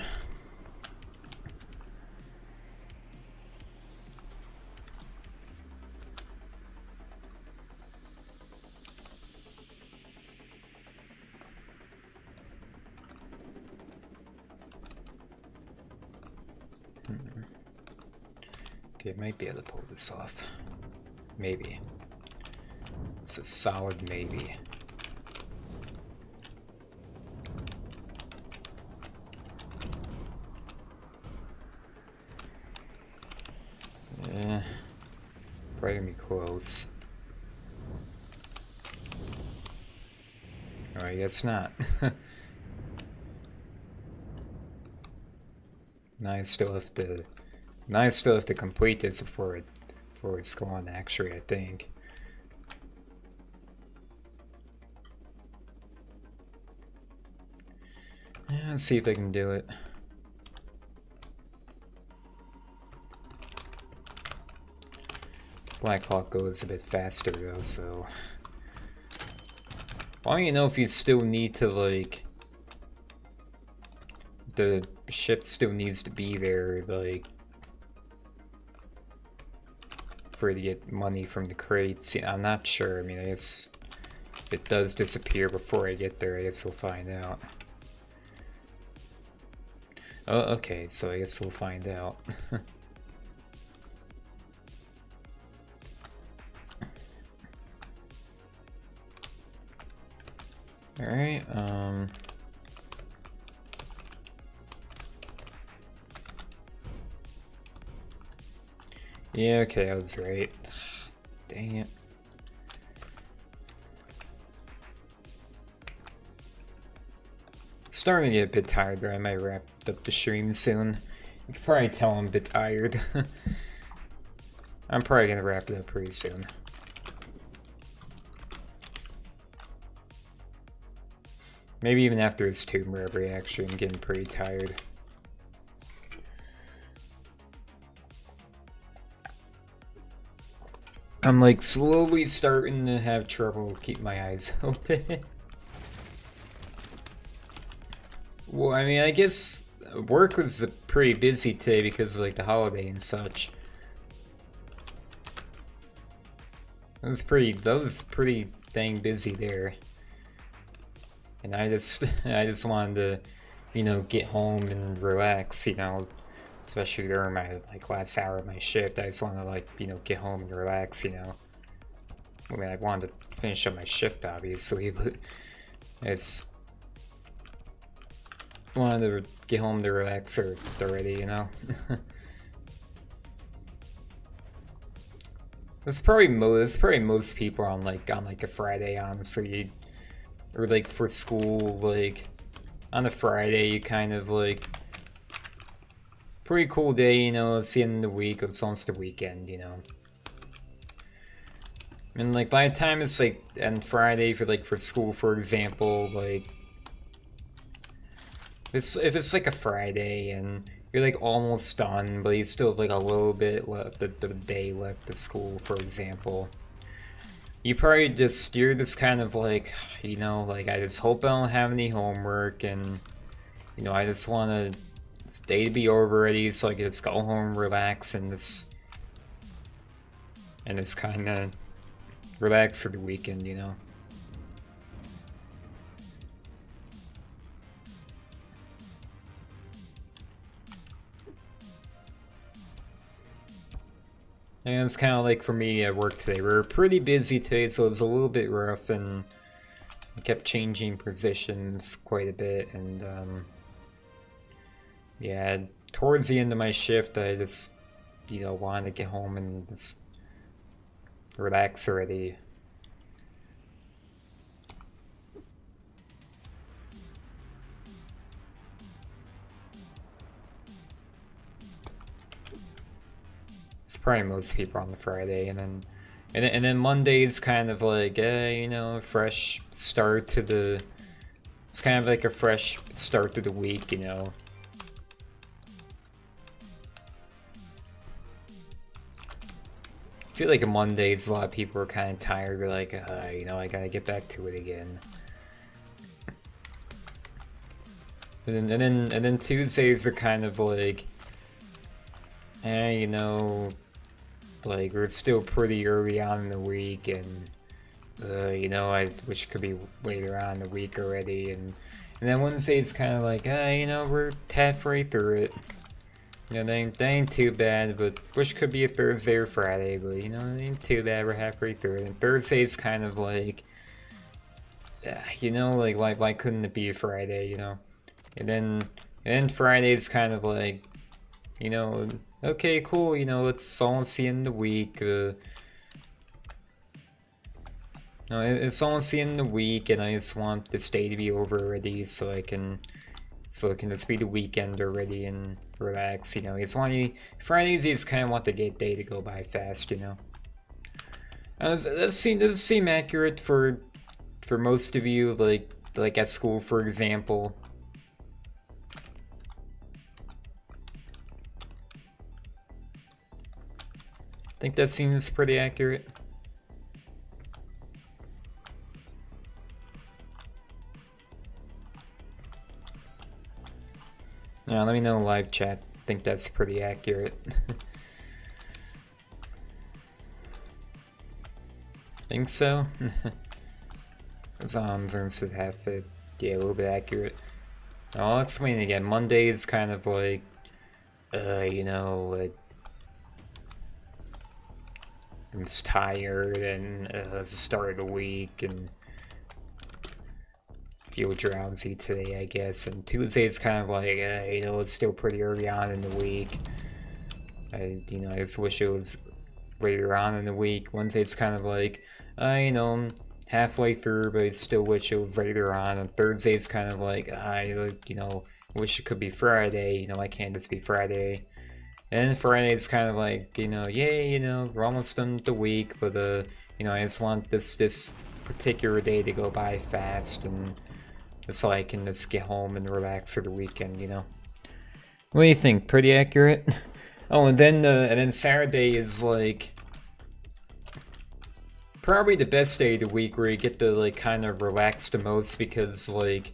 Okay, might be able to pull this off. Maybe. It's a solid maybe. Yeah, probably gonna be close. Oh, I guess not. Now I still have to complete this before it's gone. Actually, I think. Yeah, let's see if I can do it. Black Hawk goes a bit faster though, so I don't even know if you still need to like the ship still needs to be there like for you to get money from the crates. I'm not sure. I mean, I guess if it does disappear before I get there, I guess we'll find out. Oh, okay, so I guess we'll find out. Alright, yeah, okay, I was right. Dang it. Starting to get a bit tired, but I might wrap up the stream soon. You can probably tell I'm a bit tired. I'm probably gonna wrap it up pretty soon. Maybe even after this Tomb Raider reaction, I'm getting pretty tired. I'm like slowly starting to have trouble keeping my eyes open. Well, I mean, I guess work was pretty busy today because of like the holiday and such. That was pretty dang busy there. And I just wanted to, you know, get home and relax, you know, especially during my like last hour of my shift. I just want to like, you know, get home and relax, you know. I mean, I wanted to finish up my shift obviously, but it's wanted to get home to relax already, you know. It's probably most people on like a Friday, honestly, or like for school, like on a Friday, you kind of like pretty cool day, you know. It's the end of the week, it's almost the weekend, you know. And like by the time it's like end Friday for school, for example, like if it's like a Friday and you're like almost done, but you still have like a little bit left, the day left of school, for example. You're just kind of like, you know, like I just hope I don't have any homework, and you know, I just want this day to be over already so I can just go home, relax, and just kind of relax for the weekend, you know. And it's kind of like for me at work today. We were pretty busy today, so it was a little bit rough, and I kept changing positions quite a bit. And yeah, towards the end of my shift, I just, you know, wanted to get home and just relax already. It's probably most people on the Friday, and then Monday's kind of like, you know, fresh start to the. It's kind of like a fresh start to the week, you know. I feel like on Mondays, a lot of people are kind of tired. They're like, you know, I gotta get back to it again. And then Tuesdays are kind of like, you know, like we're still pretty early on in the week, and you know, I wish it could be later on in the week already. And then Wednesday it's kind of like, you know, we're halfway through it. You know, they ain't too bad, but wish could be a Thursday or Friday, but you know, it ain't too bad, we're halfway through it. And Thursday's kind of like, you know, like why couldn't it be a Friday, you know? And then Friday's kind of like, you know, okay, cool, you know, it's almost the end of the week. No, it's almost the end of the week, and I just want this day to be over already, so it can just be the weekend already and relax, you know. Fridays, you just kind of want the day to go by fast, you know. Does it seem accurate for most of you, like at school, for example? I think that seems pretty accurate. Yeah, let me know in live chat. I think that's pretty accurate. Think so? Zombies should have it. Yeah, a little bit accurate. I'll explain again. Monday is kind of like, you know, like, I'm just tired, and it's the start of the week, and feel drowsy today, I guess. And Tuesday is kind of like, you know, it's still pretty early on in the week. I just wish it was later on in the week. Wednesday it's kind of like, you know, halfway through, but I still wish it was later on. And Thursday it's kind of like, you know, wish it could be Friday. You know, why can't this be Friday? And then Friday it's kind of like, you know, yay, you know, we're almost done with the week, but you know, I just want this particular day to go by fast, and just so I can just get home and relax for the weekend, you know. What do you think? Pretty accurate? Oh, and then Saturday is like probably the best day of the week where you get to like kind of relax the most, because like,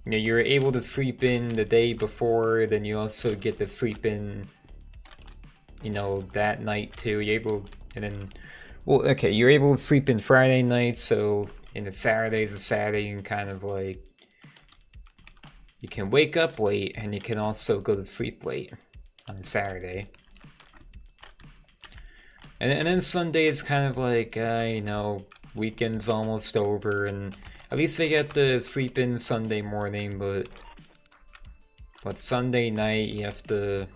you know, you're able to sleep in the day before, then you also get to sleep in, you know, that night too. You're able, and then, well, okay, you're able to sleep in Friday night, so in the Saturdays, you can kind of like, you can wake up late and you can also go to sleep late on Saturday. And then Sunday is kind of like, you know, weekend's almost over, and at least I get to sleep in Sunday morning, but Sunday night you have to,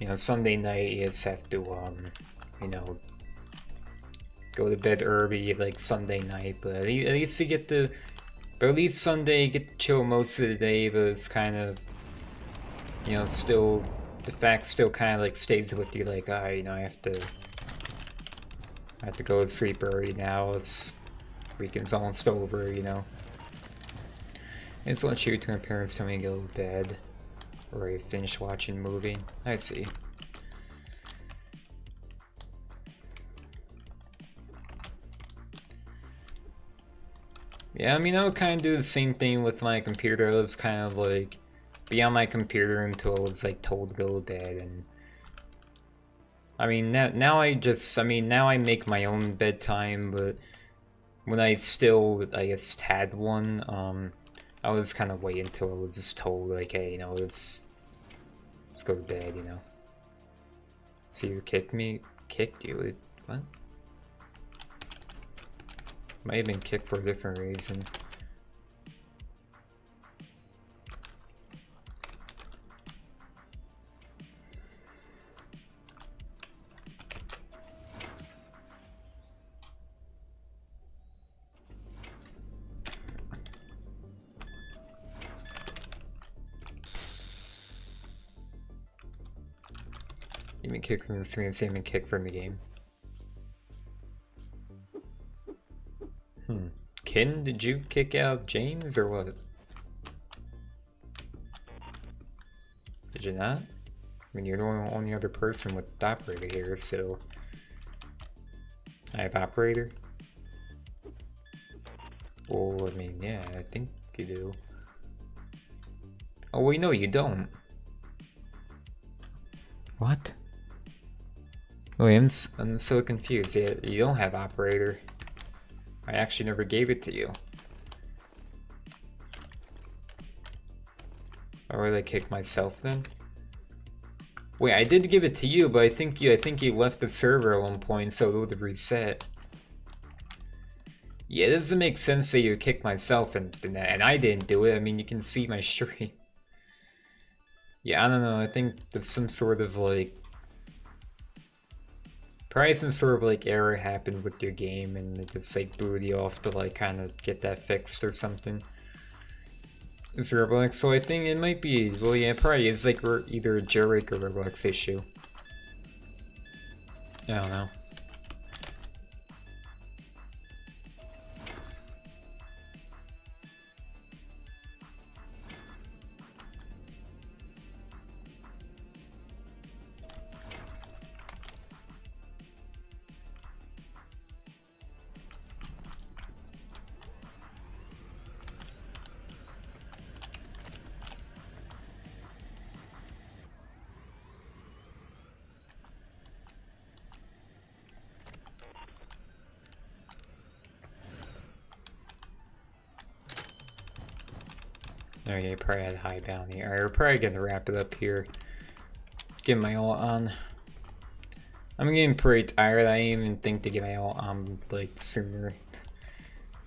you know, Sunday night you just have to, you know, go to bed early like Sunday night, but at least you get to, but at least Sunday you get to chill most of the day, but it's kind of, you know, still, the fact still kind of like stays with you, like, you know, I have to go to sleep early now, it's, weekend's almost over, you know. It's lunch here to my parents tell me to go to bed, or I finish watching a movie. I see. Yeah, I mean, I would kind of do the same thing with my computer. I was kind of like, be on my computer until I was like told to go to bed, and I mean now I make my own bedtime, but when I still, I guess, had one, I was kind of waiting until I was just told, like, hey, you know, let's go to bed, you know. So you kicked you, what? Might have been kicked for a different reason. Even kick from the screen, same kick from the game. Ken, did you kick out James or what? Did you not? I mean, you're the only other person with operator here, so I have operator. Well, I mean, yeah, I think you do. Oh wait, no, you don't. What? Wait, I'm so confused. Yeah, you don't have operator. I actually never gave it to you. Or would I kick myself then? Wait, I did give it to you, but I think you left the server at one point, so it would have reset. Yeah, it doesn't make sense that you kicked myself and I didn't do it. I mean, you can see my stream. Yeah, I don't know. I think there's some sort of like, probably some sort of like error happened with your game, and it just like booted you off to like kind of get that fixed or something. It's Roblox, so I think it might be, well, yeah, it probably is like either a jailbreak or Roblox issue. I don't know. Okay, probably had high bounty. Alright, we're probably gonna wrap it up here. Get my ult on. I'm getting pretty tired. I didn't even think to get my ult on like sooner.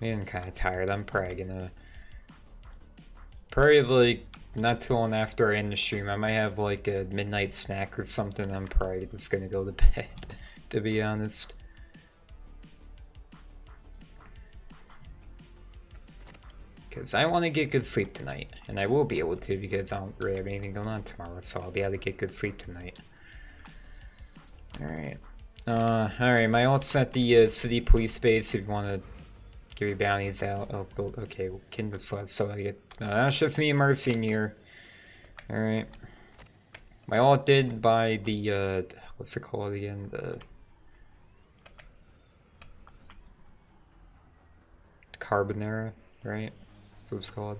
I'm getting kind of tired. I'm probably gonna like not too long after I end the stream, I might have like a midnight snack or something. I'm probably just gonna go to bed, to be honest. Because I want to get good sleep tonight, and I will be able to because I don't really have anything going on tomorrow, so I'll be able to get good sleep tonight. Alright. Alright, my ult's at the city police base if you want to give your bounties out. Oh, okay, kindred slot, so I get... that's just me and Mercy in here. Alright. My ult did by the, what's it called again? The Carbonara, right? That's what it's called.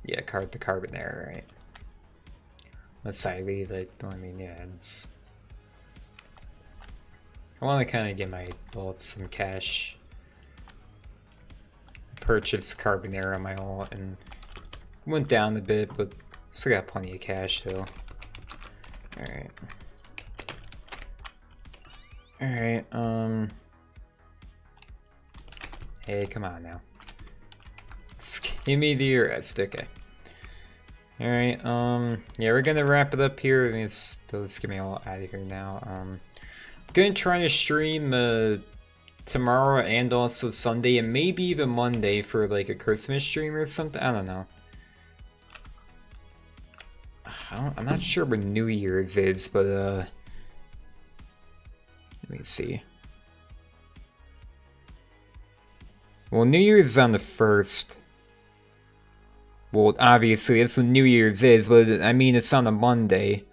Yeah, the Carbonara, right? Let's leave it. I mean, yeah, it's... I want to kind of get my ult some cash. Purchase Carbonara on my ult and went down a bit, but still got plenty of cash though. Alright. Alright, hey, come on now. Give me the rest, okay. Alright, yeah, we're gonna wrap it up here. Let's get me all out of here now. I'm gonna try to stream tomorrow and also Sunday and maybe even Monday for like a Christmas stream or something. I don't know. I'm not sure what New Year's is, but let me see. Well, New Year's is on the 1st. Well, obviously, that's what New Year's is, but I mean, it's on a Monday.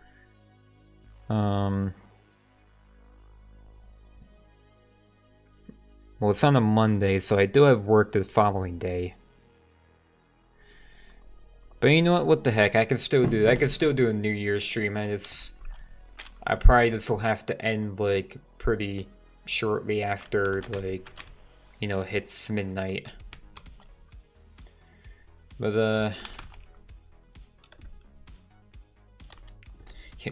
Well, it's on a Monday, so I do have work the following day. But you know what? What the heck? I can still do it. I can still do a New Year's stream. I probably just will have to end like pretty shortly after, like, you know, hits midnight. But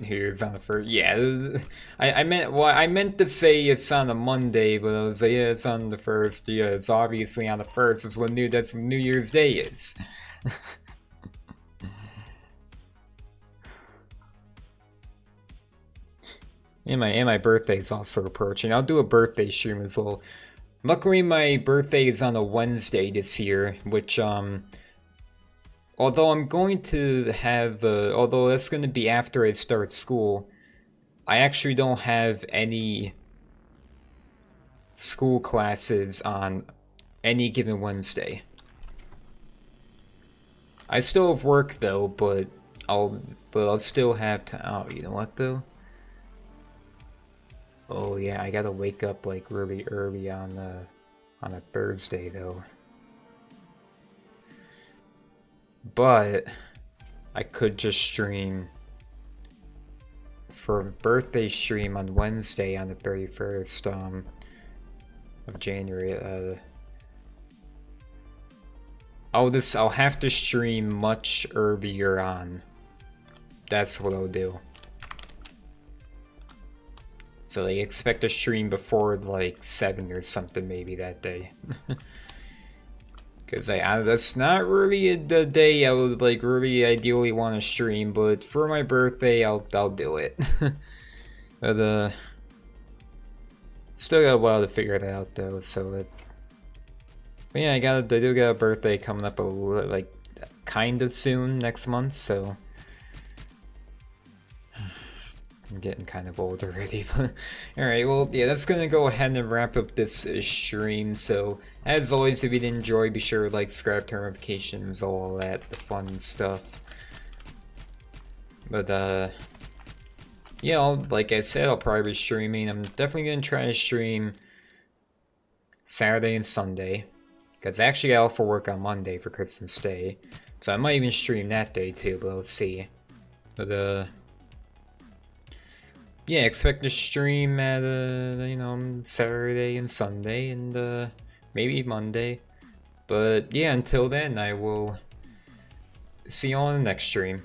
New Year's on the 1st. Yeah, I meant to say it's on a Monday, but I was like, yeah, it's on the 1st. Yeah, it's obviously on the 1st. That's what New Year's Day is. and my birthday's also approaching. I'll do a birthday stream as well. Luckily, my birthday is on a Wednesday this year, which although I'm going to have, although that's going to be after I start school, I actually don't have any school classes on any given Wednesday. I still have work though, but I'll still have to. Oh, you know what though? Oh yeah, I gotta wake up like really early on a Thursday though. But I could just stream for a birthday stream on Wednesday on the 31st of January. I'll have to stream much earlier on. That's what I'll do. So they expect a stream before like 7 or something maybe that day. Because that's not really the day I would like really ideally want to stream, but for my birthday I'll do it. But still got a while to figure it out though. So but yeah, I do got a birthday coming up like kind of soon next month. So I'm getting kind of old already. But alright, well, yeah, that's gonna go ahead and wrap up this stream. So as always, if you did enjoy, be sure to like, subscribe, turn notifications, all that, the fun stuff. But yeah, like I said, I'll probably be streaming. I'm definitely gonna try to stream Saturday and Sunday, because I actually got off for work on Monday for Christmas Day, so I might even stream that day too. But let's see. But yeah, expect to stream at you know, Saturday and Sunday and maybe Monday. But yeah, until then, I will see you on the next stream.